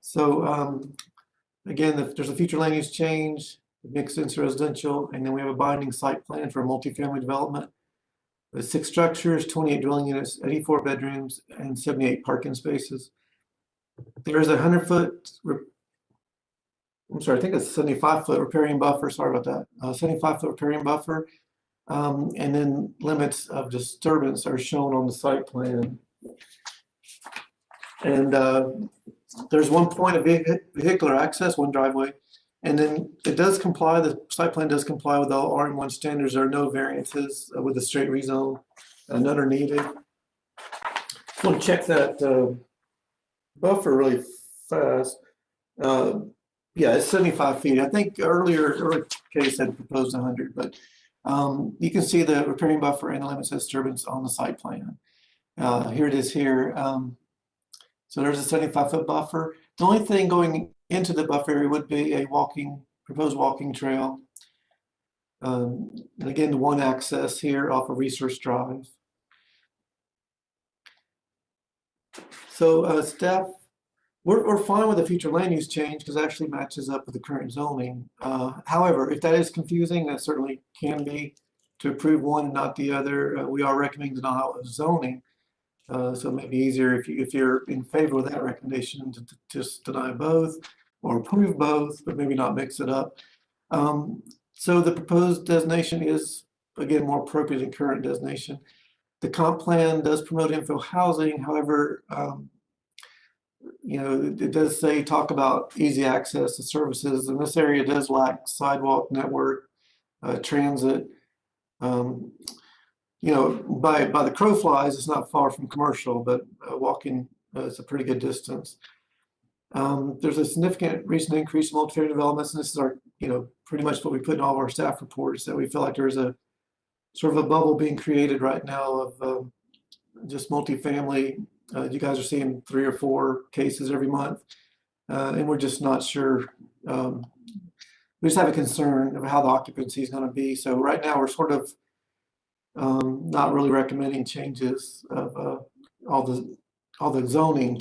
So again, if there's a future land use change, mixed into residential, and then we have a binding site plan for multifamily development with 6 structures, 28 dwelling units, 84 bedrooms, and 78 parking spaces. There's a 100-foot, I'm sorry, I think it's a 75-foot riparian buffer. Sorry about that. 75-foot riparian buffer. And then limits of disturbance are shown on the site plan. And there's one point of vehicular access, one driveway. And then it does comply, the site plan does comply with all RM1 standards. There are no variances with a straight rezone. None are needed. I want to check that buffer really fast. Yeah, it's 75 feet. I think earlier case had proposed 100, but you can see the riparian buffer and the limits of disturbance on the site plan. Here it is here. So there's a 75-foot buffer. The only thing going into the buffer area would be a proposed walking trail. And again, the one access here off of Research Drive. So staff, we're fine with the future land use change because it actually matches up with the current zoning. However, if that is confusing, that certainly can be to approve one and not the other. We are recommending denial of zoning. So it may be easier if you're in favor of that recommendation to just deny both or approve both, but maybe not mix it up. So the proposed designation is, again, more appropriate than current designation. The comp plan does promote infill housing. However, it does talk about easy access to services, and this area does lack sidewalk network, transit. By the crow flies, it's not far from commercial, but walking is a pretty good distance. There's a significant recent increase in multifamily developments, and this is our, pretty much what we put in all of our staff reports, that we feel like there's a sort of a bubble being created right now of just multifamily. You guys are seeing 3 or 4 cases every month, and we're just not sure. We just have a concern of how the occupancy is going to be. So right now we're sort of not really recommending changes of all the zoning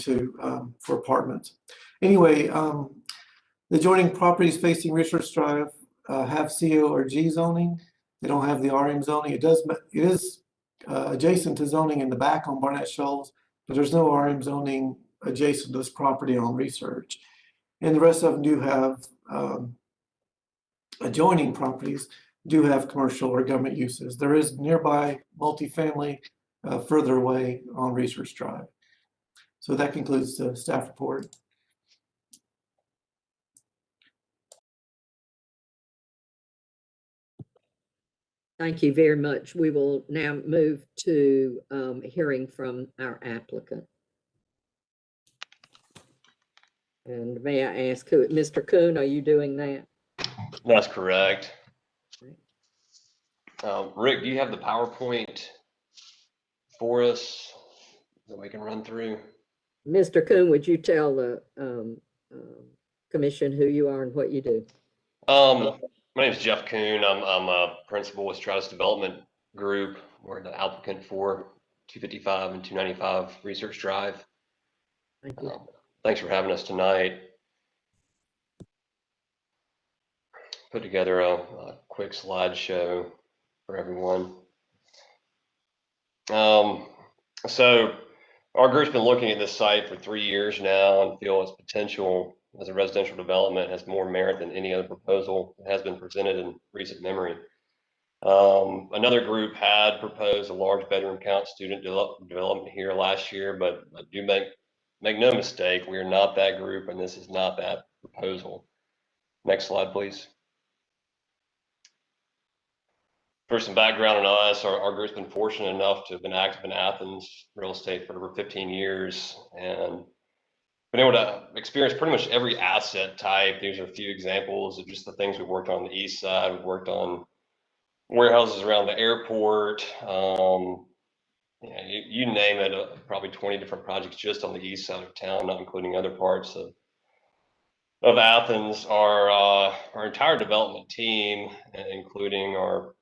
for apartments. Anyway, the adjoining properties facing Research Drive have CO or G zoning. They don't have the RM zoning. It is adjacent to zoning in the back on Barnett Shoals, but there's no RM zoning adjacent to this property on Research. And the rest of them do have adjoining properties do have commercial or government uses. There is nearby multifamily further away on Research Drive. So that concludes the staff report. Thank you very much. We will now move to hearing from our applicant. And may I ask who, Mr. Kuhn, are you doing that? That's correct. Rick, do you have the PowerPoint for us that we can run through? Mr. Kuhn, would you tell the commission who you are and what you do? My name is Jeff Kuhn. I'm a principal with Stratus Development Group. We're the applicant for 255 and 295 Research Drive. Thank you. Thanks for having us tonight. Put together a quick slideshow for everyone. So our group's been looking at this site for 3 years now and feel its potential as a residential development has more merit than any other proposal that has been presented in recent memory. Another group had proposed a large bedroom count student development here last year, but do make no mistake, we are not that group and this is not that proposal. Next slide, please. For some background on us, our group's been fortunate enough to have been active in Athens real estate for over 15 years and been able to experience pretty much every asset type. These are a few examples of just the things we worked on the east side. We worked on warehouses around the airport, Yeah, you name it, probably 20 different projects just on the east side of town, not including other parts of Athens. Our entire development team, including our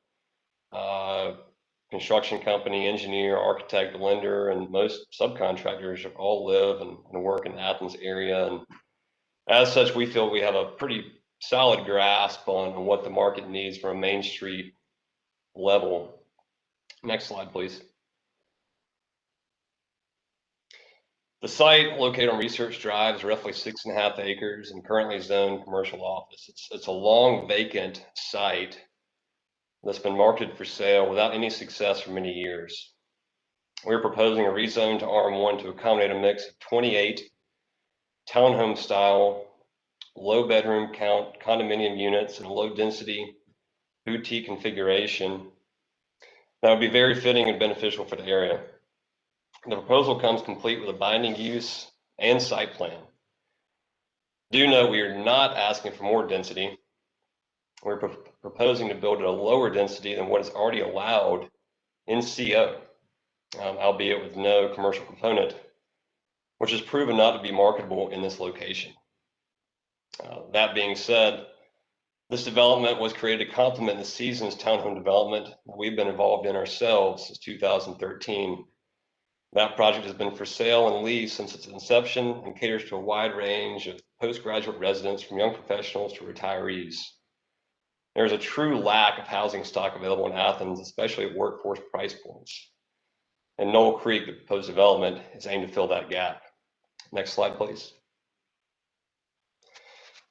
construction company, engineer, architect, lender, and most subcontractors all live and work in the Athens area. And as such, we feel we have a pretty solid grasp on what the market needs from a Main Street level. Next slide, please. The site, located on Research Drive, is roughly 6.5 acres and currently zoned commercial office. It's a long vacant site that's been marketed for sale without any success for many years. We're proposing a rezone to RM1 to accommodate a mix of 28 townhome style, low bedroom count condominium units and low density boutique configuration that would be very fitting and beneficial for the area. The proposal comes complete with a binding use and site plan. Do note we are not asking for more density. We're proposing to build at a lower density than what is already allowed in CO, albeit with no commercial component, which has proven not to be marketable in this location. That being said, this development was created to complement the Seasons townhome development that we've been involved in ourselves since 2013. That project has been for sale and lease since its inception and caters to a wide range of postgraduate residents from young professionals to retirees. There's a true lack of housing stock available in Athens, especially at workforce price points. And Knoll Creek, the proposed development, is aimed to fill that gap. Next slide, please.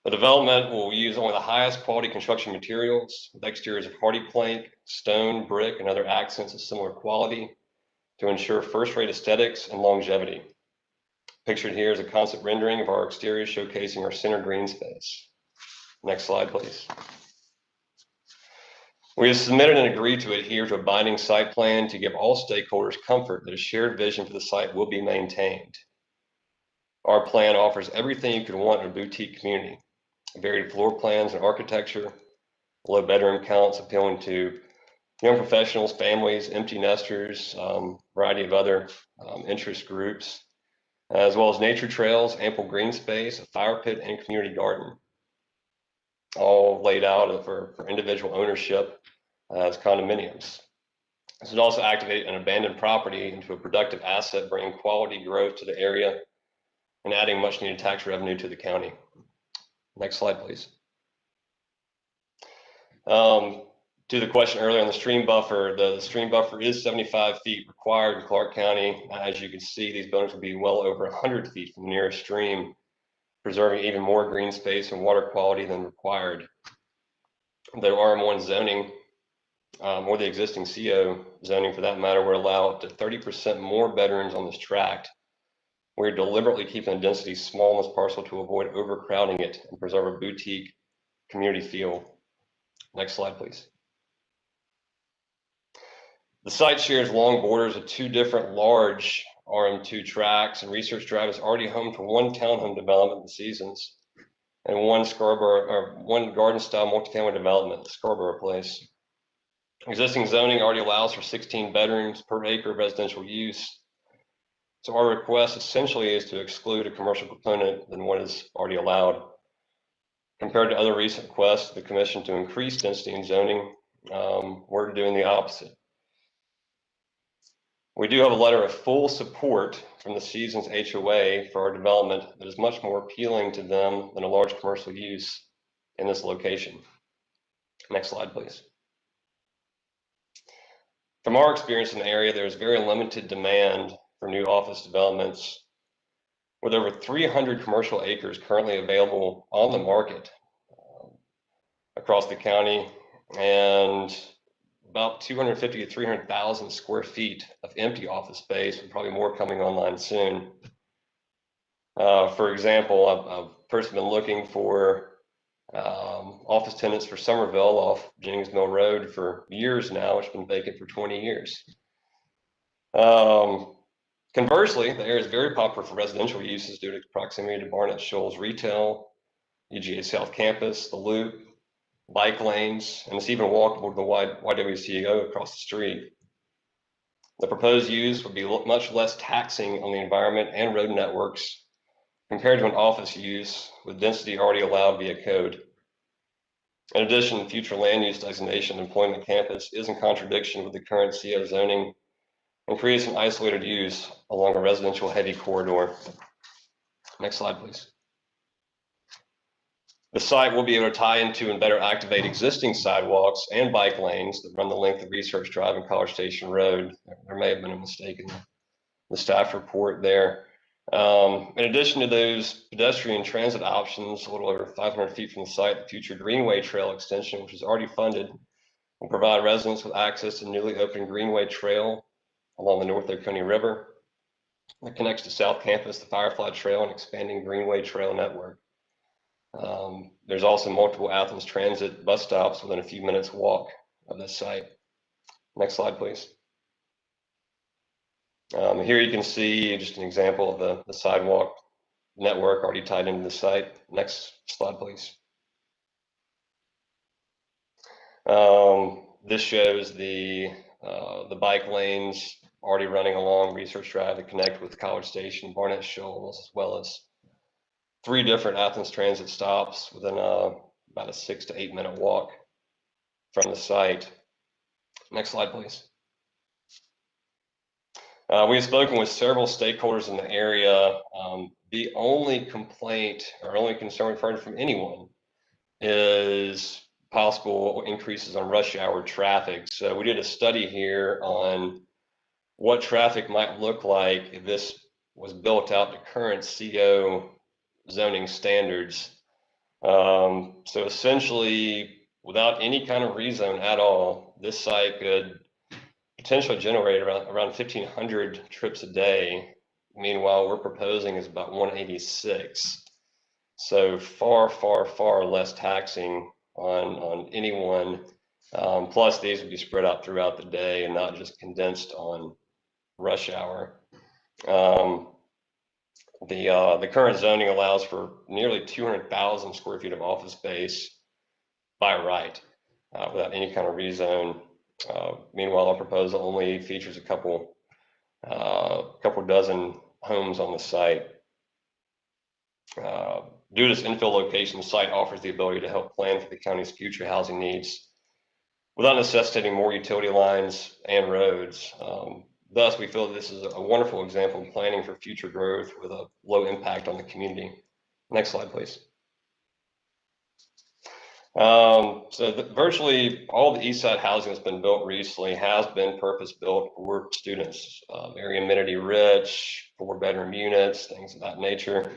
The development will use only the highest quality construction materials, with exteriors of hardy plank, stone, brick, and other accents of similar quality to ensure first-rate aesthetics and longevity. Pictured here is a concept rendering of our exterior showcasing our center green space. Next slide, please. We have submitted and agreed to adhere to a binding site plan to give all stakeholders comfort that a shared vision for the site will be maintained. Our plan offers everything you could want in a boutique community: varied floor plans and architecture, low bedroom counts appealing to young professionals, families, empty nesters, variety of other interest groups, as well as nature trails, ample green space, a fire pit, and community garden, all laid out for individual ownership as condominiums. This would also activate an abandoned property into a productive asset, bringing quality growth to the area and adding much needed tax revenue to the county. Next slide, please. To the question earlier on the stream buffer, the stream buffer is 75 feet required in Clarke County. As you can see, these buildings will be well over 100 feet from the nearest stream, preserving even more green space and water quality than required. The RM1 zoning, or the existing CO zoning for that matter, would allow up to 30% more bedrooms on this tract. We're deliberately keeping the density small in this parcel to avoid overcrowding it and preserve a boutique community feel. Next slide, please. The site shares long borders of two different large RM2 tracts, and Research Drive is already home to one townhome development, the Seasons, and one garden-style multifamily development, the Scarborough Place. Existing zoning already allows for 16 bedrooms per acre of residential use. So our request essentially is to exclude a commercial component than what is already allowed. Compared to other recent requests of the Commission to increase density in zoning, we're doing the opposite. We do have a letter of full support from the Seasons HOA for our development that is much more appealing to them than a large commercial use in this location. Next slide, please. From our experience in the area, there is very limited demand for new office developments, with over 300 commercial acres currently available on the market across the county, and about 250 to 300,000 square feet of empty office space, with probably more coming online soon. For example, I've personally been looking for office tenants for Somerville off Jennings Mill Road for years now, which has been vacant for 20 years. Conversely, the area is very popular for residential uses due to proximity to Barnett Shoals Retail, UGA South Campus, the Loop, bike lanes, and it's even walkable to the YWCA across the street. The proposed use would be much less taxing on the environment and road networks compared to an office use with density already allowed via code. In addition, future land use designation employment campus is in contradiction with the current CO zoning and creates an isolated use along a residential heavy corridor. Next slide, please. The site will be able to tie into and better activate existing sidewalks and bike lanes that run the length of Research Drive and College Station Road. There may have been a mistake in the staff report there. In addition to those pedestrian transit options, a little over 500 feet from the site, the future Greenway Trail extension, which is already funded, will provide residents with access to newly opened Greenway Trail along the North Oconee River that connects to South Campus, the Firefly Trail, and expanding Greenway Trail network. There's also multiple Athens Transit bus stops within a few minutes walk of this site. Next slide, please. Here you can see just an example of the sidewalk network already tied into the site. Next slide, please. This shows the bike lanes already running along Research Drive to connect with College Station, Barnett Shoals, as well as 3 different Athens Transit stops within about a 6 to 8 minute walk from the site. Next slide, please. We've spoken with several stakeholders in the area. The only complaint or only concern we've heard from anyone is possible increases on rush hour traffic. So we did a study here on what traffic might look like if this was built out to current CO zoning standards. So essentially, without any kind of rezone at all, this site could potentially generate around 1,500 trips a day. Meanwhile, we're proposing is about 186. So far, far, far less taxing on anyone. Plus, these would be spread out throughout the day and not just condensed on rush hour. The current zoning allows for nearly 200,000 square feet of office space by right, without any kind of rezone. Meanwhile, our proposal only features a couple dozen homes on the site. Due to its infill location, the site offers the ability to help plan for the county's future housing needs without necessitating more utility lines and roads. Thus, we feel this is a wonderful example of planning for future growth with a low impact on the community. Next slide, please. Virtually all the east side housing that's been built recently has been purpose-built for students, very amenity rich, 4-bedroom units, things of that nature.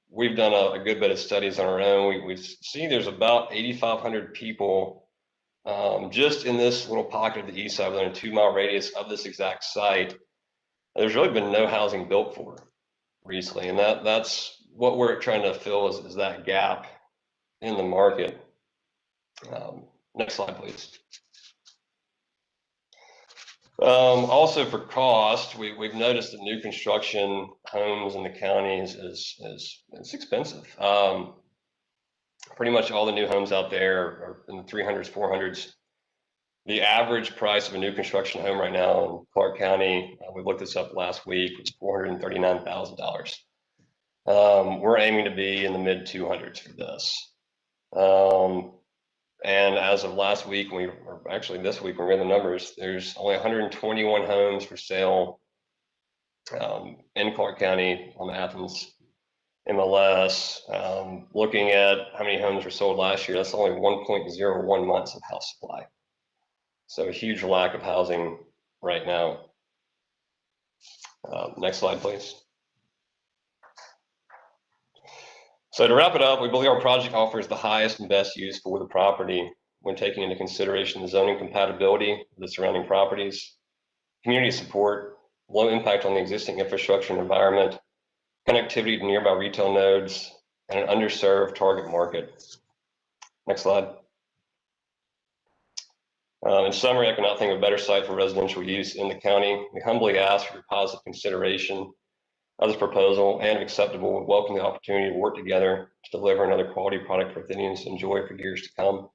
We've done a good bit of studies on our own. We've seen there's about 8,500 people just in this little pocket of the east side within a 2-mile radius of this exact site. There's really been no housing built for recently, and that's what we're trying to fill is that gap in the market. Next slide, please. Also for cost, we've noticed that new construction homes in the county is expensive. Pretty much all the new homes out there are in the 300s, 400s. The average price of a new construction home right now in Clarke County, we looked this up last week, was $439,000. We're aiming to be in the mid 200s for this. And as of last week, or actually this week, when we ran the numbers, there's only 121 homes for sale in Clarke County on the Athens MLS. Looking at how many homes were sold last year, that's only 1.01 months of house supply. So a huge lack of housing right now. Next slide, please. So to wrap it up, we believe our project offers the highest and best use for the property when taking into consideration the zoning compatibility of the surrounding properties, community support, low impact on the existing infrastructure and environment, connectivity to nearby retail nodes, and an underserved target market. Next slide. In summary, I cannot think of a better site for residential use in the county. We humbly ask for your positive consideration of this proposal, and if acceptable, would welcome the opportunity to work together to deliver another quality product for Athenians to enjoy for years to come.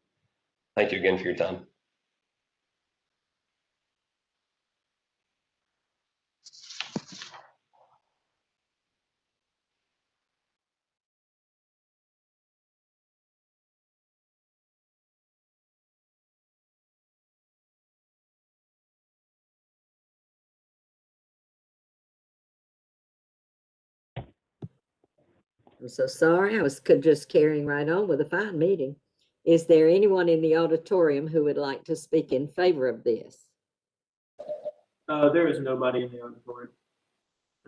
Thank you again for your time. I'm so sorry. I was just carrying right on with a fine meeting. Is there anyone in the auditorium who would like to speak in favor of this? There is nobody in the auditorium.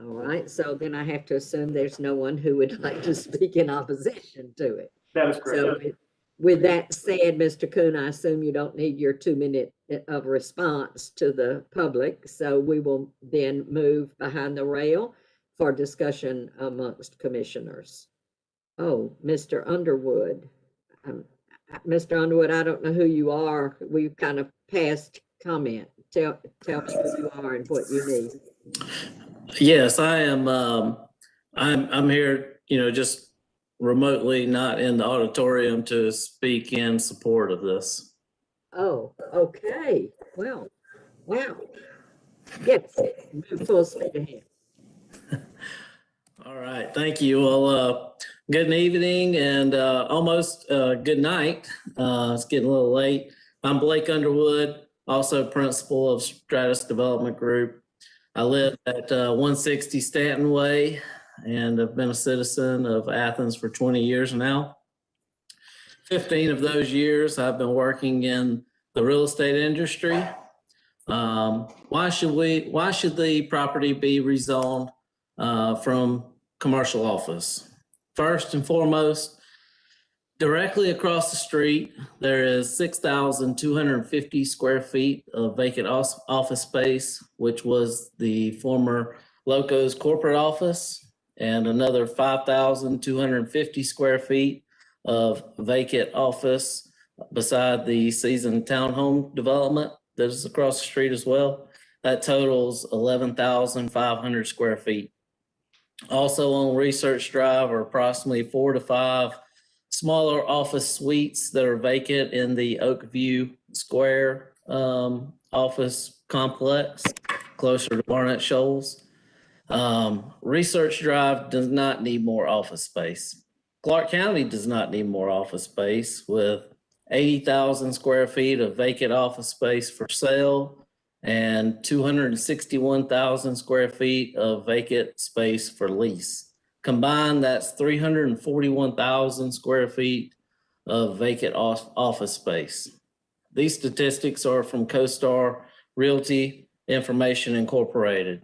All right, so then I have to assume there's no one who would like to speak in opposition to it. That is correct. So with that said, Mr. Kuhn, I assume you don't need your 2 minute of response to the public. So we will then move behind the rail for discussion amongst commissioners. Oh, Mr. Underwood. Mr. Underwood, I don't know who you are. We've kind of passed comment. Tell me who you are and what you need. Yes, I am. I'm here, just remotely, not in the auditorium, to speak in support of this. Oh, okay. Well, wow. Yes, move full speed ahead. All right, thank you. Well, good evening and almost good night. It's getting a little late. I'm Blake Underwood, also principal of Stratus Development Group. I live at 160 Stanton Way and have been a citizen of Athens for 20 years now. 15 of those years I've been working in the real estate industry. Why should the property be rezoned from commercial office? First and foremost, directly across the street, there is 6,250 square feet of vacant office space, which was the former Loco's corporate office, and another 5,250 square feet of vacant office beside the seasoned townhome development that is across the street as well. That totals 11,500 square feet. Also on Research Drive are approximately 4 to 5 smaller office suites that are vacant in the Oakview Square office complex closer to Barnett Shoals. Research Drive does not need more office space. Clarke County does not need more office space, with 80,000 square feet of vacant office space for sale and 261,000 square feet of vacant space for lease. Combined, that's 341,000 square feet of vacant office space. These statistics are from CoStar Realty Information Incorporated.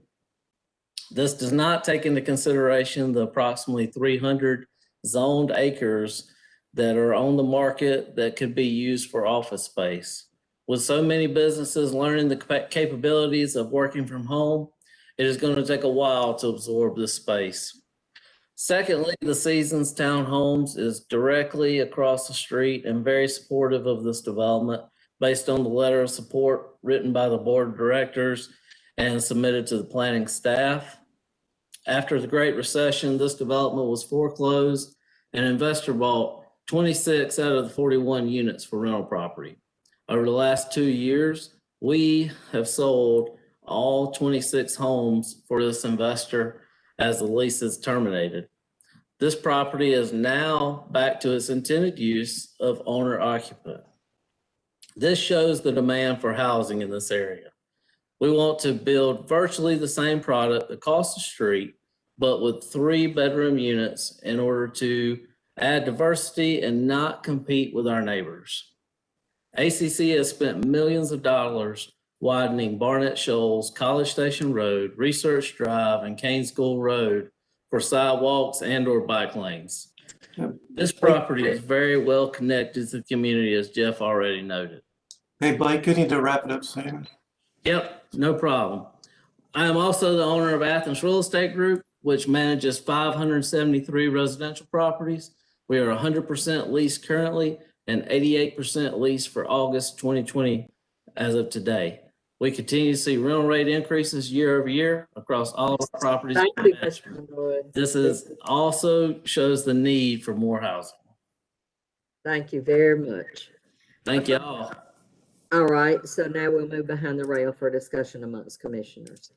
This does not take into consideration the approximately 300 zoned acres that are on the market that could be used for office space. With so many businesses learning the capabilities of working from home, it is going to take a while to absorb this space. Secondly, the Seasons Townhomes is directly across the street and very supportive of this development based on the letter of support written by the board of directors and submitted to the planning staff. After the Great Recession, this development was foreclosed and an investor bought 26 out of the 41 units for rental property. Over the last 2 years, we have sold all 26 homes for this investor as the lease is terminated. This property is now back to its intended use of owner-occupant. This shows the demand for housing in this area. We want to build virtually the same product across the street, but with 3-bedroom units in order to add diversity and not compete with our neighbors. ACC has spent millions of dollars widening Barnett Shoals, College Station Road, Research Drive, and Kane School Road for sidewalks and/or bike lanes. This property is very well connected to the community, as Jeff already noted. Hey, Blake, you need to wrap it up soon. Yep, no problem. I am also the owner of Athens Real Estate Group, which manages 573 residential properties. We are 100% leased currently and 88% leased for August 2020 as of today. We continue to see rental rate increases year over year across all of our properties. Thank you, Mr. Underwood. This is also shows the need for more housing. Thank you very much. Thank you all. All right, so now we'll move behind the rail for discussion amongst commissioners.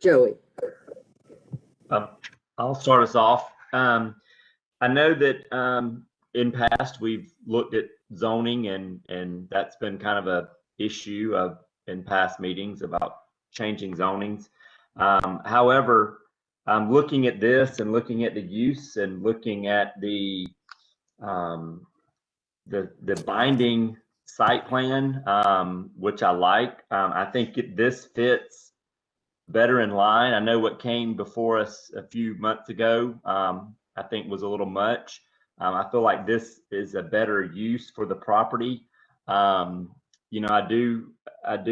Joey. I'll start us off. I know that in past we've looked at zoning and that's been kind of a issue in past meetings about changing zonings. However, looking at this and looking at the use and looking at the binding site plan, which I like, I think this fits better in line. I know what came before us a few months ago, I think was a little much. I feel like this is a better use for the property. You know, I do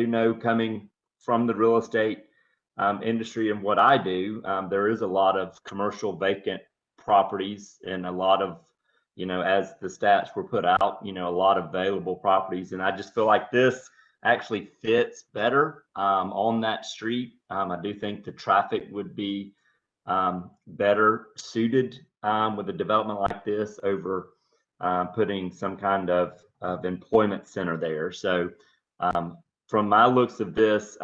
know, coming from the real estate industry and what I do, there is a lot of commercial vacant properties and a lot of, you know, as the stats were put out, you know, a lot of available properties. And I just feel like this actually fits better on that street. I do think the traffic would be better suited with a development like this over putting some kind of employment center there. So from my looks of this,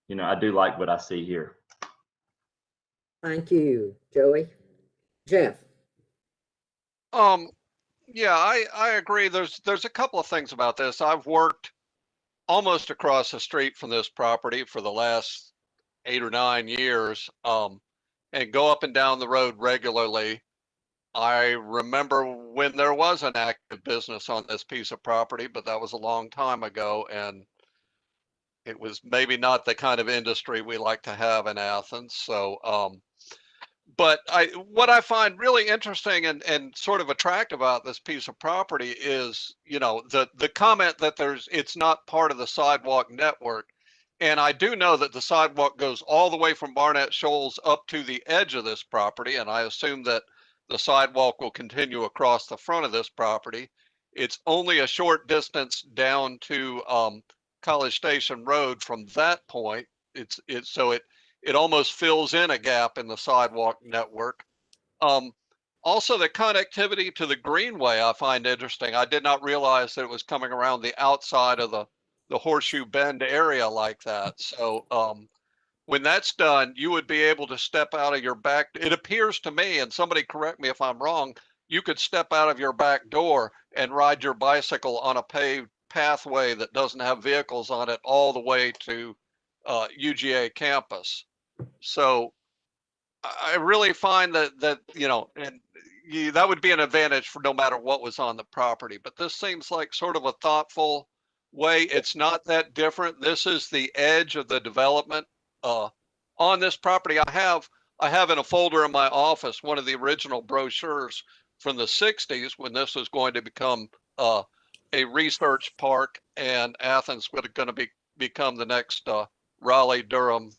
you know, I do like what I see here. Thank you, Joey. Jeff. Yeah, I agree. There's a couple of things about this. I've worked almost across the street from this property for the last 8 or 9 years, and go up and down the road regularly. I remember when there was an active business on this piece of property, but that was a long time ago, and it was maybe not the kind of industry we like to have in Athens. So, but what I find really interesting and sort of attractive about this piece of property is, you know, the comment that it's not part of the sidewalk network. And I do know that the sidewalk goes all the way from Barnett Shoals up to the edge of this property, and I assume that the sidewalk will continue across the front of this property. It's only a short distance down to College Station Road from that point. It almost fills in a gap in the sidewalk network. Also, the connectivity to the Greenway I find interesting. I did not realize that it was coming around the outside of the Horseshoe Bend area like that. So when that's done, you would be able to step out of your back. It appears to me, and somebody correct me if I'm wrong, you could step out of your back door and ride your bicycle on a paved pathway that doesn't have vehicles on it all the way to UGA campus. So I really find that you know, and that would be an advantage for no matter what was on the property. But this seems like sort of a thoughtful way. It's not that different. This is the edge of the development on this property. I have in a folder in my office one of the original brochures from the 60s when this was going to become a research park, and Athens was going to become the next Raleigh-Durham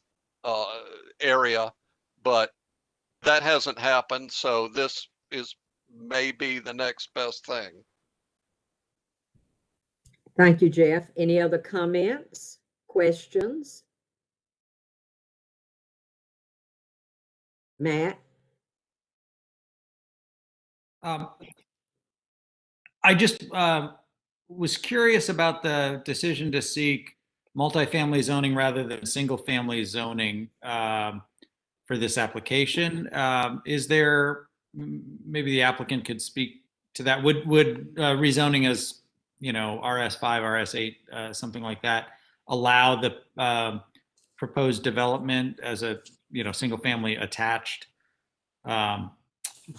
area. But that hasn't happened, so this is maybe the next best thing. Thank you, Jeff. Any other comments, questions? Matt? I just was curious about the decision to seek multifamily zoning rather than single-family zoning for this application. Is there, maybe the applicant could speak to that? Would rezoning as, you know, RS5, RS8, something like that, allow the proposed development as a, you know, single-family attached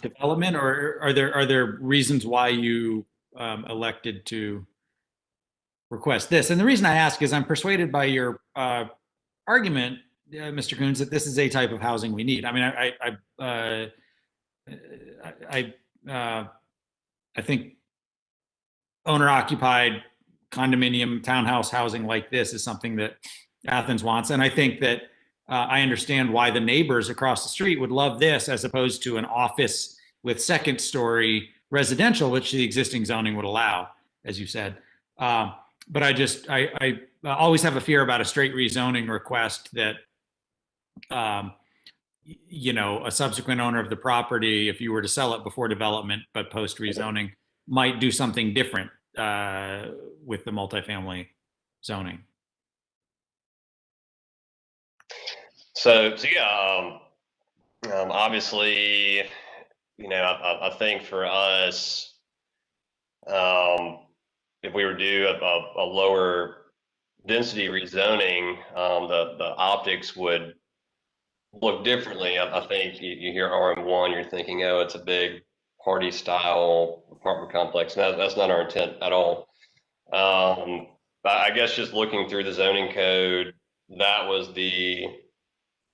development, or are there reasons why you elected to request this? And the reason I ask is I'm persuaded by your argument, Mr. Coons, that this is a type of housing we need. I mean, I think owner-occupied condominium townhouse housing like this is something that Athens wants, and I think that I understand why the neighbors across the street would love this as opposed to an office with second-story residential, which the existing zoning would allow, as you said. But I always have a fear about a straight rezoning request that, you know, a subsequent owner of the property, if you were to sell it before development but post rezoning, might do something different with the multifamily zoning. So yeah, obviously, you know, I think for us, if we were to do a lower density rezoning, the optics would look differently. I think you hear RM1, you're thinking, oh, it's a big party style apartment complex. No, that's not our intent at all. But I guess just looking through the zoning code, that was the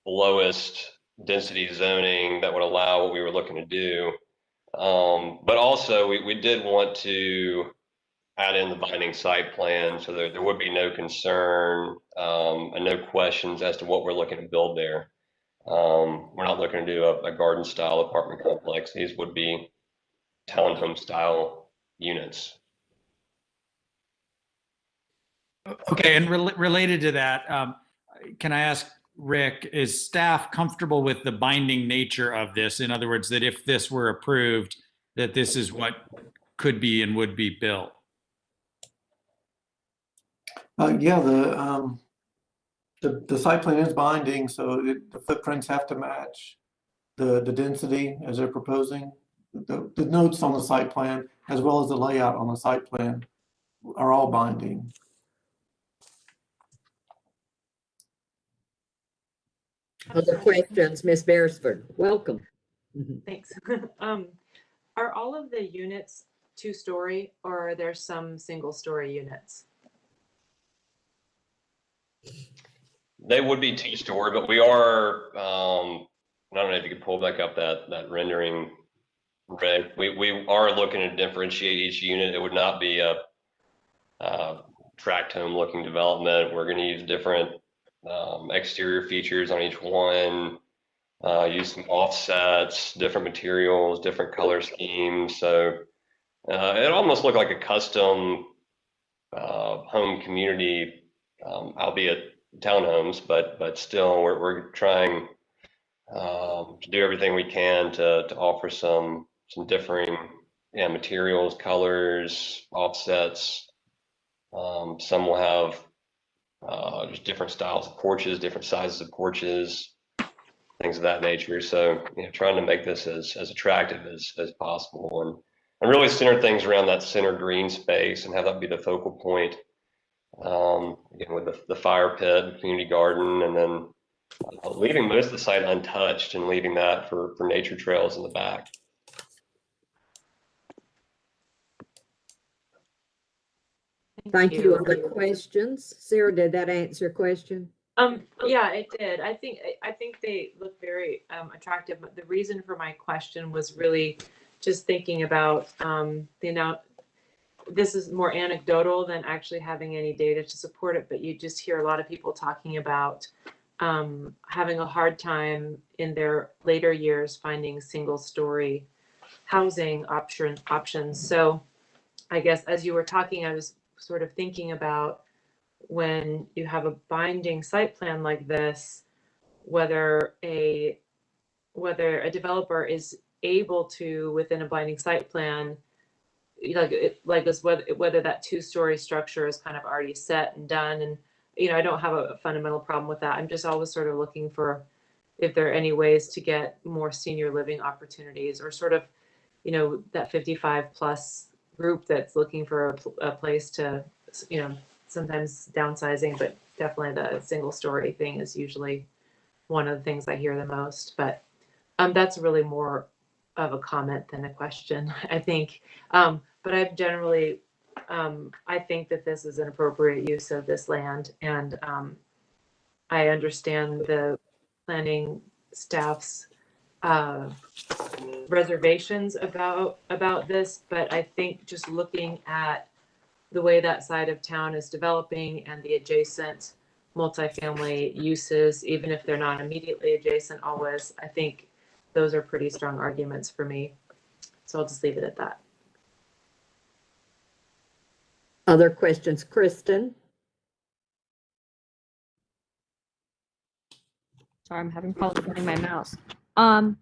lowest density zoning that would allow what we were looking to do. But also we did want to add in the binding site plan, so there would be no concern and no questions as to what we're looking to build there. We're not looking to do a garden style apartment complex. These would be townhome style units. Okay, and related to that, can I ask Rick, is staff comfortable with the binding nature of this? In other words, that if this were approved, that this is what could be and would be built? Yeah, the site plan is binding, so the footprints have to match the density as they're proposing. The notes on the site plan, as well as the layout on the site plan, are all binding. Other questions, Ms. Beresford? Welcome. Thanks. Are all of the units 2-story, or are there some single-story units? They would be 2-story, but we are, I don't know if you could pull back up that rendering, Rick. We are looking to differentiate each unit. It would not be a tract home looking development. We're going to use different exterior features on each one, use some offsets, different materials, different color schemes. So it almost looked like a custom home community, albeit townhomes, but still we're trying to do everything we can to offer some differing materials, colors, offsets. Some will have just different styles of porches, different sizes of porches, things of that nature. So trying to make this as attractive as possible, and really center things around that center green space and have that be the focal point. Again, with the fire pit, community garden, and then leaving most of the site untouched and leaving that for nature trails in the back. Thank you. Other questions? Sarah, did that answer your question? Yeah, it did. I think they look very attractive. But the reason for my question was really just thinking about this is more anecdotal than actually having any data to support it, but you just hear a lot of people talking about having a hard time in their later years finding single-story housing options. So I guess as you were talking, I was sort of thinking about when you have a binding site plan like this, whether a developer is able to, within a binding site plan, whether that 2-story structure is kind of already set and done. And I don't have a fundamental problem with that. I'm just always sort of looking for if there are any ways to get more senior living opportunities, or sort of that 55 plus group that's looking for a place to sometimes downsizing, but definitely the single story thing is usually one of the things I hear the most. But that's really more of a comment than a question, I think. But I've generally, I think that this is an appropriate use of this land, and I understand the planning staff's reservations about this, but I think just looking at the way that side of town is developing and the adjacent multifamily uses, even if they're not immediately adjacent always, I think those are pretty strong arguments for me. So I'll just leave it at that. Other questions, Kristen? Sorry, I'm having problems getting my mouse. So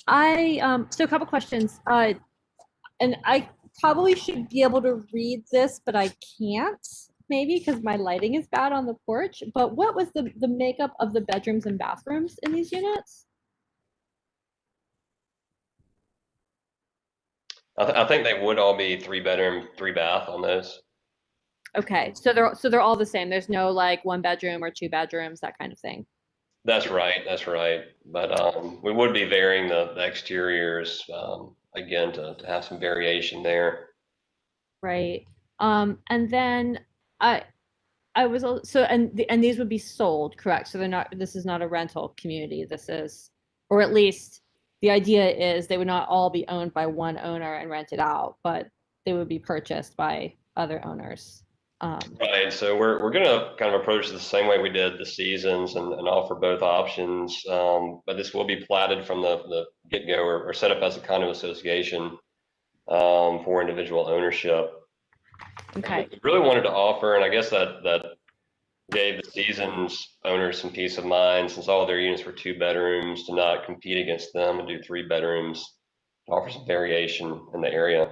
a couple questions. And I probably should be able to read this, but I can't, maybe because my lighting is bad on the porch. But what was the makeup of the bedrooms and bathrooms in these units? I think they would all be 3-bedroom, 3-bath on those. Okay, so they're all the same. There's no like 1 bedroom or 2 bedrooms, that kind of thing. That's right. That's right. But we would be varying the exteriors again to have some variation there. Right. And then I was also, and these would be sold, correct? So they're not, this is not a rental community. This is, or at least the idea is they would not all be owned by one owner and rented out, but they would be purchased by other owners. Right. So we're going to kind of approach it the same way we did the seasons and offer both options. But this will be platted from the get-go or set up as a condo association for individual ownership. Okay. We really wanted to offer, and I guess that gave the seasons owners some peace of mind, since all of their units were 2 bedrooms, to not compete against them and do 3 bedrooms, to offer some variation in the area.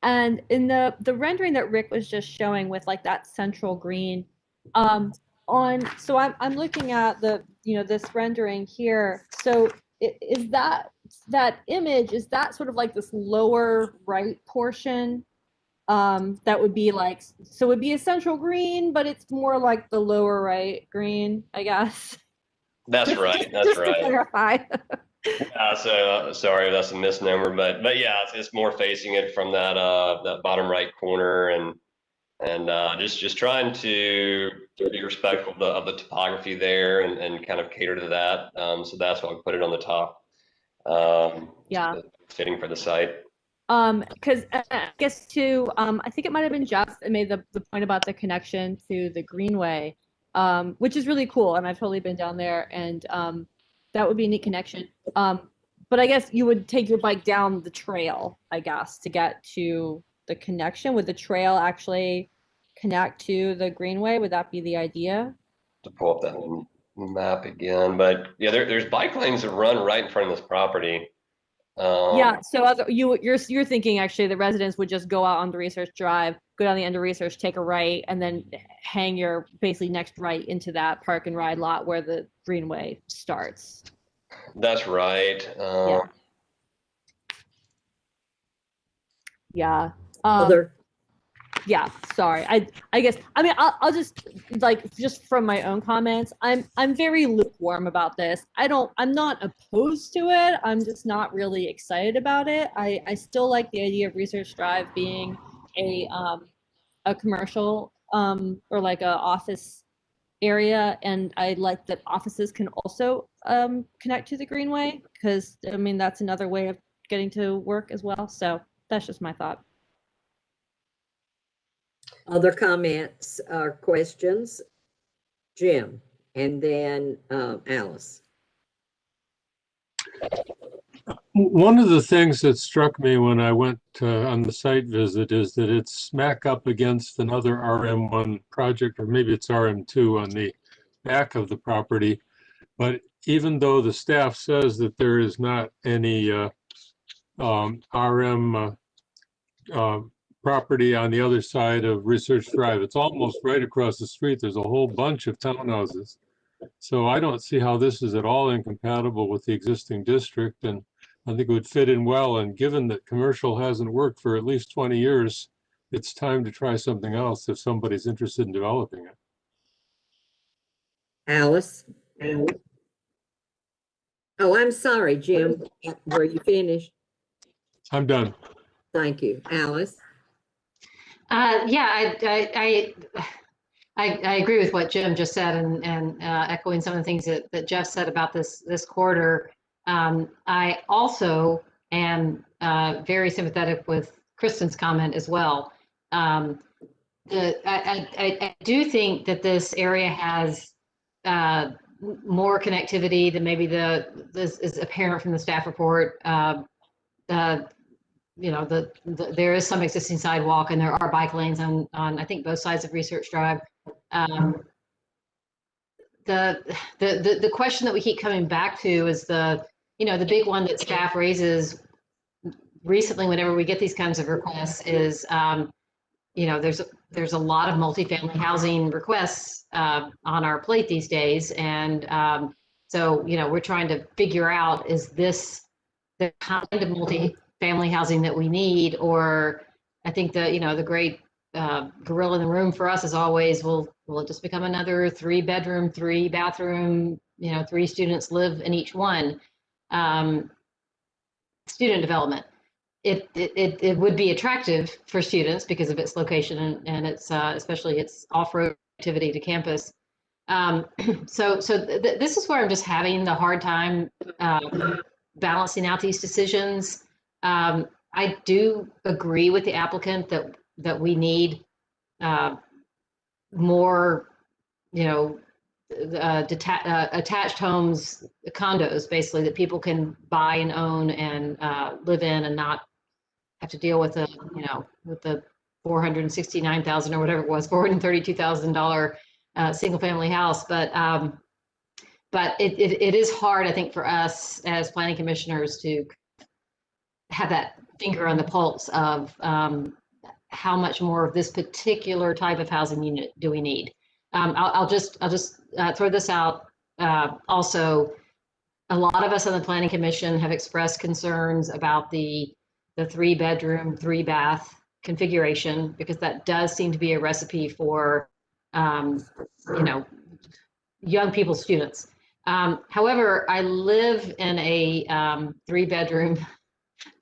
And in the rendering that Rick was just showing with like that central green, so I'm looking at the, this rendering here. So is that image, is that sort of like this lower right portion? That would be like, so it would be a central green, but it's more like the lower right green, I guess. That's right. That's just right. to clarify. Sorry, that's a misnomer, but yeah, it's more facing it from that that bottom right corner, and just trying to be respectful of the topography there and kind of cater to that. So that's why we put it on the top. Yeah. Fitting for the site. Because I guess too, I think it might have been Jeff that made the point about the connection to the Greenway, which is really cool, and I've totally been down there, and that would be a neat connection. But I guess you would take your bike down the trail, I guess, to get to the connection. Would the trail actually connect to the Greenway? Would that be the idea? To pull up that map again, but yeah, there's bike lanes that run right in front of this property. Yeah, so you're thinking actually the residents would just go out on the Research Drive, go down the end of Research, take a right, and then hang your basically next right into that park and ride lot where the Greenway starts. That's right. Yeah. Yeah. Yeah, sorry. I guess, I mean, I'll just like, just from my own comments, I'm very lukewarm about this. I'm not opposed to it. I'm just not really excited about it. I still like the idea of Research Drive being a commercial or like a office area, and I like that offices can also connect to the Greenway, because I mean that's another way of getting to work as well. So that's just my thought. Other comments or questions? Jim, and then Alice. One of the things that struck me when I went on the site visit is that it's smack up against another RM1 project, or maybe it's RM2 on the back of the property. But even though the staff says that there is not any RM property on the other side of Research Drive, it's almost right across the street. There's a whole bunch of townhouses. So I don't see how this is at all incompatible with the existing district, and I think it would fit in well. And given that commercial hasn't worked for at least 20 years, it's time to try something else if somebody's interested in developing it. Alice? Oh, I'm sorry, Jim. Were you finished? I'm done. Thank you. Alice? Yeah, I agree with what Jim just said, and echoing some of the things that Jeff said about this corridor. I also am very sympathetic with Kristen's comment as well. I do think that this area has more connectivity than maybe this is apparent from the staff report. You know, there is some existing sidewalk, and there are bike lanes on I think both sides of Research Drive. The question that we keep coming back to is the big one that staff raises recently whenever we get these kinds of requests is there's a lot of multifamily housing requests on our plate these days, and so we're trying to figure out, is this the kind of multifamily housing that we need, or I think the great gorilla in the room for us is always, will it just become another 3-bedroom, 3-bathroom, 3 students live in each one? Student development. It would be attractive for students because of its location and its especially its off-road activity to campus. This is where I'm just having the hard time balancing out these decisions. I do agree with the applicant that we need more, attached homes, condos, basically, that people can buy and own and live in, and not have to deal with with the $469,000 or whatever it was, $432,000 single family house. But it is hard, I think, for us as planning commissioners to have that finger on the pulse of how much more of this particular type of housing unit do we need. I'll just throw this out. Also, a lot of us on the Planning Commission have expressed concerns about the 3-bedroom, 3-bath configuration, because that does seem to be a recipe for, young people, students. However, I live in a 3-bedroom,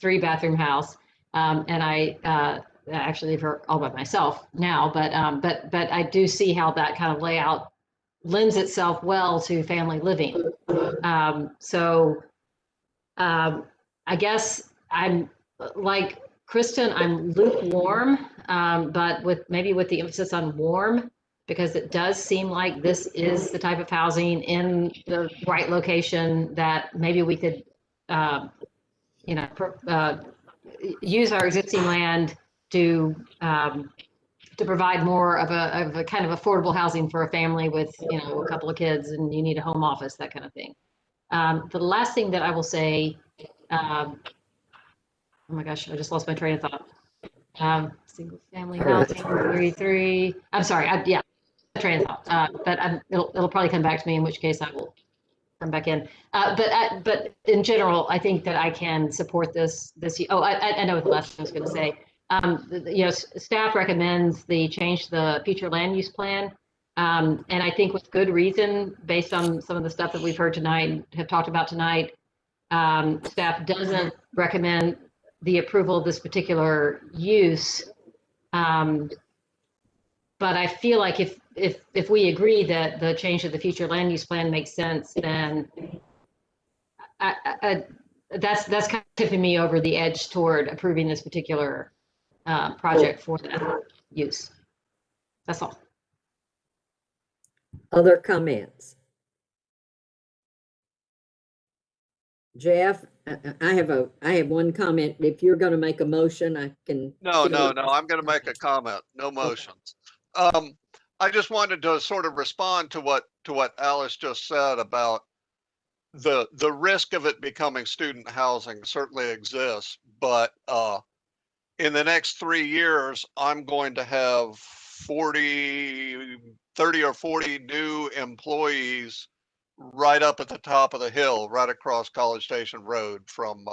3-bathroom house, and I actually live here all by myself now, but I do see how that kind of layout lends itself well to family living. I guess I'm like Kristen, I'm lukewarm, but with the emphasis on warm, because it does seem like this is the type of housing in the right location that maybe we could, use our existing land to provide more of a kind of affordable housing for a family with a couple of kids and you need a home office, that kind of thing. The last thing that I will say, oh my gosh, I just lost my train of thought. Single family housing, 33. I'm sorry, train of thought. But it'll probably come back to me, in which case I will come back in. But in general, I think that I can support this. I know what the last thing I was going to say. Staff recommends the change to the future land use plan. And I think with good reason, based on some of the stuff that we've heard tonight, have talked about tonight, staff doesn't recommend the approval of this particular use. But I feel like if we agree that the change to the future land use plan makes sense, then that's kind of tipping me over the edge toward approving this particular project for that use. That's all. Other comments? Jeff, I have one comment. If you're going to make a motion, I can. No, I'm going to make a comment. No motions. I just wanted to sort of respond to what Alice just said about the risk of it becoming student housing certainly exists, but in the next 3 years, I'm going to have 30 or 40 new employees right up at the top of the hill, right across College Station Road from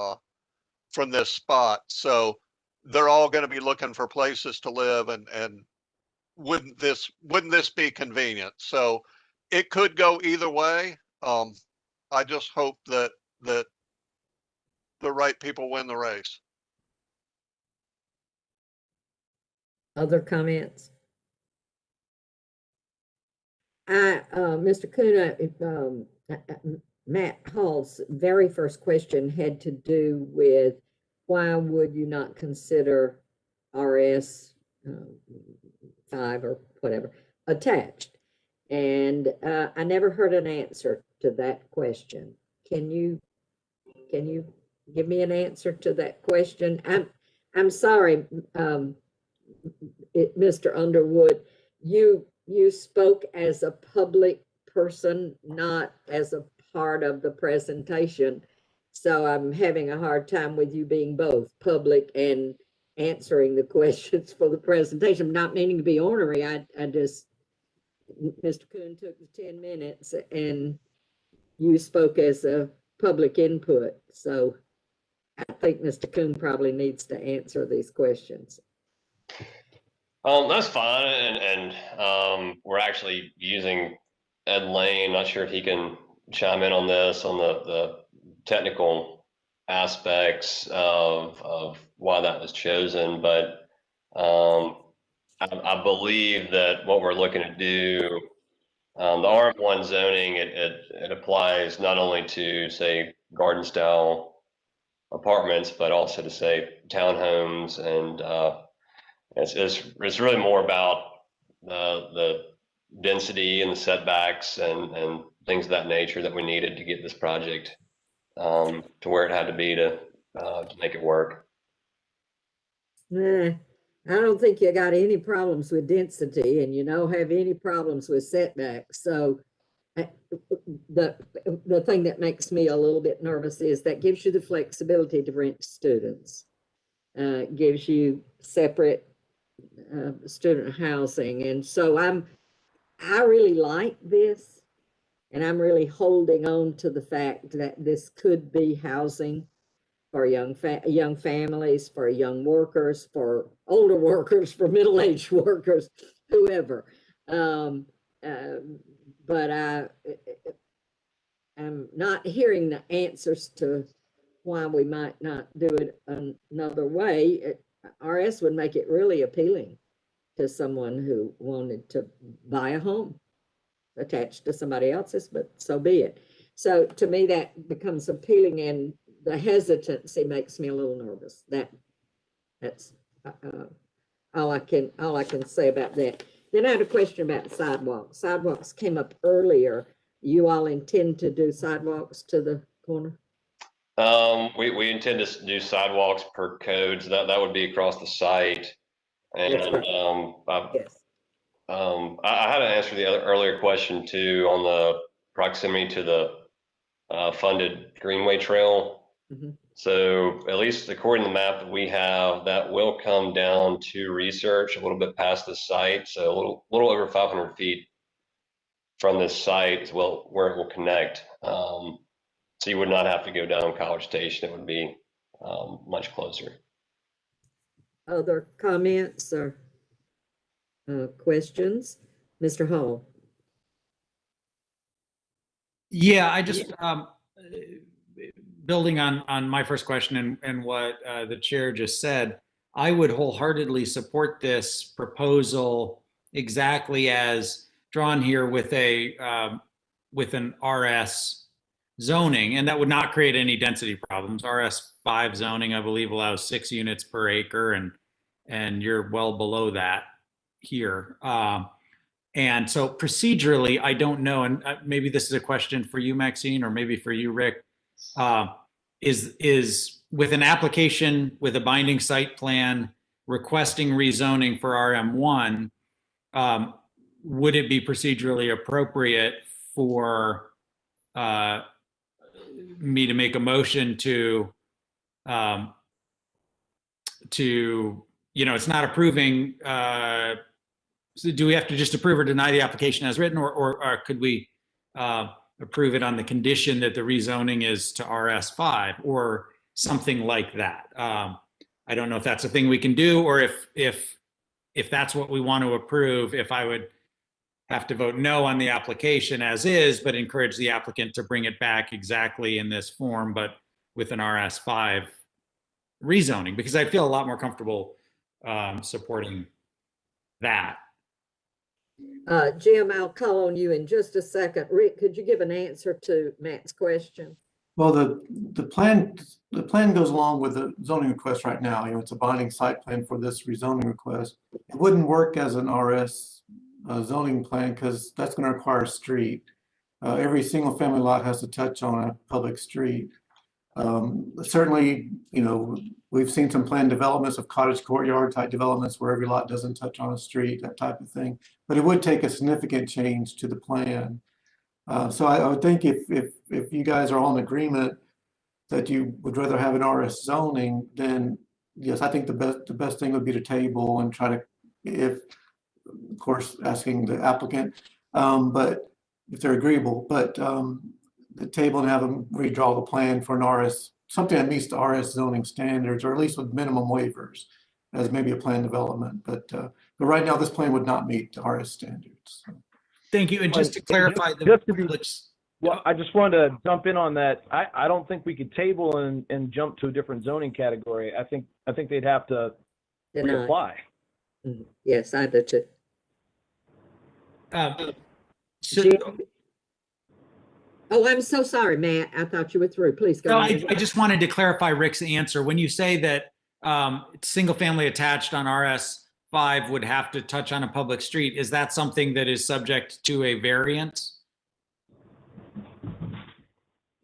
this spot. So they're all going to be looking for places to live, and wouldn't this be convenient? So it could go either way. I just hope that the right people win the race. Other comments? Mr. Kuhn, Matt Hall's very first question had to do with why would you not consider RS 5 or whatever attached? And I never heard an answer to that question. Can you give me an answer to that question? I'm sorry, Mr. Underwood, you spoke as a public person, not as a part of the presentation. So I'm having a hard time with you being both public and answering the questions for the presentation. I'm not meaning to be ornery. I just, Mr. Kuhn took the 10 minutes and you spoke as a public input. So I think Mr. Kuhn probably needs to answer these questions. That's fine, and we're actually using Ed Lane. Not sure if he can chime in on this, on the technical aspects of why that was chosen, but I believe that what we're looking to do, the RM1 zoning, it applies not only to, say, garden style apartments, but also to, say, townhomes, and it's really more about the density and the setbacks and things of that nature that we needed to get this project to where it had to be to make it work. Nah, I don't think you got any problems with density, and you don't have any problems with setbacks. So the thing that makes me a little bit nervous is that gives you the flexibility to rent to students, gives you separate student housing. And so I really like this, and I'm really holding on to the fact that this could be housing for young families, for young workers, for older workers, for middle-aged workers, whoever. But I'm not hearing the answers to why we might not do it another way. RS would make it really appealing to someone who wanted to buy a home attached to somebody else's, but so be it. So to me, that becomes appealing, and the hesitancy makes me a little nervous. That's all I can say about that. Then I had a question about the sidewalks. Sidewalks came up earlier. You all intend to do sidewalks to the corner? We intend to do sidewalks per code, so that would be across the site. And yes. I had to answer the earlier question too on the proximity to the funded Greenway Trail. Mm-hmm. So at least according to the map that we have, that will come down to research a little bit past the site. So a little over 500 feet from this site is where it will connect. So you would not have to go down College Station. It would be much closer. Other comments or questions? Mr. Hall. Yeah, I just building on my first question and what the chair just said, I would wholeheartedly support this proposal exactly as drawn here with with an RS zoning, and that would not create any density problems. RS5 zoning, I believe, allows 6 units per acre, and you're well below that here. And so procedurally, I don't know, and maybe this is a question for you, Maxine, or maybe for you, Rick, is with an application with a binding site plan requesting rezoning for RM1, would it be procedurally appropriate for me to make a motion to it's not approving, so do we have to just approve or deny the application as written, or could we approve it on the condition that the rezoning is to RS5 or something like that? I don't know if that's a thing we can do, or if that's what we want to approve, if I would have to vote no on the application as is, but encourage the applicant to bring it back exactly in this form, but with an RS5 rezoning, because I feel a lot more comfortable supporting that. Jim, I'll call on you in just a second. Rick, could you give an answer to Matt's question? Well, the plan goes along with the zoning request right now. It's a binding site plan for this rezoning request. It wouldn't work as an RS zoning plan because that's going to require a street. Every single family lot has to touch on a public street. Certainly, we've seen some planned developments of cottage courtyard type developments where every lot doesn't touch on a street, that type of thing. But it would take a significant change to the plan. So I would think if you guys are all in agreement that you would rather have an RS zoning, then yes, I think the best thing would be to table and try to, of course, asking the applicant, but if they're agreeable, but the table and have them redraw the plan for an RS, something that meets the RS zoning standards, or at least with minimum waivers. as maybe a planned development. But right now, this plan would not meet the RS standards. Thank you. And just to clarify, Well, I just wanted to jump in on that. I don't think we could table and jump to a different zoning category. I think they'd have to Deny. reapply. Yes, I do too. Oh, I'm so sorry, Matt. I thought you were through. Please go No, ahead. I just wanted to clarify Rick's answer. When you say that single family attached on RS5 would have to touch on a public street, is that something that is subject to a variance?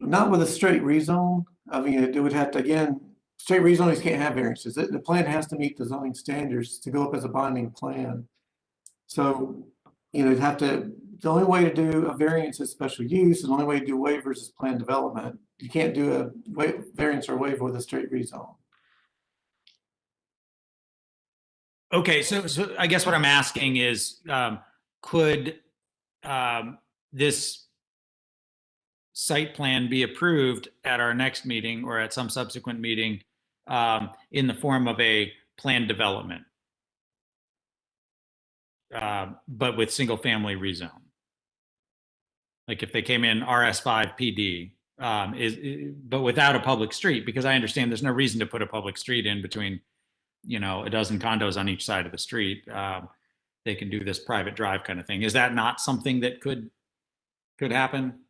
Not with a straight rezone. I mean, it would have to, again, straight rezonings can't have variances. The plan has to meet the zoning standards to go up as a binding plan. So, you'd have to, the only way to do a variance is special use, and the only way to do waivers is planned development. You can't do a variance or waiver with a straight rezone. Okay, so I guess what I'm asking is, could this site plan be approved at our next meeting or at some subsequent meeting in the form of a planned development, but with single family rezone? Like if they came in RS5 PD, but without a public street, because I understand there's no reason to put a public street in between, a dozen condos on each side of the street. They can do this private drive kind of thing. Is that not something that could happen?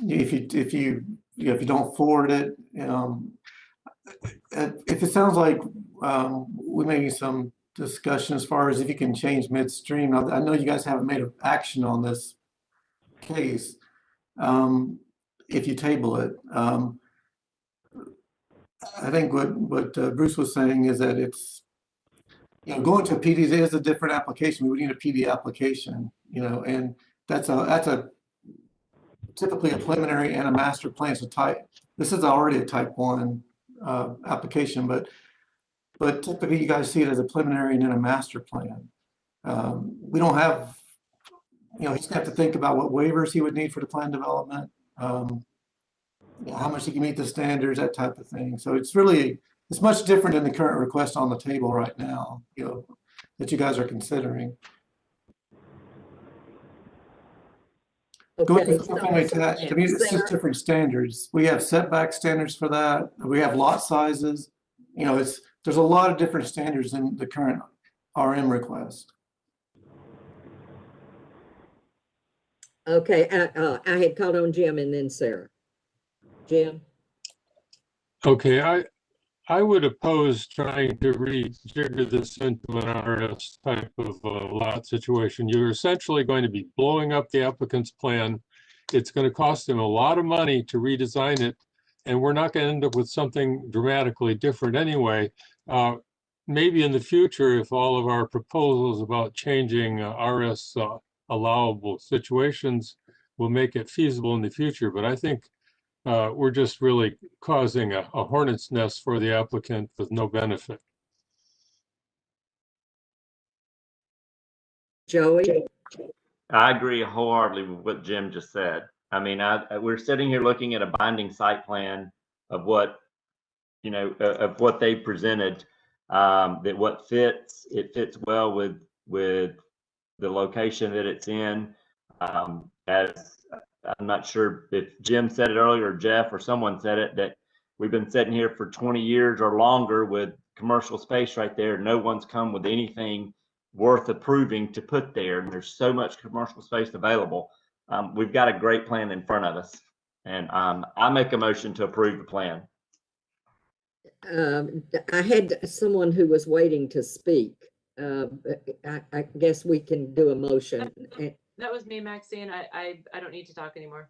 If you don't forward it, if it sounds like we may need some discussion as far as if you can change midstream. I know you guys haven't made an action on this case. If you table it, I think what Bruce was saying is that it's, going to a PD is a different application. We would need a PD application, and that's a typically a preliminary and a master plan. So this is already a type 1 application, but typically you guys see it as a preliminary and then a master plan. We don't have, he's gonna have to think about what waivers he would need for the plan development, how much he can meet the standards, that type of thing. So it's much different than the current request on the table right now, that you guys are considering. Going to family attached, to me, it's just different standards. We have setback standards for that. We have lot sizes. There's a lot of different standards in the current RM request. Okay, I had called on Jim and then Sarah. Jim? Okay, I would oppose trying to rejigger this into an RS type of lot situation. You're essentially going to be blowing up the applicant's plan. It's going to cost him a lot of money to redesign it, and we're not going to end up with something dramatically different anyway. Maybe in the future, if all of our proposals about changing RS allowable situations will make it feasible in the future, but I think we're just really causing a hornet's nest for the applicant with no benefit. Joey? I agree wholeheartedly with what Jim just said. I mean, we're sitting here looking at a binding site plan of what, of what they presented, that what fits, it fits well with the location that it's in. As I'm not sure if Jim said it earlier or Jeff or someone said it, that we've been sitting here for 20 years or longer with commercial space right there. No one's come with anything worth approving to put there. And there's so much commercial space available. We've got a great plan in front of us. And I make a motion to approve the plan. I had someone who was waiting to speak. I guess we can do a motion. That was me, Maxine. I don't need to talk anymore.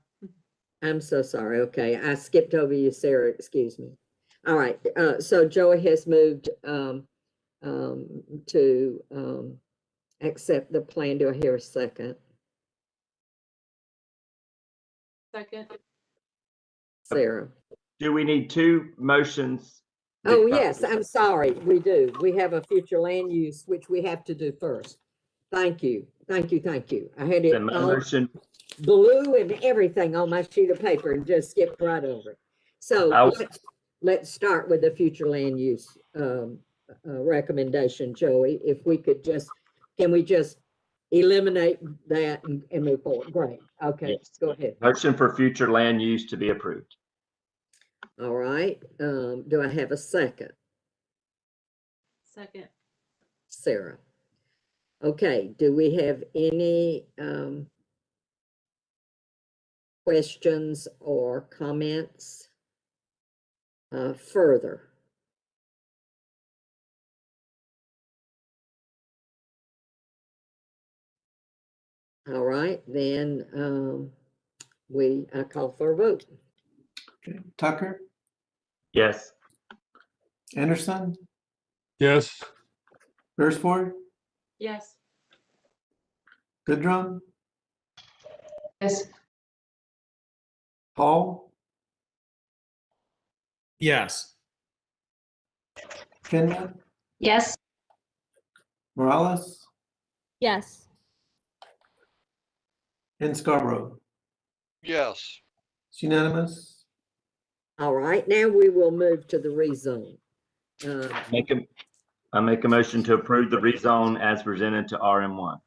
I'm so sorry. Okay, I skipped over you, Sarah. Excuse me. All right. So Joey has moved to accept the plan. Do I hear a second? Second. Sarah. Do we need two motions? Oh, yes. I'm sorry. We do. We have a future land use, which we have to do first. Thank you. Thank you. Thank you. I had it all blue and everything on my sheet of paper and just skipped right over it. So let's start with the future land use recommendation, Joey. If we could just, can we just eliminate that and move forward? Great. Okay, Yes. go ahead. Motion for future land use to be approved. All right. Do I have a second? Second. Sarah. Okay, do we have any questions or comments further? All right, then I call for a vote. Okay. Tucker, Yes. Anderson, Yes. Beresford, Yes. Goodrum, Yes. Hall, Yes. Kenya, Yes. Morales, Yes. and Scarborough. Yes. It's unanimous. All right, now we will move to the rezone. I make a motion to approve the rezone as presented to RM1.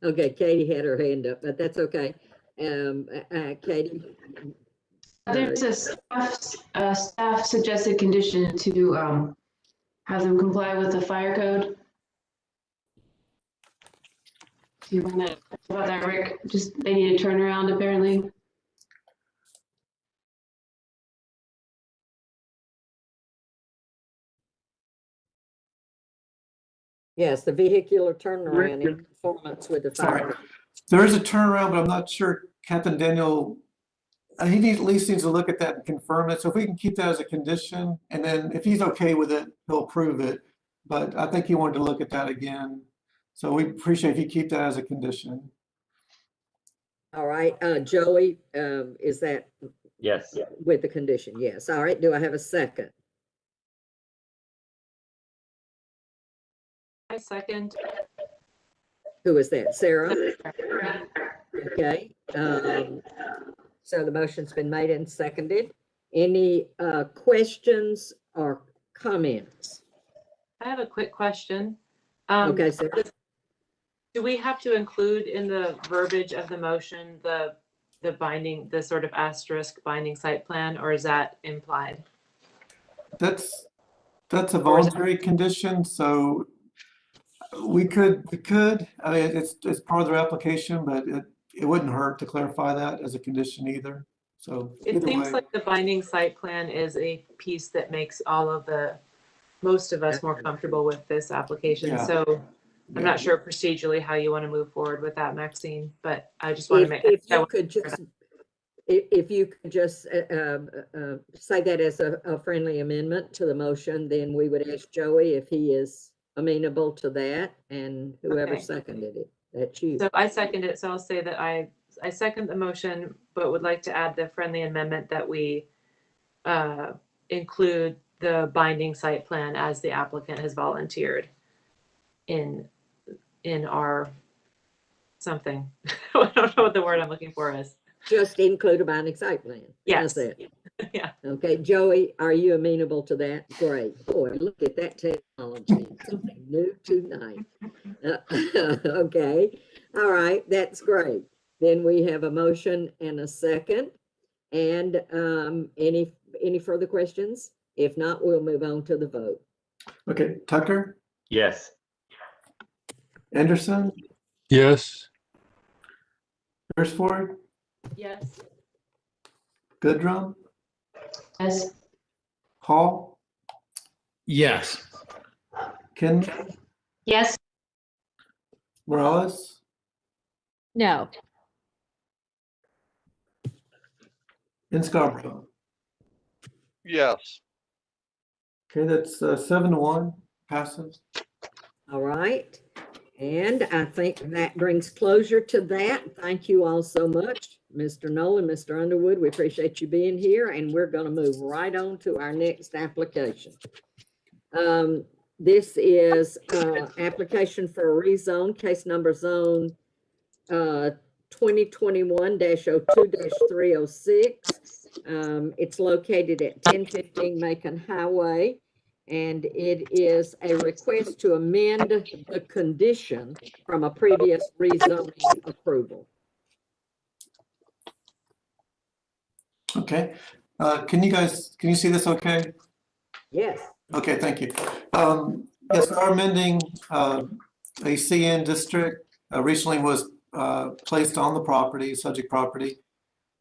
Okay, Katie had her hand up, but that's okay. Katie? There's a staff suggested condition to have them comply with the fire code. Do you want to talk about that, Rick? Just, they need a turnaround apparently. Yes, the vehicular turnaround in conformance with the fire. Sorry. There is a turnaround, but I'm not sure Captain Daniel, he needs, at least needs to look at that and confirm it. So if we can keep that as a condition, and then if he's okay with it, he'll approve it. But I think he wanted to look at that again. So we appreciate if you keep that as a condition. All right, Joey, is that? Yes. With the condition, yes. All right, do I have a second? I second. Who is that, Sarah? Okay, so the motion's been made and seconded. Any questions or comments? I have a quick question. Okay, Sarah. Do we have to include in the verbiage of the motion the binding, the sort of asterisk binding site plan, or is that implied? That's a voluntary condition, so we could, I mean, it's part of their application, but it wouldn't hurt to clarify that as a condition either. So It either seems way. like the binding site plan is a piece that makes most of us more comfortable with this application. Yeah. So I'm not sure procedurally how you want to move forward with that, Maxine, but I just want to make. If you could just say that as a friendly amendment to the motion, then we would ask Joey if he is amenable to that, and whoever Okay. seconded it, that's you. So I second it, so I'll say that I second the motion, but would like to add the friendly amendment that we include the binding site plan as the applicant has volunteered in our something. I don't know what the word I'm looking for is. Just include a binding site plan. Yes. That's it. Yeah. Okay, Joey, are you amenable to that? Great. Boy, look at that technology. Something new tonight. Okay. All right, that's great. Then we have a motion and a second. And any further questions? If not, we'll move on to the vote. Okay, Tucker, Yes. Anderson, Yes. Beresford, Yes. Goodrum, Yes. Hall, Yes. Ken, Yes. Morales, No. and Scarborough. Yes. Okay, that's 7-1, passes. All right. And I think that brings closure to that. Thank you all so much, Mr. Nolan, Mr. Underwood. We appreciate you being here, and we're going to move right on to our next application. This is application for a rezone, case number zone 2021-02-306. It's located at 1015 Macon Highway. And it is a request to amend the condition from a previous rezoning approval. Okay. Can you see this okay? Yes. Okay, thank you. Yes, we are amending a CN district recently was placed on the property, subject property.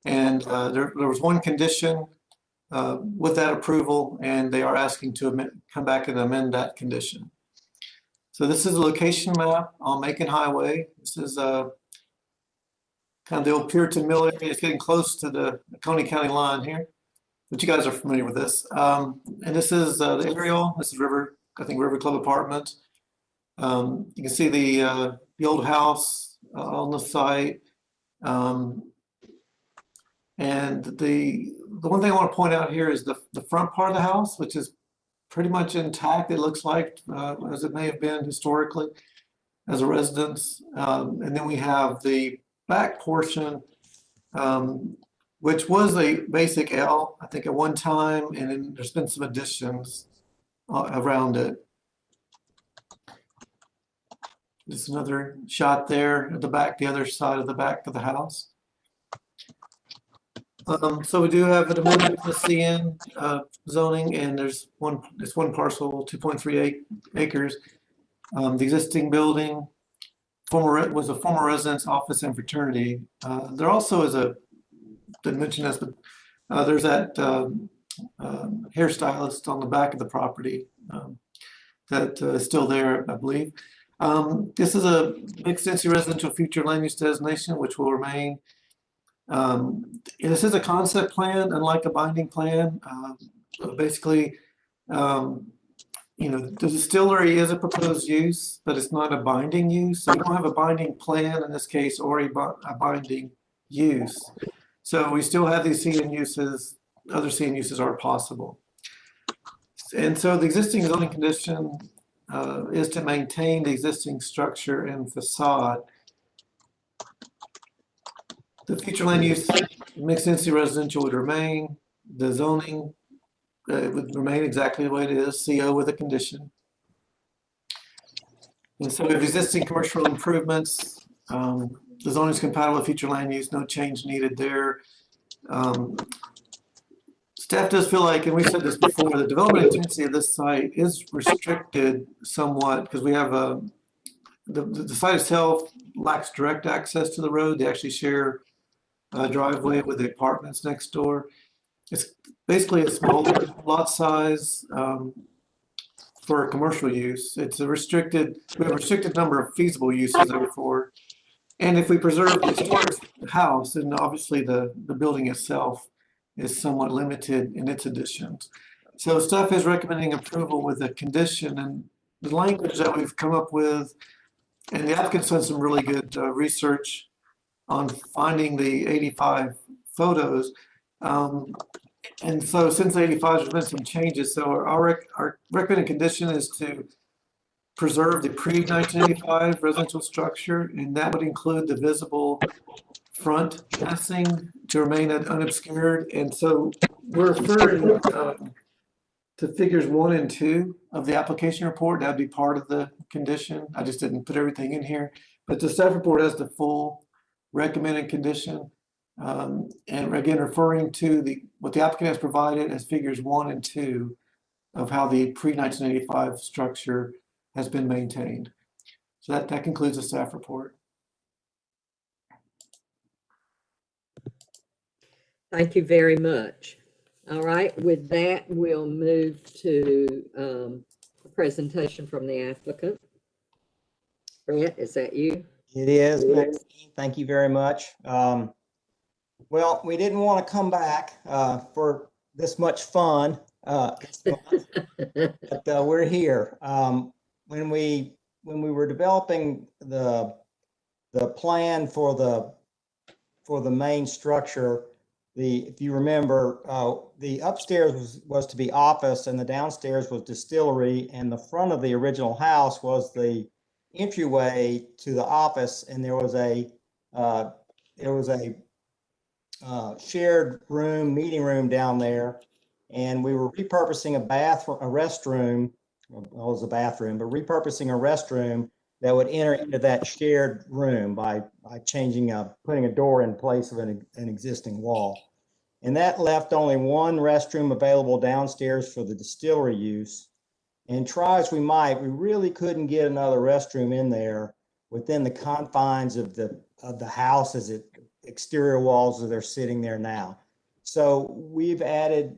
And there was one condition with that approval, and they are asking to come back and amend that condition. So this is a location map on Macon Highway. This is kind of the old Puritan Mill area. It's getting close to the Coney County line here, but you guys are familiar with this. And this is the aerial. This is River Club Apartments. You can see the old house on the site. And the one thing I want to point out here is the front part of the house, which is pretty much intact, it looks like, as it may have been historically as a residence. And then we have the back portion, which was a basic L, I think, at one time, and then there's been some additions around it. Just another shot there at the back, the other side of the back of the house. So we do have an amendment to the CN zoning, and there's one parcel, 2.38 acres. The existing building was a former residence, office, and fraternity. There also is didn't mention this, but there's that hairstylist on the back of the property that is still there, I believe. This is a mixed-density residential future land use designation, which will remain. This is a concept plan, unlike a binding plan. Basically, the distillery is a proposed use, but it's not a binding use. So we don't have a binding plan in this case, or a binding use. So we still have these CN uses. Other CN uses are possible. And so the existing zoning condition is to maintain the existing structure and facade. The future land use mixed density residential would remain. The zoning would remain exactly the way it is, CO with a condition. And so if existing commercial improvements, the zoning is compatible with future land use, no change needed there. Staff does feel like, and we said this before, the development intensity of this site is restricted somewhat because we have the site itself lacks direct access to the road. They actually share a driveway with the apartments next door. It's basically a small lot size for commercial use. It's we have a restricted number of feasible uses therefore. And if we preserve the historic house, then obviously the building itself is somewhat limited in its additions. So staff is recommending approval with a condition, and the language that we've come up with, and the applicant's done some really good research on finding the 85 photos. And so since 85, there's been some changes. So our recommended condition is to preserve the pre-1985 residential structure, and that would include the visible front massing to remain unobscured. And so we're referring to figures 1 and 2 of the application report. That'd be part of the condition. I just didn't put everything in here, but the staff report has the full recommended condition. And again, referring to what the applicant has provided as figures 1 and 2 of how the pre-1985 structure has been maintained. So that concludes the staff report. Thank you very much. All right, with that, we'll move to a presentation from the applicant. Brett, is that you? It is, Maxine. Thank you very much. Well, we didn't want to come back for this much fun, but we're here. When we were developing the plan for the main structure, if you remember, the upstairs was to be office and the downstairs was distillery, and the front of the original house was the entryway to the office, and there was a shared room, meeting room down there. and we were repurposing a restroom, well, it was a bathroom, but repurposing a restroom that would enter into that shared room by putting a door in place of an existing wall. And that left only one restroom available downstairs for the distillery use. And try as we might, we really couldn't get another restroom in there within the confines of the house as exterior walls as they're sitting there now. So we've added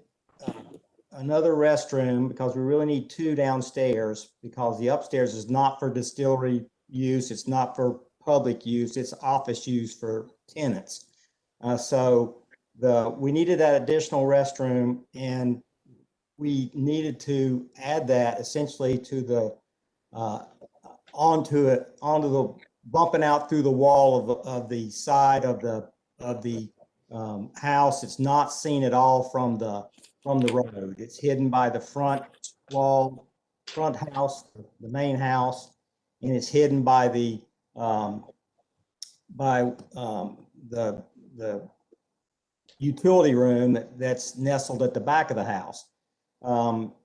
another restroom because we really need two downstairs, because the upstairs is not for distillery use. It's not for public use. It's office use for tenants. So we needed that additional restroom, and we needed to add that essentially to the onto the bumping out through the wall of the side of the house. It's not seen at all from the road. It's hidden by the front wall, front house, the main house, and it's hidden by the utility room that's nestled at the back of the house.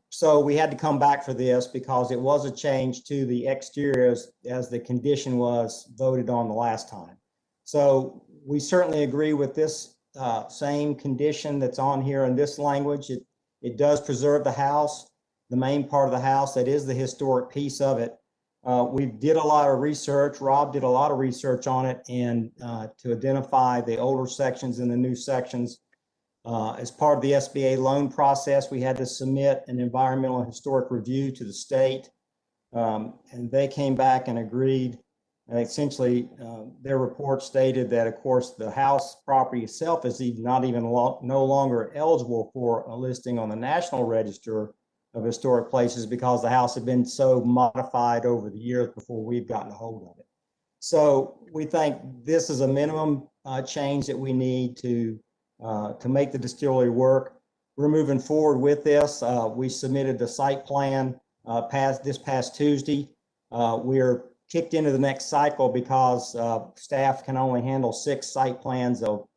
So we had to come back for this because it was a change to the exterior as the condition was voted on the last time. So we certainly agree with this same condition that's on here in this language. It does preserve the house, the main part of the house. That is the historic piece of it. We did a lot of research. Rob did a lot of research on it, and to identify the older sections and the new sections. As part of the SBA loan process, we had to submit an environmental and historic review to the state, and they came back and agreed. And essentially, their report stated that, of course, the house property itself is no longer eligible for a listing on the National Register of Historic Places because the house had been so modified over the years before we've gotten a hold of it. So we think this is a minimum change that we need to make the distillery work. We're moving forward with this. We submitted the site plan this past Tuesday. We're kicked into the next cycle because staff can only handle 6 site plans of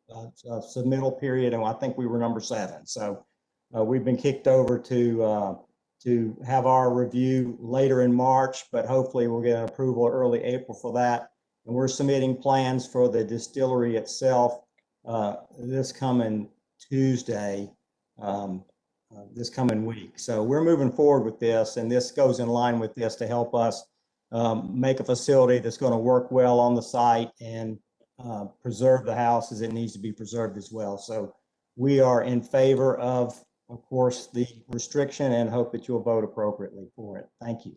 submittal period, and I think we were number 7. So we've been kicked over to have our review later in March, but hopefully we'll get an approval early April for that. And we're submitting plans for the distillery itself this coming Tuesday, this coming week. So we're moving forward with this, and this goes in line with this to help us make a facility that's going to work well on the site and preserve the house as it needs to be preserved as well. So we are in favor of course, the restriction, and hope that you'll vote appropriately for it. Thank you.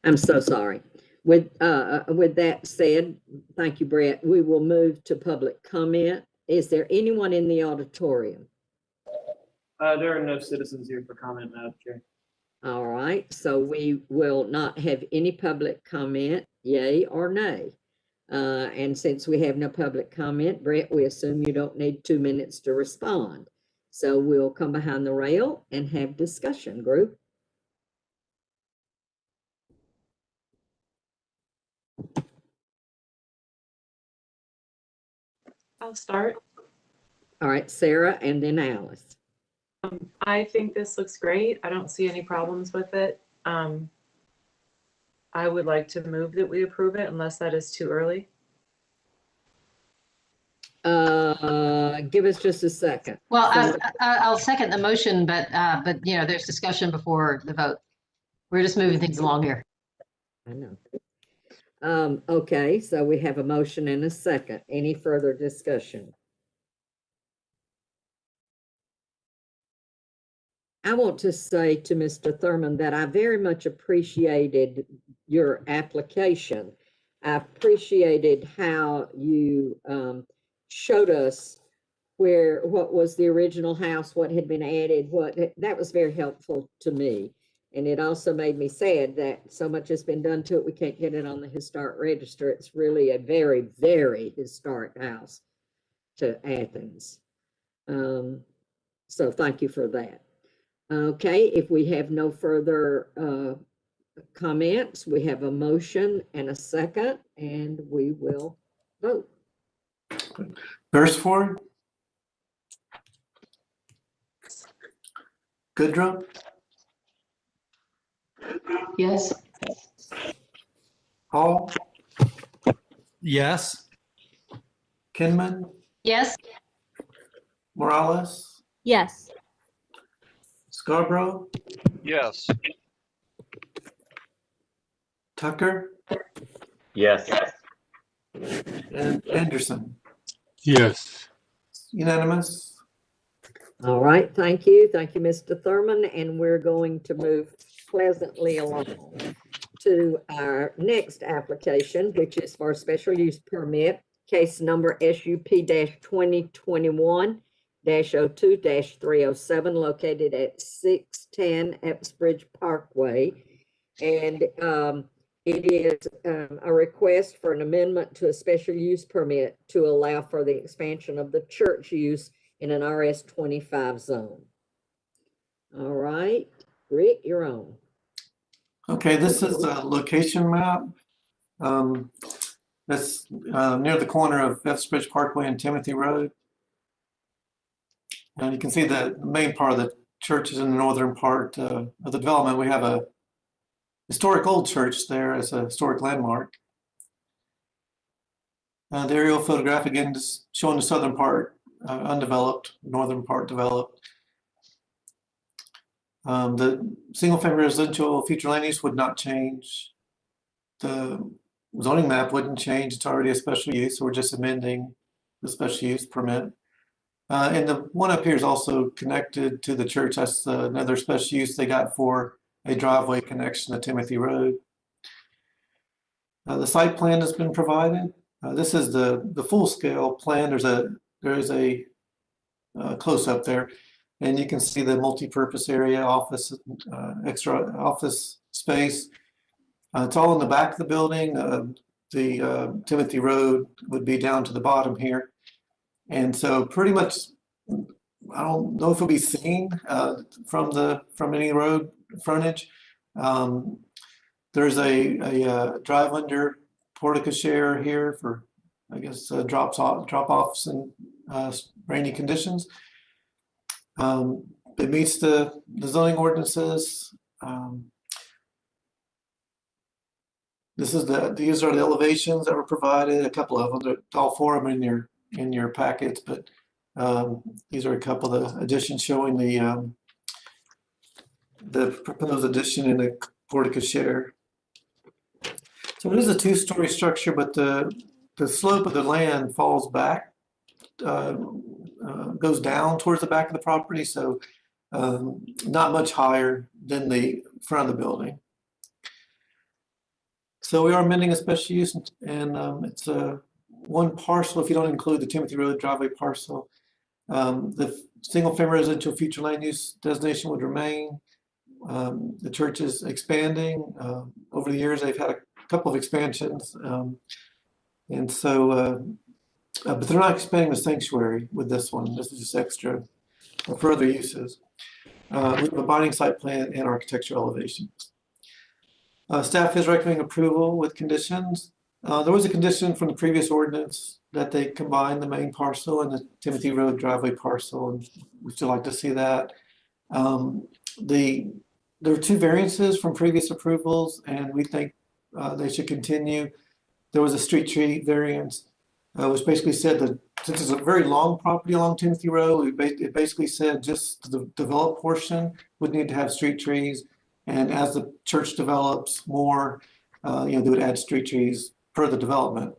I'm so sorry. With that said, thank you, Brett. We will move to public comment. Is there anyone in the auditorium? There are no citizens here for comment, Madam Chair. All right, so we will not have any public comment, yay or nay. And since we have no public comment, Brett, we assume you don't need 2 minutes to respond. So we'll come behind the rail and have discussion, group. I'll start. All right, Sarah, and then Alice. I think this looks great. I don't see any problems with it. I would like to move that we approve it unless that is too early. Give us just a second. Well, I'll second the motion, but you know, there's discussion before the vote. We're just moving things along here. I know. Okay, so we have a motion and a second. Any further discussion? I want to say to Mr. Thurman that I very much appreciated your application. I appreciated how you showed us what was the original house, what had been added, that was very helpful to me. And it also made me sad that so much has been done to it, we can't get it on the historic register. It's really a very, very historic house to Athens. So thank you for that. Okay, if we have no further comments, we have a motion and a second, and we will vote. Beresford, Goodrum, Yes. Hall, Yes. Kinman, Yes. Morales, Yes. Scarborough, Yes. Tucker, Yes. and Anderson. Yes. Unanimous. All right, thank you. Thank you, Mr. Thurman. And we're going to move pleasantly along to our next application, which is for a special use permit, case number SUP-2021-02-307, located at 610 Epsbridge Parkway. And it is a request for an amendment to a special use permit to allow for the expansion of the church use in an RS 25 zone. All right, Rick, you're on. Okay, this is a location map. That's near the corner of Epsbridge Parkway and Timothy Road. And you can see the main part of the church is in the northern part of the development. We have a historic old church there as a historic landmark. The aerial photograph again just showing the southern part undeveloped, northern part developed. The single-family residential future land use would not change. The zoning map wouldn't change. It's already a special use, so we're just amending the special use permit. And the one up here is also connected to the church. That's another special use they got for a driveway connection to Timothy Road. The site plan has been provided. This is the full-scale plan. There is a close-up there, and you can see the multi-purpose area, office, extra office space. It's all in the back of the building. The Timothy Road would be down to the bottom here. And so pretty much, I don't know if it'll be seen from any road frontage. There's a drive under portico share here for, I guess, drop offs in rainy conditions. It meets the zoning ordinances. These are the elevations that were provided. A couple of them, all four of them in your packets, but these are a couple of the additions showing the proposed addition in the portico share. So it is a two-story structure, but the slope of the land falls back, goes down towards the back of the property, so not much higher than the front of the building. So we are amending a special use, and it's one parcel, if you don't include the Timothy Road driveway parcel. The single-family residential future land use designation would remain. The church is expanding. Over the years, they've had a couple of expansions. And so, but they're not expanding the sanctuary with this one. This is just extra for other uses. We have a binding site plan and architectural elevations. Staff is recommending approval with conditions. There was a condition from the previous ordinance that they combine the main parcel and the Timothy Road driveway parcel, and we still like to see that. There were two variances from previous approvals, and we think they should continue. There was a street tree variance, which basically said that since it's a very long property along Timothy Road, it basically said just the developed portion would need to have street trees. And as the church develops more, they would add street trees per the development.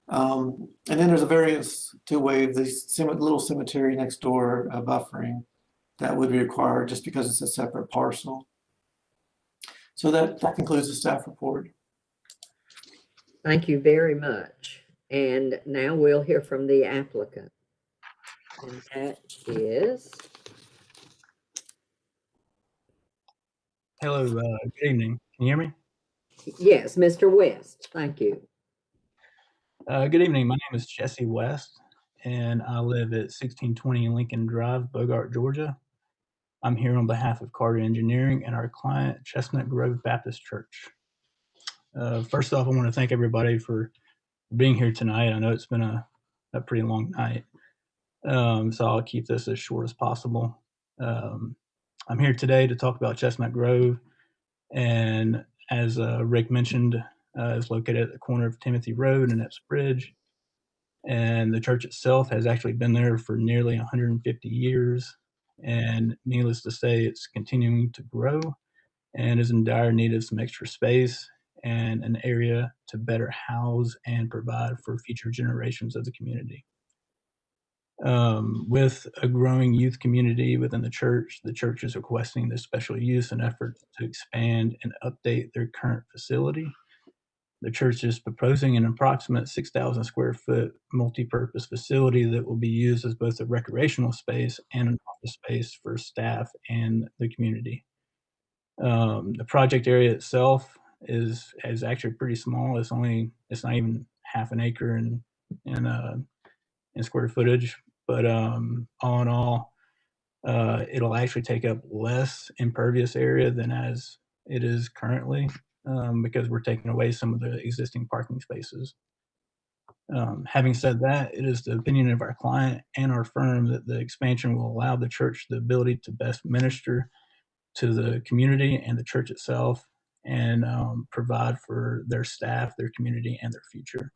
And then there's a variance to waive the little cemetery next door buffering that would be required just because it's a separate parcel. So that concludes the staff report. Thank you very much. And now we'll hear from the applicant. And that is... Hello, good evening. Can you hear me? Yes, Mr. West. Thank you. Good evening. My name is Jesse West, and I live at 1620 Lincoln Drive, Bogart, Georgia. I'm here on behalf of Carter Engineering and our client, Chestnut Grove Baptist Church. First off, I want to thank everybody for being here tonight. I know it's been a pretty long night, so I'll keep this as short as possible. I'm here today to talk about Chestnut Grove, and as Rick mentioned, is located at the corner of Timothy Road and Epps Bridge. And the church itself has actually been there for nearly 150 years. And needless to say, it's continuing to grow and is in dire need of some extra space and an area to better house and provide for future generations of the community. With a growing youth community within the church is requesting this special use and effort to expand and update their current facility. The church is proposing an approximate 6,000 square foot multi-purpose facility that will be used as both a recreational space and an office space for staff and the community. The project area itself is actually pretty small. It's not even half an acre in square footage, but all in all, it'll actually take up less impervious area than as it is currently. Because we're taking away some of the existing parking spaces. Having said that, it is the opinion of our client and our firm that the expansion will allow the church the ability to best minister to the community and the church itself, and provide for their staff, their community, and their future.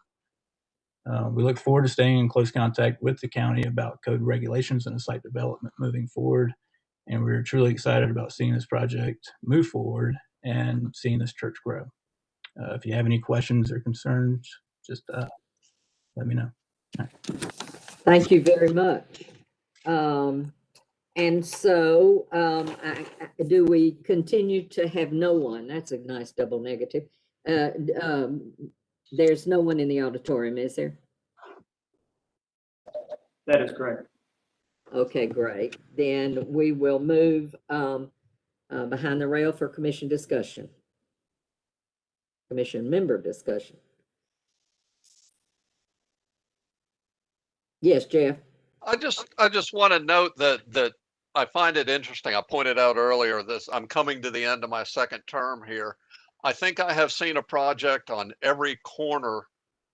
We look forward to staying in close contact with the county about code regulations and site development moving forward. And we're truly excited about seeing this project move forward and seeing this church grow. If you have any questions or concerns, just let me know. Thank you very much. And so do we continue to have no one? That's a nice double negative. There's no one in the auditorium, is there? That is correct. Okay, great. Then we will move behind the rail for commission discussion. Commission member discussion. Yes, Jeff. I just want to note that I find it interesting. I pointed out earlier this, I'm coming to the end of my second term here. I think I have seen a project on every corner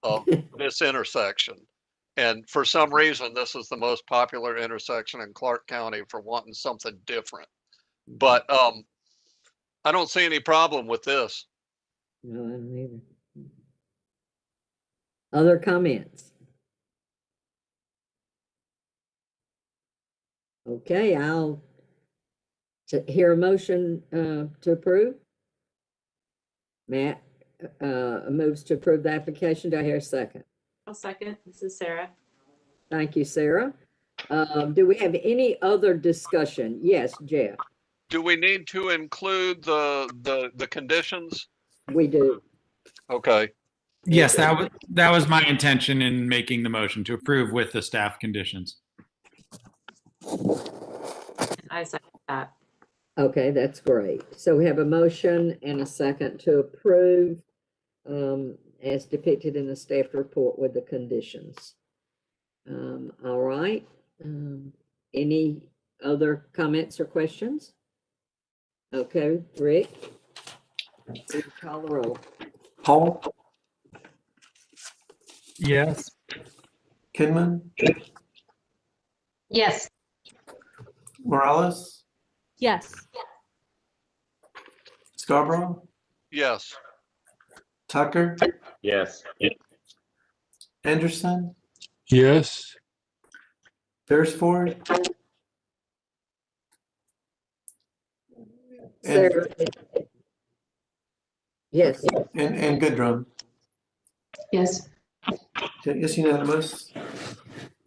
of this intersection. And for some reason, this is the most popular intersection in Clarke County for wanting something different. But I don't see any problem with this. No, I don't either. Other comments? Okay, I'll hear a motion to approve. Matt moves to approve the application. Do I hear a second? I'll second. This is Sarah. Thank you, Sarah. Do we have any other discussion? Yes, Jeff. Do we need to include the conditions? We do. Okay. Yes, that was my intention in making the motion to approve with the staff conditions. I second that. Okay, that's great. So we have a motion and a second to approve as depicted in the staff report with the conditions. All right. Any other comments or questions? Okay, Rick, please call the roll. Paul, Yes. Kinman, Yes. Morales, Yes. Scarborough, Yes. Tucker, Yes. Anderson, Yes. Beresford, Sarah. Yes. and Goodrum. Yes. Okay, it's unanimous.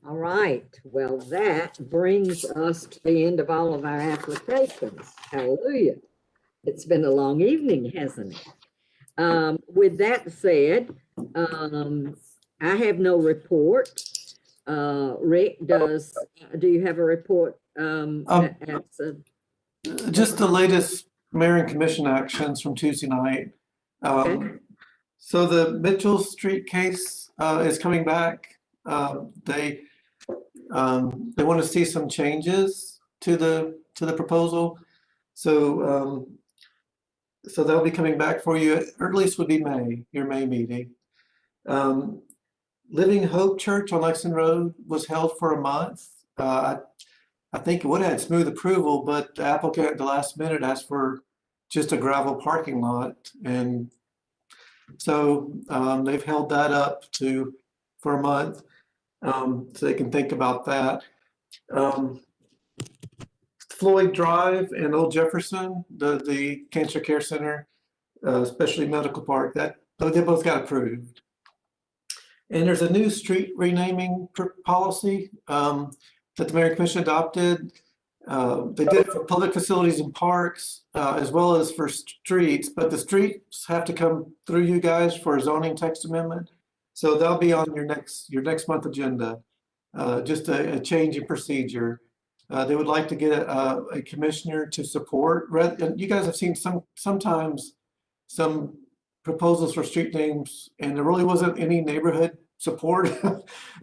All right. Well, that brings us to the end of all of our applications. Hallelujah. It's been a long evening, hasn't it? With that said, I have no report. Rick, do you have a report? Just the latest mayor and commission actions from Tuesday night. Okay. So the Mitchell Street case is coming back. They want to see some changes to the proposal. So so that'll be coming back for you. Earliest would be May, your May meeting. Living Hope Church on Lexington Road was held for a month. I think it would have had smooth approval, but the applicant at the last minute asked for just a gravel parking lot. And so they've held that up for a month, so they can think about that. Floyd Drive and Old Jefferson, the Cancer Care Center, especially Medical Park, they both got approved. And there's a new street renaming policy that the Mayor and Commission adopted. They did it for public facilities and parks, as well as for streets, but the streets have to come through you guys for a zoning text amendment. So that'll be on your next month agenda, just a change in procedure. They would like to get a commissioner to support. You guys have seen sometimes some proposals for street names, and there really wasn't any neighborhood support.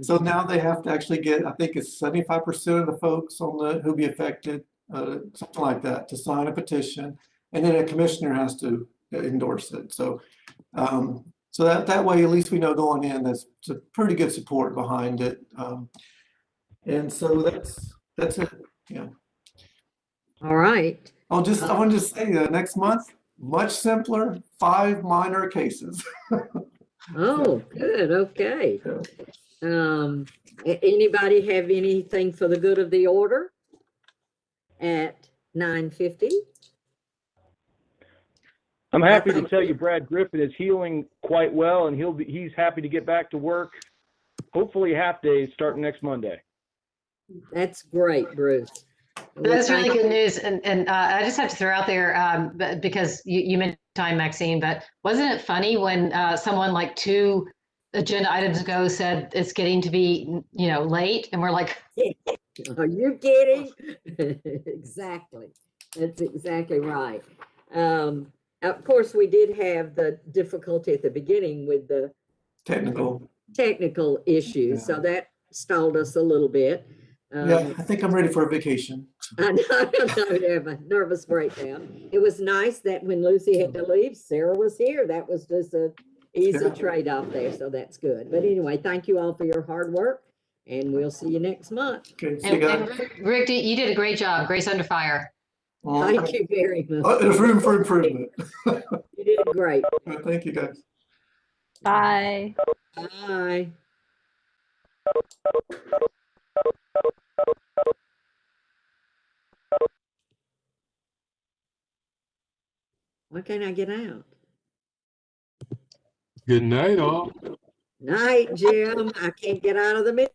So now they have to actually get, I think it's 75% of the folks on who'll be affected, something like that, to sign a petition, and then a commissioner has to endorse it. So so that way, at least we know going in, there's a pretty good support behind it. And so that's it. Yeah. All right. I want to say next month, much simpler, 5 minor cases. Oh, good. Okay. Anybody have anything for the good of the order at 9:50? I'm happy to tell you Brad Griffin is healing quite well, and he's happy to get back to work, hopefully half days starting next Monday. That's great, Bruce. That's really good news. And I just have to throw out there, because you mentioned time, Maxine, but wasn't it funny when someone like 2 agenda items ago said it's getting to be, late, and we're like, are you kidding? Exactly. That's exactly right. Of course, we did have the difficulty at the beginning with the technical issues, so that stalled us a little bit. Yeah, I think I'm ready for a vacation. I know, I have a nervous breakdown. It was nice that when Lucy had to leave, Sarah was here. That was just an easy trade-off there, so that's good. But anyway, thank you all for your hard work, and we'll see you next month. Okay, see you guys. and Rick, you did a great job. Grace under fire. Thank you very much. There's room for improvement. You did great. Thank you, guys. Bye. Bye. Why can't I get out? Good night, all. Night, Jim. I can't get out of the meeting.